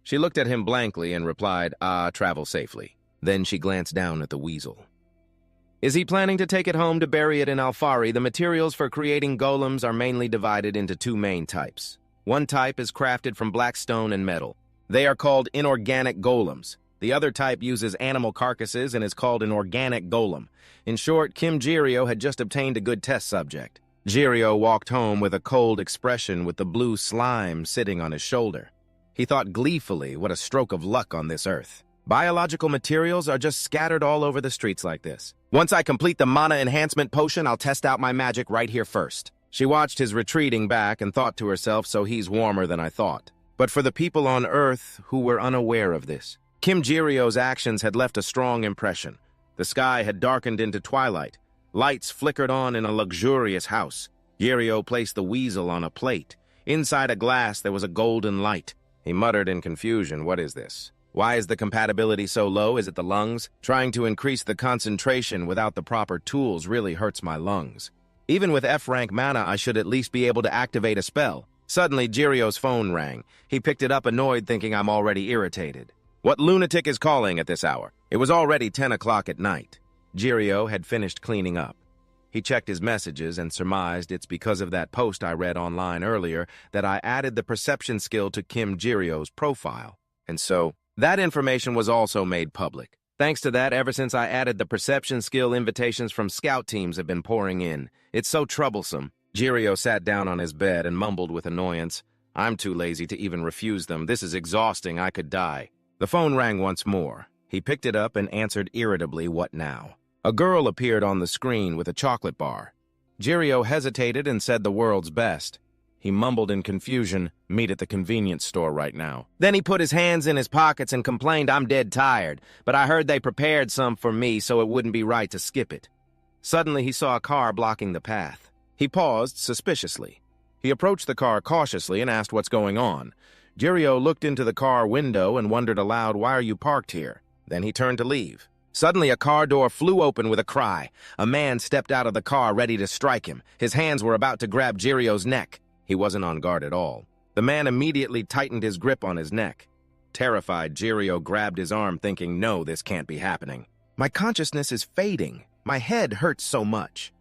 [SPEAKER 1] She looked at him blankly and replied, travel safely. Then she glanced down at the weasel. Is he planning to take it home to bury it in Alfari? The materials for creating golems are mainly divided into two main types. One type is crafted from black stone and metal. They are called inorganic golems. The other type uses animal carcasses and is called an organic golem. In short, Kim Jirio had just obtained a good test subject. Jirio walked home with a cold expression with the blue slime sitting on his shoulder. He thought gleefully, what a stroke of luck on this earth. Biological materials are just scattered all over the streets like this. Once I complete the mana enhancement potion, I'll test out my magic right here first. She watched his retreating back and thought to herself, so he's warmer than I thought. But for the people on Earth who were unaware of this, Kim Jirio's actions had left a strong impression. The sky had darkened into twilight. Lights flickered on in a luxurious house. Jirio placed the weasel on a plate. Inside a glass, there was a golden light. He muttered in confusion, what is this? Why is the compatibility so low? Is it the lungs? Trying to increase the concentration without the proper tools really hurts my lungs. Even with F-rank mana, I should at least be able to activate a spell. Suddenly, Jirio's phone rang. He picked it up annoyed, thinking I'm already irritated. What lunatic is calling at this hour? It was already 10 o'clock at night. Jirio had finished cleaning up. He checked his messages and surmised it's because of that post I read online earlier that I added the perception skill to Kim Jirio's profile. And so, that information was also made public. Thanks to that, ever since I added the perception skill, invitations from scout teams have been pouring in. It's so troublesome. Jirio sat down on his bed and mumbled with annoyance. I'm too lazy to even refuse them. This is exhausting. I could die. The phone rang once more. He picked it up and answered irritably, what now? A girl appeared on the screen with a chocolate bar. Jirio hesitated and said the world's best. He mumbled in confusion, meet at the convenience store right now. Then he put his hands in his pockets and complained, I'm dead tired, but I heard they prepared some for me so it wouldn't be right to skip it. Suddenly he saw a car blocking the path. He paused suspiciously. He approached the car cautiously and asked what's going on. Jirio looked into the car window and wondered aloud, why are you parked here? Then he turned to leave. Suddenly a car door flew open with a cry. A man stepped out of the car ready to strike him. His hands were about to grab Jirio's neck. He wasn't on guard at all. The man immediately tightened his grip on his neck. Terrified, Jirio grabbed his arm thinking, no, this can't be happening. My consciousness is fading. My head hurts so much.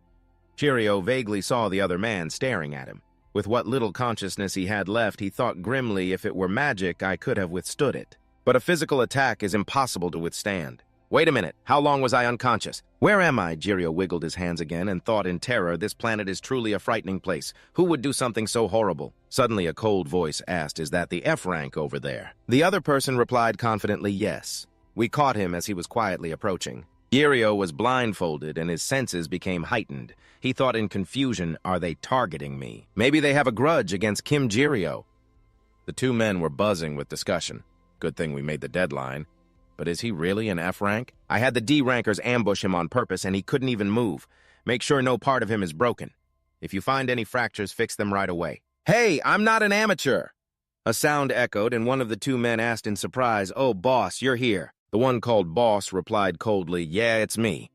[SPEAKER 1] Jirio vaguely saw the other man staring at him. With what little consciousness he had left, he thought grimly, if it were magic, I could have withstood it. But a physical attack is impossible to withstand. Wait a minute, how long was I unconscious? Where am I? Jiraiya wiggled his hands again and thought in terror, this planet is truly a frightening place. Who would do something so horrible? Suddenly a cold voice asked, is that the F rank over there? The other person replied confidently, yes. We caught him as he was quietly approaching. Jiraiya was blindfolded and his senses became heightened. He thought in confusion, are they targeting me? Maybe they have a grudge against Kim Jiraiya. The two men were buzzing with discussion. Good thing we made the deadline. But is he really an F rank? I had the D rankers ambush him on purpose and he couldn't even move. Make sure no part of him is broken. If you find any fractures, fix them right away. Hey, I'm not an amateur! A sound echoed and one of the two men asked in surprise, oh, boss, you're here. The one called boss replied coldly, yeah, it's me.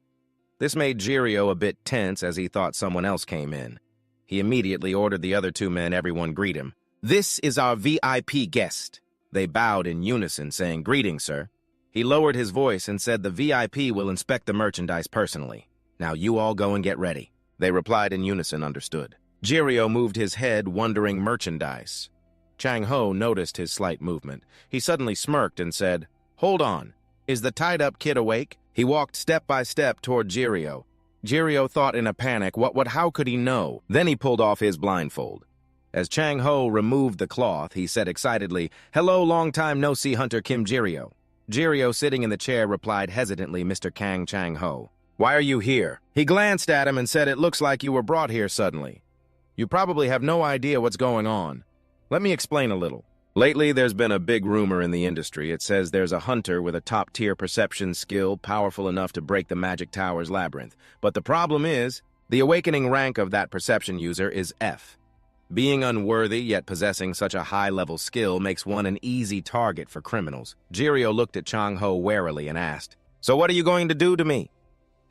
[SPEAKER 1] This made Jiraiya a bit tense as he thought someone else came in. He immediately ordered the other two men everyone greet him. This is our VIP guest. They bowed in unison, saying, greetings, sir. He lowered his voice and said the VIP will inspect the merchandise personally. Now you all go and get ready. They replied in unison, understood. Jiraiya moved his head, wondering merchandise. Chang Ho noticed his slight movement. He suddenly smirked and said, hold on. Is the tied-up kid awake? He walked step by step toward Jiraiya. Jiraiya thought in a panic, how could he know? Then he pulled off his blindfold. As Chang Ho removed the cloth, he said excitedly, hello, long time no see, Hunter Kim Jiraiya. Jiraiya, sitting in the chair, replied hesitantly, Mr. Kang Chang Ho. Why are you here? He glanced at him and said, it looks like you were brought here suddenly. You probably have no idea what's going on. Let me explain a little. Lately, there's been a big rumor in the industry. It says there's a hunter with a top-tier perception skill powerful enough to break the Magic Tower's labyrinth. But the problem is, the awakening rank of that perception user is F. Being unworthy yet possessing such a high-level skill makes one an easy target for criminals. Jiraiya looked at Chang Ho warily and asked, so what are you going to do to me?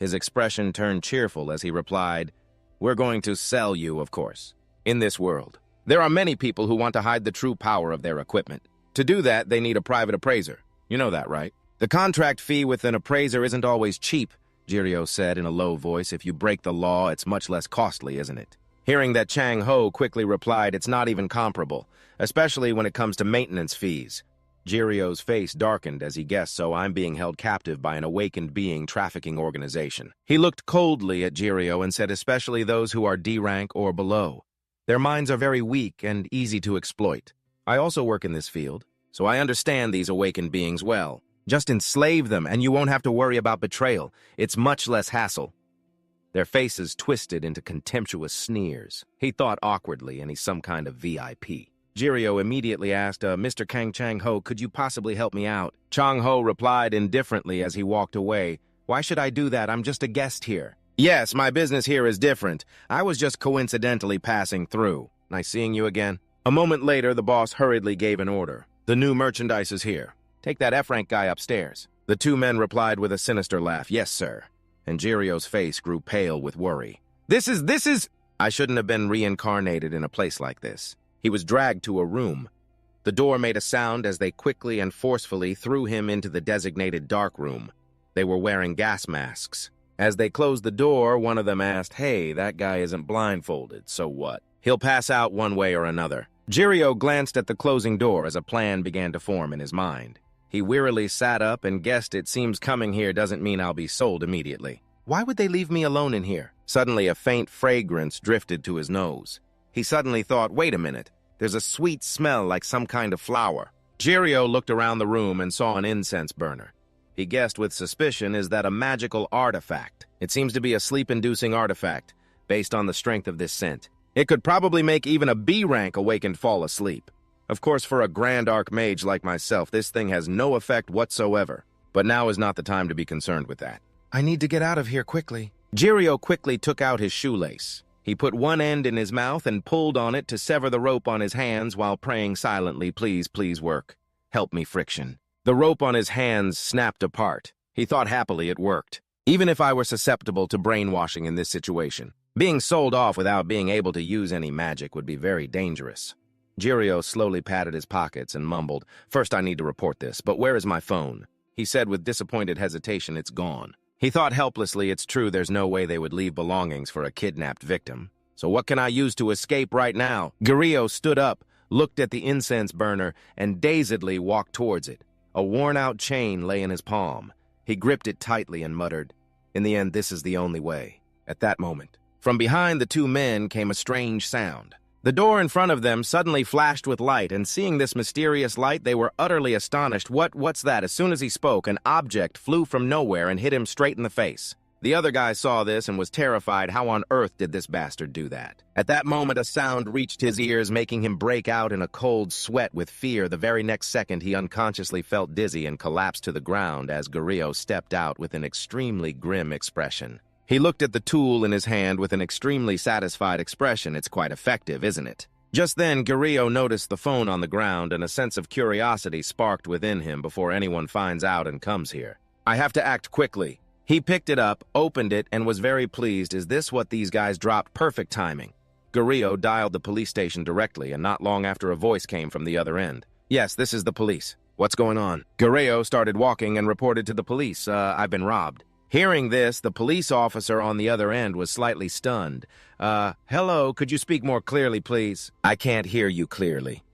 [SPEAKER 1] His expression turned cheerful as he replied, we're going to sell you, of course. In this world, there are many people who want to hide the true power of their equipment. To do that, they need a private appraiser. You know that, right? The contract fee with an appraiser isn't always cheap, Jiraiya said in a low voice. If you break the law, it's much less costly, isn't it? Hearing that, Chang Ho quickly replied, it's not even comparable, especially when it comes to maintenance fees. Jiraiya's face darkened as he guessed, so I'm being held captive by an awakened being trafficking organization. He looked coldly at Jiraiya and said, especially those who are D rank or below. Their minds are very weak and easy to exploit. I also work in this field, so I understand these awakened beings well. Just enslave them and you won't have to worry about betrayal. It's much less hassle. Their faces twisted into contemptuous sneers. He thought awkwardly, and he's some kind of VIP. Jiraiya immediately asked, Mr. Kang Chang Ho, could you possibly help me out? Chang Ho replied indifferently as he walked away, why should I do that? I'm just a guest here. Yes, my business here is different. I was just coincidentally passing through. Nice seeing you again. A moment later, the boss hurriedly gave an order. The new merchandise is here. Take that F-rank guy upstairs. The two men replied with a sinister laugh, yes, sir. And Jiraiya's face grew pale with worry. This is... I shouldn't have been reincarnated in a place like this. He was dragged to a room. The door made a sound as they quickly and forcefully threw him into the designated dark room. They were wearing gas masks. As they closed the door, one of them asked, hey, that guy isn't blindfolded, so what? He'll pass out one way or another. Jiraiya glanced at the closing door as a plan began to form in his mind. He wearily sat up and guessed it seems coming here doesn't mean I'll be sold immediately. Why would they leave me alone in here? Suddenly, a faint fragrance drifted to his nose. He suddenly thought, wait a minute, there's a sweet smell like some kind of flower. Jiraiya looked around the room and saw an incense burner. He guessed with suspicion, is that a magical artifact? It seems to be a sleep-inducing artifact, based on the strength of this scent. It could probably make even a B-rank awakened fall asleep. Of course, for a Grand Archmage like myself, this thing has no effect whatsoever. But now is not the time to be concerned with that. I need to get out of here quickly. Jiraiya quickly took out his shoelace. He put one end in his mouth and pulled on it to sever the rope on his hands while praying silently, please, please work. Help me, friction. The rope on his hands snapped apart. He thought happily it worked. Even if I were susceptible to brainwashing in this situation, being sold off without being able to use any magic would be very dangerous. Jiraiya slowly patted his pockets and mumbled, first I need to report this, but where is my phone? He said with disappointed hesitation, it's gone. He thought helplessly, it's true there's no way they would leave belongings for a kidnapped victim. So what can I use to escape right now? Jiraiya stood up, looked at the incense burner, and dazedly walked towards it. A worn-out chain lay in his palm. He gripped it tightly and muttered, "In the end, this is the only way." At that moment, from behind the two men came a strange sound. The door in front of them suddenly flashed with light, and seeing this mysterious light, they were utterly astonished. What's that?" As soon as he spoke, an object flew from nowhere and hit him straight in the face. The other guy saw this and was terrified. How on earth did this bastard do that? At that moment, a sound reached his ears, making him break out in a cold sweat with fear. The very next second, he unconsciously felt dizzy and collapsed to the ground as Gurio stepped out with an extremely grim expression. He looked at the tool in his hand with an extremely satisfied expression. "It's quite effective, isn't it?" Just then, Gurio noticed the phone on the ground, and a sense of curiosity sparked within him before anyone finds out and comes here. "I have to act quickly." He picked it up, opened it, and was very pleased. Is this what these guys dropped? Perfect timing. Gurio dialed the police station directly, and not long after a voice came from the other end. "Yes, this is the police. What's going on?" Gurio started walking and reported to the police. I've been robbed." Hearing this, the police officer on the other end was slightly stunned. Hello, could you speak more clearly, please?" "I can't hear you clearly."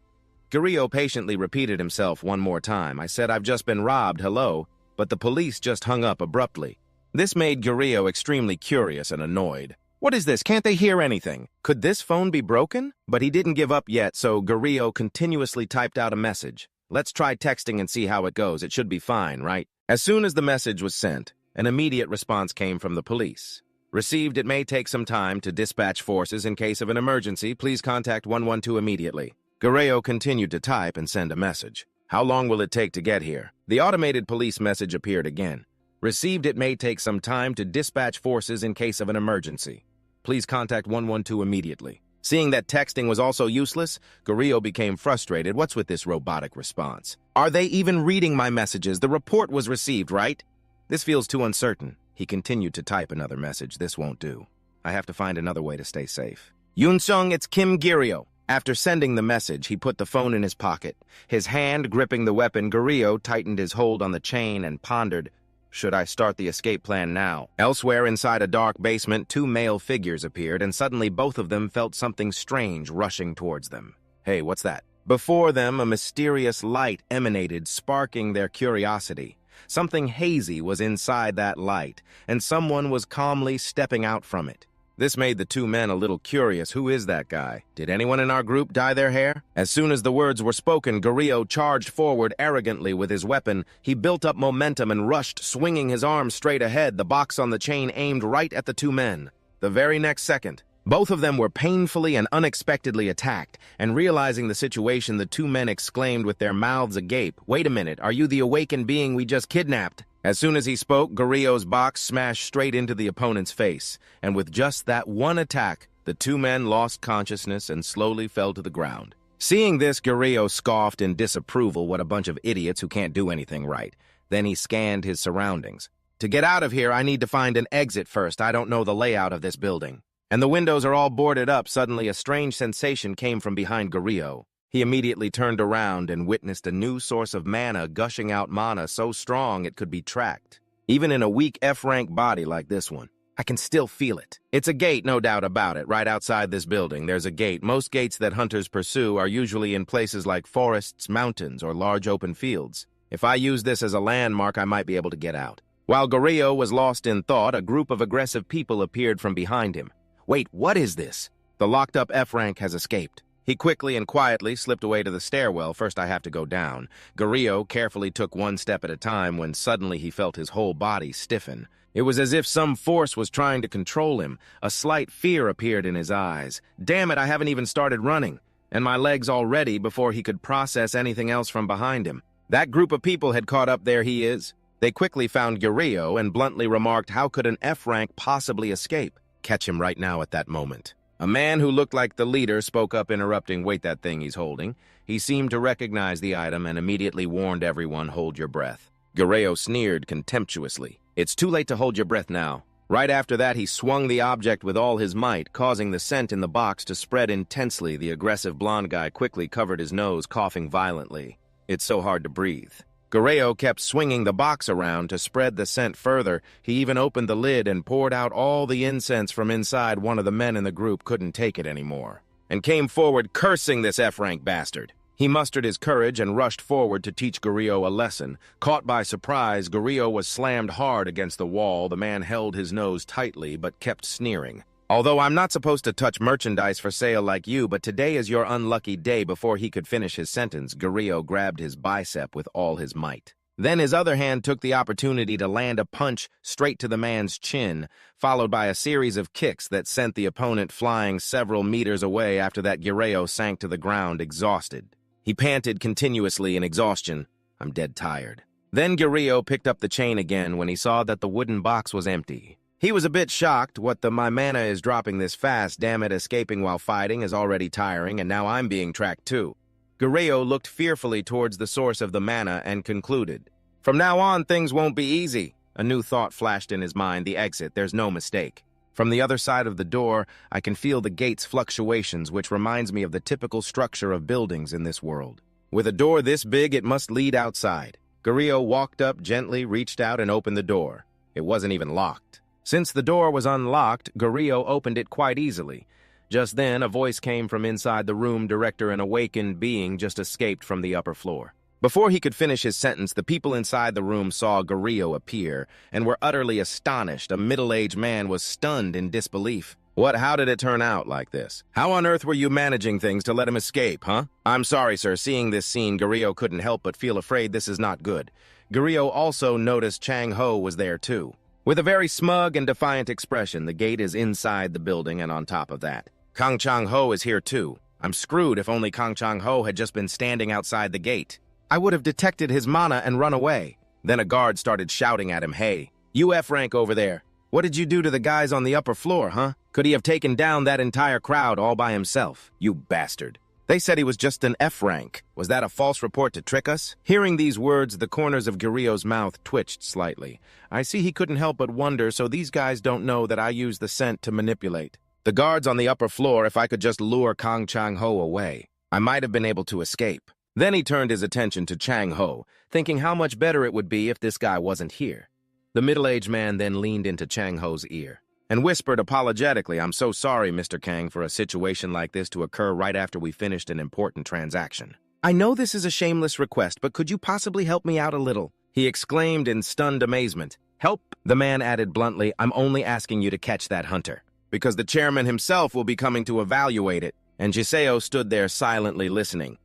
[SPEAKER 1] Gurio patiently repeated himself one more time. "I said I've just been robbed, hello," but the police just hung up abruptly. This made Gurio extremely curious and annoyed. What is this? Can't they hear anything? Could this phone be broken? But he didn't give up yet, so Gurio continuously typed out a message. "Let's try texting and see how it goes. It should be fine, right?" As soon as the message was sent, an immediate response came from the police. "Received. It may take some time to dispatch forces in case of an emergency. Please contact 112 immediately." Guerrero continued to type and send a message. "How long will it take to get here?" The automated police message appeared again. "Received. It may take some time to dispatch forces in case of an emergency. Please contact 112 immediately." Seeing that texting was also useless, Guerrero became frustrated. What's with this robotic response? Are they even reading my messages? The report was received, right? This feels too uncertain. He continued to type another message. This won't do. I have to find another way to stay safe. "Yoon-sung, it's Kim Guerrero." After sending the message, he put the phone in his pocket. His hand gripping the weapon, Guerrero tightened his hold on the chain and pondered, should I start the escape plan now? Elsewhere inside a dark basement, two male figures appeared, and suddenly both of them felt something strange rushing towards them. Hey, what's that? Before them, a mysterious light emanated, sparking their curiosity. Something hazy was inside that light, and someone was calmly stepping out from it. This made the two men a little curious. Who is that guy? Did anyone in our group dye their hair? As soon as the words were spoken, Guerrero charged forward arrogantly with his weapon. He built up momentum and rushed, swinging his arm straight ahead, the box on the chain aimed right at the two men. The very next second, both of them were painfully and unexpectedly attacked, and realizing the situation, the two men exclaimed with their mouths agape, "Wait a minute, are you the awakened being we just kidnapped?" As soon as he spoke, Guerrero's box smashed straight into the opponent's face, and with just that one attack, the two men lost consciousness and slowly fell to the ground. Seeing this, Guerrero scoffed in disapproval. What a bunch of idiots who can't do anything right. Then he scanned his surroundings. To get out of here, I need to find an exit first. I don't know the layout of this building. And the windows are all boarded up. Suddenly, a strange sensation came from behind Guerrero. He immediately turned around and witnessed a new source of mana gushing out mana so strong it could be tracked. Even in a weak F-rank body like this one, I can still feel it. It's a gate, no doubt about it. Right outside this building, there's a gate. Most gates that hunters pursue are usually in places like forests, mountains, or large open fields. If I use this as a landmark, I might be able to get out. While Guerrero was lost in thought, a group of aggressive people appeared from behind him. Wait, what is this? The locked-up F-rank has escaped. He quickly and quietly slipped away to the stairwell. First, I have to go down. Guerrero carefully took one step at a time when suddenly he felt his whole body stiffen. It was as if some force was trying to control him. A slight fear appeared in his eyes. Damn it, I haven't even started running. And my legs already before he could process anything else from behind him. That group of people had caught up. There he is. They quickly found Guerrero and bluntly remarked, how could an F-rank possibly escape? Catch him right now at that moment. A man who looked like the leader spoke up, interrupting, wait, that thing he's holding. He seemed to recognize the item and immediately warned everyone, hold your breath. Guerrero sneered contemptuously. It's too late to hold your breath now. Right after that, he swung the object with all his might, causing the scent in the box to spread intensely. The aggressive blonde guy quickly covered his nose, coughing violently. It's so hard to breathe. Guerrero kept swinging the box around to spread the scent further. He even opened the lid and poured out all the incense from inside. One of the men in the group couldn't take it anymore and came forward cursing this F-rank bastard. He mustered his courage and rushed forward to teach Gurio a lesson. Caught by surprise, Gurio was slammed hard against the wall. The man held his nose tightly but kept sneering. "Although I'm not supposed to touch merchandise for sale like you, but today is your unlucky day." Before he could finish his sentence, Gurio grabbed his bicep with all his might. Then his other hand took the opportunity to land a punch straight to the man's chin, followed by a series of kicks that sent the opponent flying several meters away. After that, Gurio sank to the ground, exhausted. He panted continuously in exhaustion. "I'm dead tired." Then Gurio picked up the chain again when he saw that the wooden box was empty. He was a bit shocked. My mana is dropping this fast? Damn it, escaping while fighting is already tiring, and now I'm being tracked too." Gurio looked fearfully towards the source of the mana and concluded, "From now on, things won't be easy." A new thought flashed in his mind: the exit, there's no mistake. From the other side of the door, I can feel the gate's fluctuations, which reminds me of the typical structure of buildings in this world. With a door this big, it must lead outside. Gurio walked up gently, reached out, and opened the door. It wasn't even locked. Since the door was unlocked, Gurio opened it quite easily. Just then, a voice came from inside the room. "Director, an awakened being just escaped from the upper floor." Before he could finish his sentence, the people inside the room saw Gurio appear and were utterly astonished. A middle-aged man was stunned in disbelief. How did it turn out like this? How on earth were you managing things to let him escape, huh?" "I'm sorry, sir." Seeing this scene, Gurio couldn't help but feel afraid this is not good. Gurio also noticed Chang Ho was there too. With a very smug and defiant expression, the gate is inside the building, and on top of that, Kang Chang Ho is here too. I'm screwed. If only Kang Chang Ho had just been standing outside the gate, I would have detected his mana and run away. Then a guard started shouting at him, "Hey, you F-rank over there. What did you do to the guys on the upper floor, huh? Could he have taken down that entire crowd all by himself? You bastard. They said he was just an F-rank. Was that a false report to trick us?" Hearing these words, the corners of Gurio's mouth twitched slightly. I see he couldn't help but wonder, so these guys don't know that I use the scent to manipulate. The guards on the upper floor, if I could just lure Kang Chang Ho away, I might have been able to escape. Then he turned his attention to Chang Ho, thinking how much better it would be if this guy wasn't here. The middle-aged man then leaned into Chang Ho's ear and whispered apologetically, "I'm so sorry, Mr. Kang, for a situation like this to occur right after we finished an important transaction. I know this is a shameless request, but could you possibly help me out a little?" he exclaimed in stunned amazement. "Help?" the man added bluntly. "I'm only asking you to catch that hunter, because the chairman himself will be coming to evaluate it." And Giseo stood there silently listening.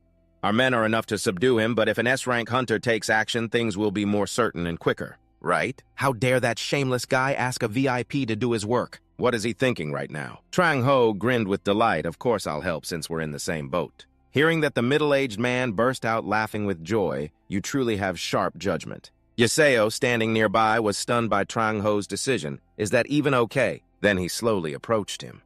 [SPEAKER 1] "Our men are enough to subdue him, but if an S-rank hunter takes action, things will be more certain and quicker. Right? How dare that shameless guy ask a VIP to do his work? What is he thinking right now?" Chang Ho grinned with delight. "Of course I'll help since we're in the same boat." Hearing that the middle-aged man burst out laughing with joy, "You truly have sharp judgment." Giseo, standing nearby, was stunned by Chang Ho's decision. "Is that even okay?" Then he slowly approached him.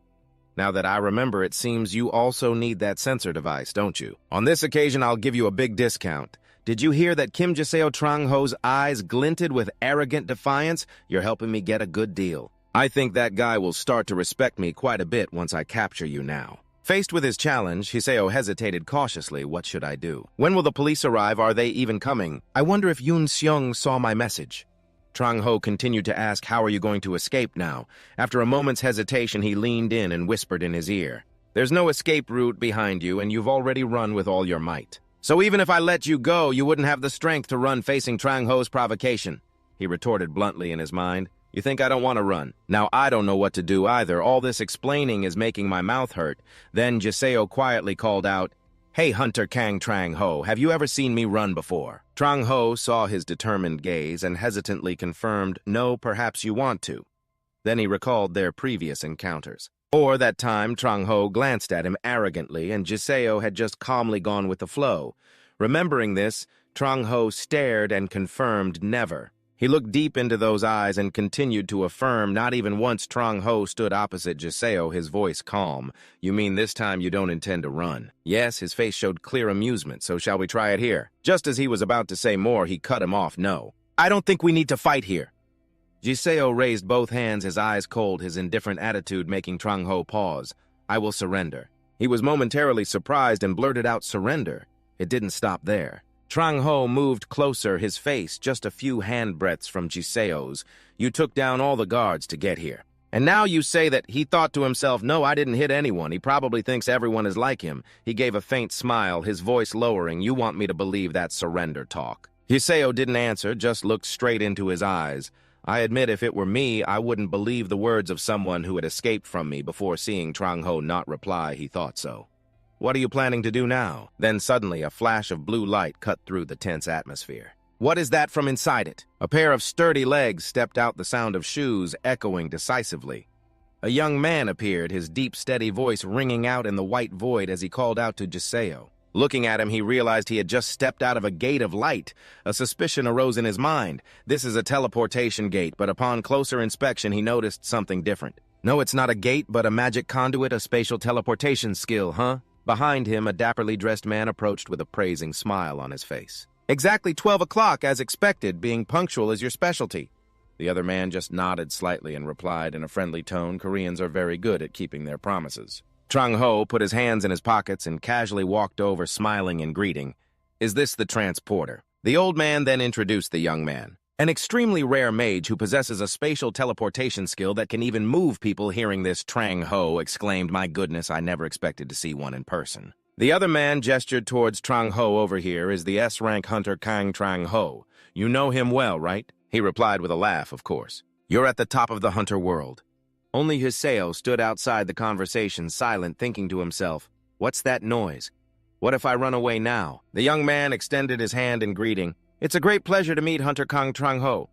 [SPEAKER 1] "Now that I remember, it seems you also need that sensor device, don't you? On this occasion, I'll give you a big discount. Did you hear that?" Kim Giseo Chang Ho's eyes glinted with arrogant defiance. "You're helping me get a good deal. I think that guy will start to respect me quite a bit once I capture you now." Faced with his challenge, Giseo hesitated cautiously. "What should I do? When will the police arrive? Are they even coming? I wonder if Yoon Seung saw my message." Chang Ho continued to ask, "How are you going to escape now?" After a moment's hesitation, he leaned in and whispered in his ear, "There's no escape route behind you, and you've already run with all your might. So even if I let you go, you wouldn't have the strength to run facing Chang Ho's provocation." He retorted bluntly in his mind, "You think I don't want to run? Now I don't know what to do either. All this explaining is making my mouth hurt." Then Giseo quietly called out, "Hey, Hunter Kang Chang Ho, have you ever seen me run before?" Chang Ho saw his determined gaze and hesitantly confirmed, "No, perhaps you want to." Then he recalled their previous encounters. Or that time, Chang Ho glanced at him arrogantly, and Giseo had just calmly gone with the flow. Remembering this, Chang Ho stared and confirmed, "Never." He looked deep into those eyes and continued to affirm. Not even once Chang Ho stood opposite Giseo, his voice calm. "You mean this time you don't intend to run?" Yes, his face showed clear amusement. "So shall we try it here?" Just as he was about to say more, he cut him off. "No, I don't think we need to fight here." Giseo raised both hands, his eyes cold, his indifferent attitude making Chang Ho pause. "I will surrender." He was momentarily surprised and blurted out, "Surrender?" It didn't stop there. Chang Ho moved closer, his face just a few handbreadths from Giseo's. "You took down all the guards to get here." And now you say that he thought to himself, no, I didn't hit anyone. He probably thinks everyone is like him. He gave a faint smile, his voice lowering. You want me to believe that surrender talk? Hiseo didn't answer, just looked straight into his eyes. I admit if it were me, I wouldn't believe the words of someone who had escaped from me before seeing Trang-ho not reply he thought so. What are you planning to do now? Then suddenly a flash of blue light cut through the tense atmosphere. What is that from inside it? A pair of sturdy legs stepped out, the sound of shoes echoing decisively. A young man appeared, his deep, steady voice ringing out in the white void as he called out to Giseo. Looking at him, he realized he had just stepped out of a gate of light. A suspicion arose in his mind. This is a teleportation gate, but upon closer inspection, he noticed something different. No, it's not a gate, but a magic conduit, a spatial teleportation skill, huh? Behind him, a dapperly dressed man approached with a praising smile on his face. Exactly 12 o'clock, as expected, being punctual is your specialty. The other man just nodded slightly and replied in a friendly tone, Koreans are very good at keeping their promises. Trang-ho put his hands in his pockets and casually walked over, smiling and greeting. Is this the transporter? The old man then introduced the young man. An extremely rare mage who possesses a spatial teleportation skill that can even move people. Hearing this, Trang-ho exclaimed, my goodness, I never expected to see one in person. The other man gestured towards Trang-ho. Over here is the S-rank hunter Kang Trang-ho. You know him well, right? He replied with a laugh, of course. You're at the top of the hunter world. Only Hiseo stood outside the conversation, silent, thinking to himself, what's that noise? What if I run away now? The young man extended his hand in greeting. It's a great pleasure to meet Hunter Kang Trang-ho.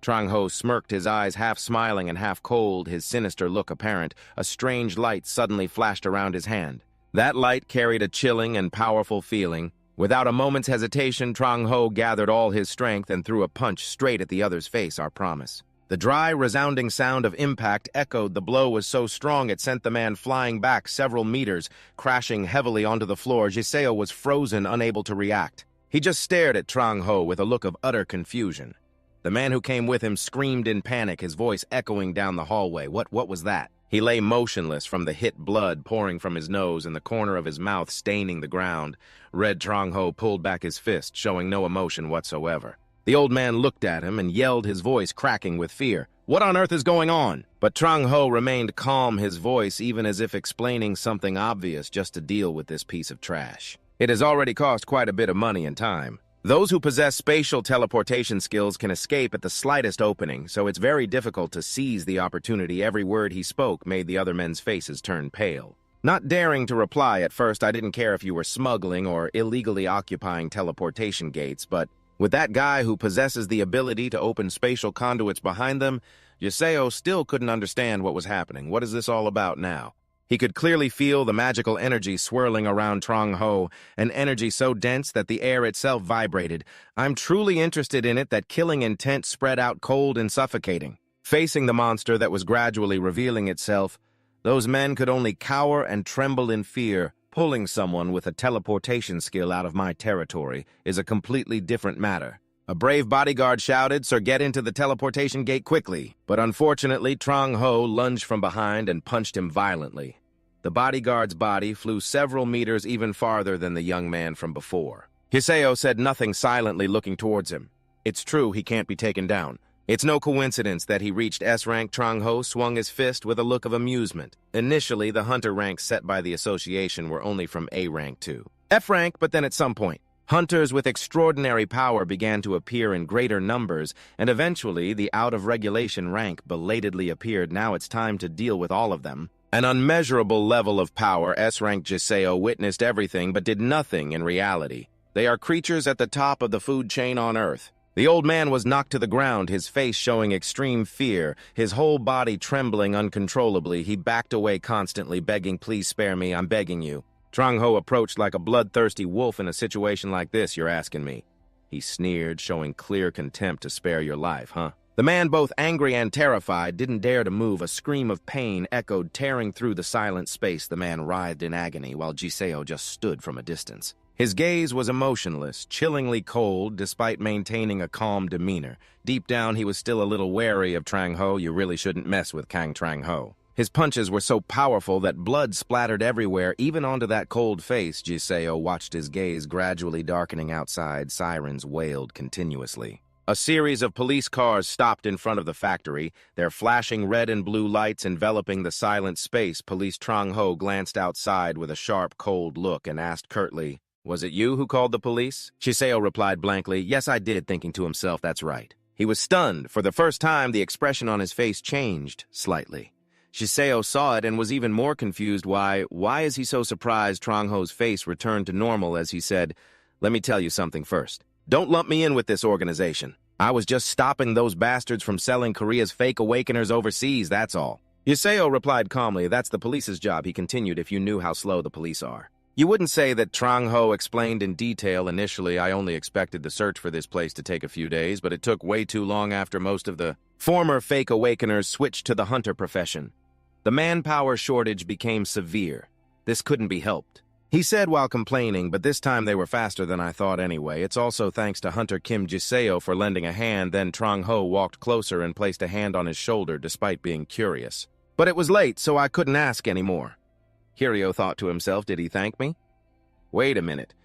[SPEAKER 1] Trang-ho smirked, his eyes half smiling and half cold, his sinister look apparent. A strange light suddenly flashed around his hand. That light carried a chilling and powerful feeling. Without a moment's hesitation, Trang-ho gathered all his strength and threw a punch straight at the other's face, our promise. The dry, resounding sound of impact echoed. The blow was so strong it sent the man flying back several meters, crashing heavily onto the floor. Giseo was frozen, unable to react. He just stared at Trang-ho with a look of utter confusion. The man who came with him screamed in panic, his voice echoing down the hallway. What was that? He lay motionless from the hit blood pouring from his nose and the corner of his mouth staining the ground. Red Trang-ho pulled back his fist, showing no emotion whatsoever. The old man looked at him and yelled, his voice cracking with fear. What on earth is going on? But Trang-ho remained calm, his voice even as if explaining something obvious just to deal with this piece of trash. It has already cost quite a bit of money and time. Those who possess spatial teleportation skills can escape at the slightest opening, so it's very difficult to seize the opportunity. Every word he spoke made the other men's faces turn pale. Not daring to reply at first, I didn't care if you were smuggling or illegally occupying teleportation gates, but with that guy who possesses the ability to open spatial conduits behind them, Giseo still couldn't understand what was happening. What is this all about now? He could clearly feel the magical energy swirling around Trang-ho, an energy so dense that the air itself vibrated. I'm truly interested in it, that killing intent spread out cold and suffocating. Facing the monster that was gradually revealing itself, those men could only cower and tremble in fear. Pulling someone with a teleportation skill out of my territory is a completely different matter. A brave bodyguard shouted, Sir, get into the teleportation gate quickly. But unfortunately, Trang-ho lunged from behind and punched him violently. The bodyguard's body flew several meters even farther than the young man from before. Hiseo said nothing, silently looking towards him. It's true, he can't be taken down. It's no coincidence that he reached S-rank. Trang-ho swung his fist with a look of amusement. Initially, the hunter ranks set by the association were only from A rank to F rank, but then at some point, hunters with extraordinary power began to appear in greater numbers, and eventually the out-of-regulation rank belatedly appeared. Now it's time to deal with all of them. An unmeasurable level of power. S-rank Giseo witnessed everything but did nothing in reality. They are creatures at the top of the food chain on Earth. The old man was knocked to the ground, his face showing extreme fear, his whole body trembling uncontrollably. He backed away constantly, begging, please spare me, I'm begging you. Trang-ho approached like a bloodthirsty wolf. In a situation like this, you're asking me. He sneered, showing clear contempt. To spare your life, huh? The man, both angry and terrified, didn't dare to move. A scream of pain echoed, tearing through the silent space. The man writhed in agony, while Giseo just stood from a distance. His gaze was emotionless, chillingly cold, despite maintaining a calm demeanor. Deep down, he was still a little wary of Trang-ho. You really shouldn't mess with Kang Trang-ho. His punches were so powerful that blood splattered everywhere, even onto that cold face. Giseo watched his gaze gradually darkening outside. Sirens wailed continuously. A series of police cars stopped in front of the factory, their flashing red and blue lights enveloping the silent space. Police Trong Ho glanced outside with a sharp, cold look and asked curtly, "Was it you who called the police?" Shiseo replied blankly, "Yes, I did," thinking to himself, "That's right." He was stunned. For the first time, the expression on his face changed slightly. Shiseo saw it and was even more confused. Why is he so surprised? Trong Ho's face returned to normal as he said, "Let me tell you something first. Don't lump me in with this organization. I was just stopping those bastards from selling Korea's fake awakeners overseas, that's all." Shiseo replied calmly, "That's the police's job," he continued, "if you knew how slow the police are." You wouldn't say that Trong Ho explained in detail. "Initially, I only expected the search for this place to take a few days, but it took way too long after most of the former fake awakeners switched to the hunter profession. The manpower shortage became severe. This couldn't be helped," he said while complaining, "but this time they were faster than I thought anyway. It's also thanks to Hunter Kim Jiseo for lending a hand." Then Trong Ho walked closer and placed a hand on his shoulder despite being curious. "But it was late, so I couldn't ask anymore." Hirio thought to himself, "Did he thank me?" Wait a minute.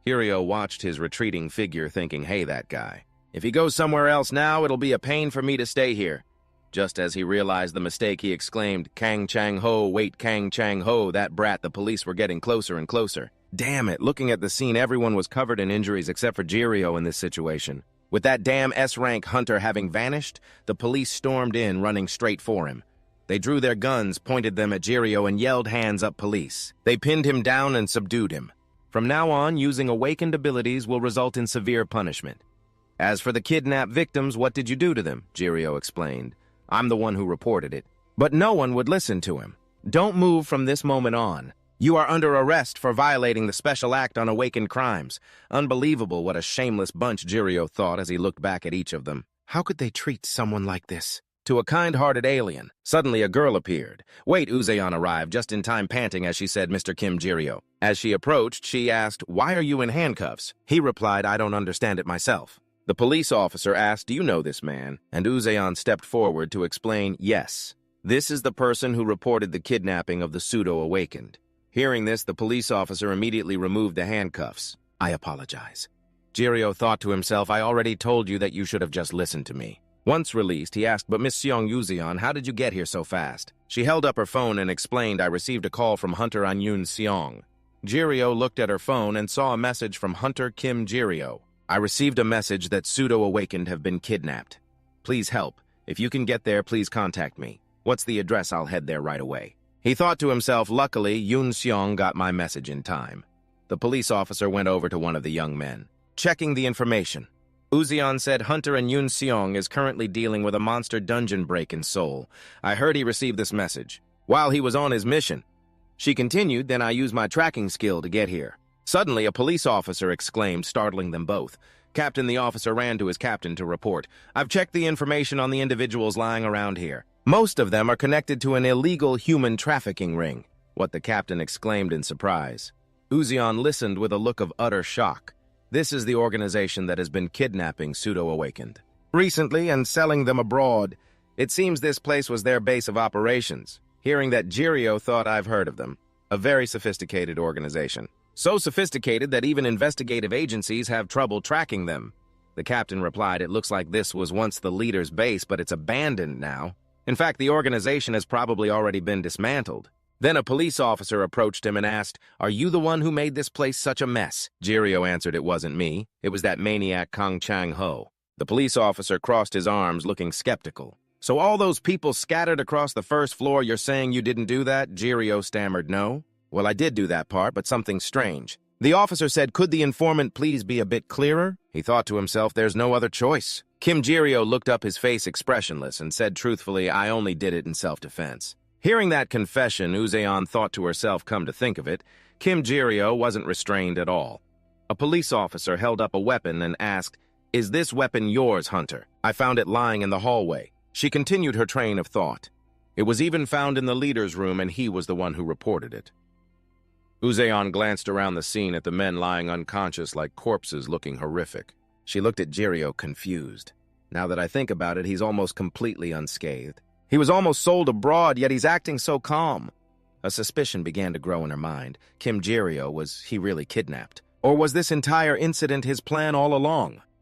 [SPEAKER 1] Hirio watched his retreating figure thinking, "Hey, that guy. If he goes somewhere else now, it'll be a pain for me to stay here." Just as he realized the mistake, he exclaimed, "Kang Chang-ho, wait, Kang Chang-ho, that brat." The police were getting closer and closer. Damn it, looking at the scene, everyone was covered in injuries except for Jirio in this situation. With that damn S-rank hunter having vanished, the police stormed in, running straight for him. They drew their guns, pointed them at Jirio, and yelled, "Hands up, police." They pinned him down and subdued him. From now on, using awakened abilities will result in severe punishment. "As for the kidnapped victims, what did you do to them?" Jirio explained. "I'm the one who reported it." But no one would listen to him. "Don't move from this moment on. You are under arrest for violating the Special Act on Awakened Crimes." Unbelievable, what a shameless bunch, Jirio thought as he looked back at each of them. How could they treat someone like this? To a kind-hearted alien. Suddenly a girl appeared. Wait, Uzeon arrived, just in time, panting as she said, "Mr. Kim Jirio." As she approached, she asked, "Why are you in handcuffs?" He replied, "I don't understand it myself." The police officer asked, "Do you know this man?" And Uzeon stepped forward to explain, "Yes. This is the person who reported the kidnapping of the pseudo-awakened." Hearing this, the police officer immediately removed the handcuffs. "I apologize." Jirio thought to himself, "I already told you that you should have just listened to me." Once released, he asked, "But Miss Seong Uzeon, how did you get here so fast?" She held up her phone and explained, "I received a call from Hunter Anyun Seong." Jirio looked at her phone and saw a message from Hunter Kim Jirio. "I received a message that pseudo-awakened have been kidnapped. Please help. If you can get there, please contact me. What's the address? I'll head there right away." He thought to himself, "Luckily, Yoon Seong got my message in time." The police officer went over to one of the young men. Checking the information, Uzeon said, "Hunter and Yoon Seong is currently dealing with a monster dungeon break in Seoul. I heard he received this message while he was on his mission." She continued, "Then I used my tracking skill to get here." Suddenly, a police officer exclaimed, startling them both. "Captain," the officer ran to his captain to report, "I've checked the information on the individuals lying around here. Most of them are connected to an illegal human trafficking ring." What, the captain exclaimed in surprise. Uzeon listened with a look of utter shock. This is the organization that has been kidnapping pseudo-awakened recently and selling them abroad. It seems this place was their base of operations. Hearing that, Jirio thought, "I've heard of them. A very sophisticated organization. So sophisticated that even investigative agencies have trouble tracking them." The captain replied, "It looks like this was once the leader's base, but it's abandoned now. In fact, the organization has probably already been dismantled." Then a police officer approached him and asked, "Are you the one who made this place such a mess?" Jirio answered, "It wasn't me. It was that maniac Kang Chang-ho." The police officer crossed his arms, looking skeptical. "So all those people scattered across the first floor, you're saying you didn't do that?" Jirio stammered, "No. Well, I did do that part, but something strange." The officer said, "Could the informant please be a bit clearer?" He thought to himself, "There's no other choice." Kim Jirio looked up, his face expressionless, and said truthfully, "I only did it in self-defense." Hearing that confession, Uzeon thought to herself, come to think of it, Kim Jirio wasn't restrained at all. A police officer held up a weapon and asked, "Is this weapon yours, Hunter? I found it lying in the hallway." She continued her train of thought. "It was even found in the leader's room, and he was the one who reported it." Uzeon glanced around the scene at the men lying unconscious like corpses, looking horrific. She looked at Jirio, confused. Now that I think about it, he's almost completely unscathed. He was almost sold abroad, yet he's acting so calm. A suspicion began to grow in her mind. Kim Jirio, was he really kidnapped? Or was this entire incident his plan all along?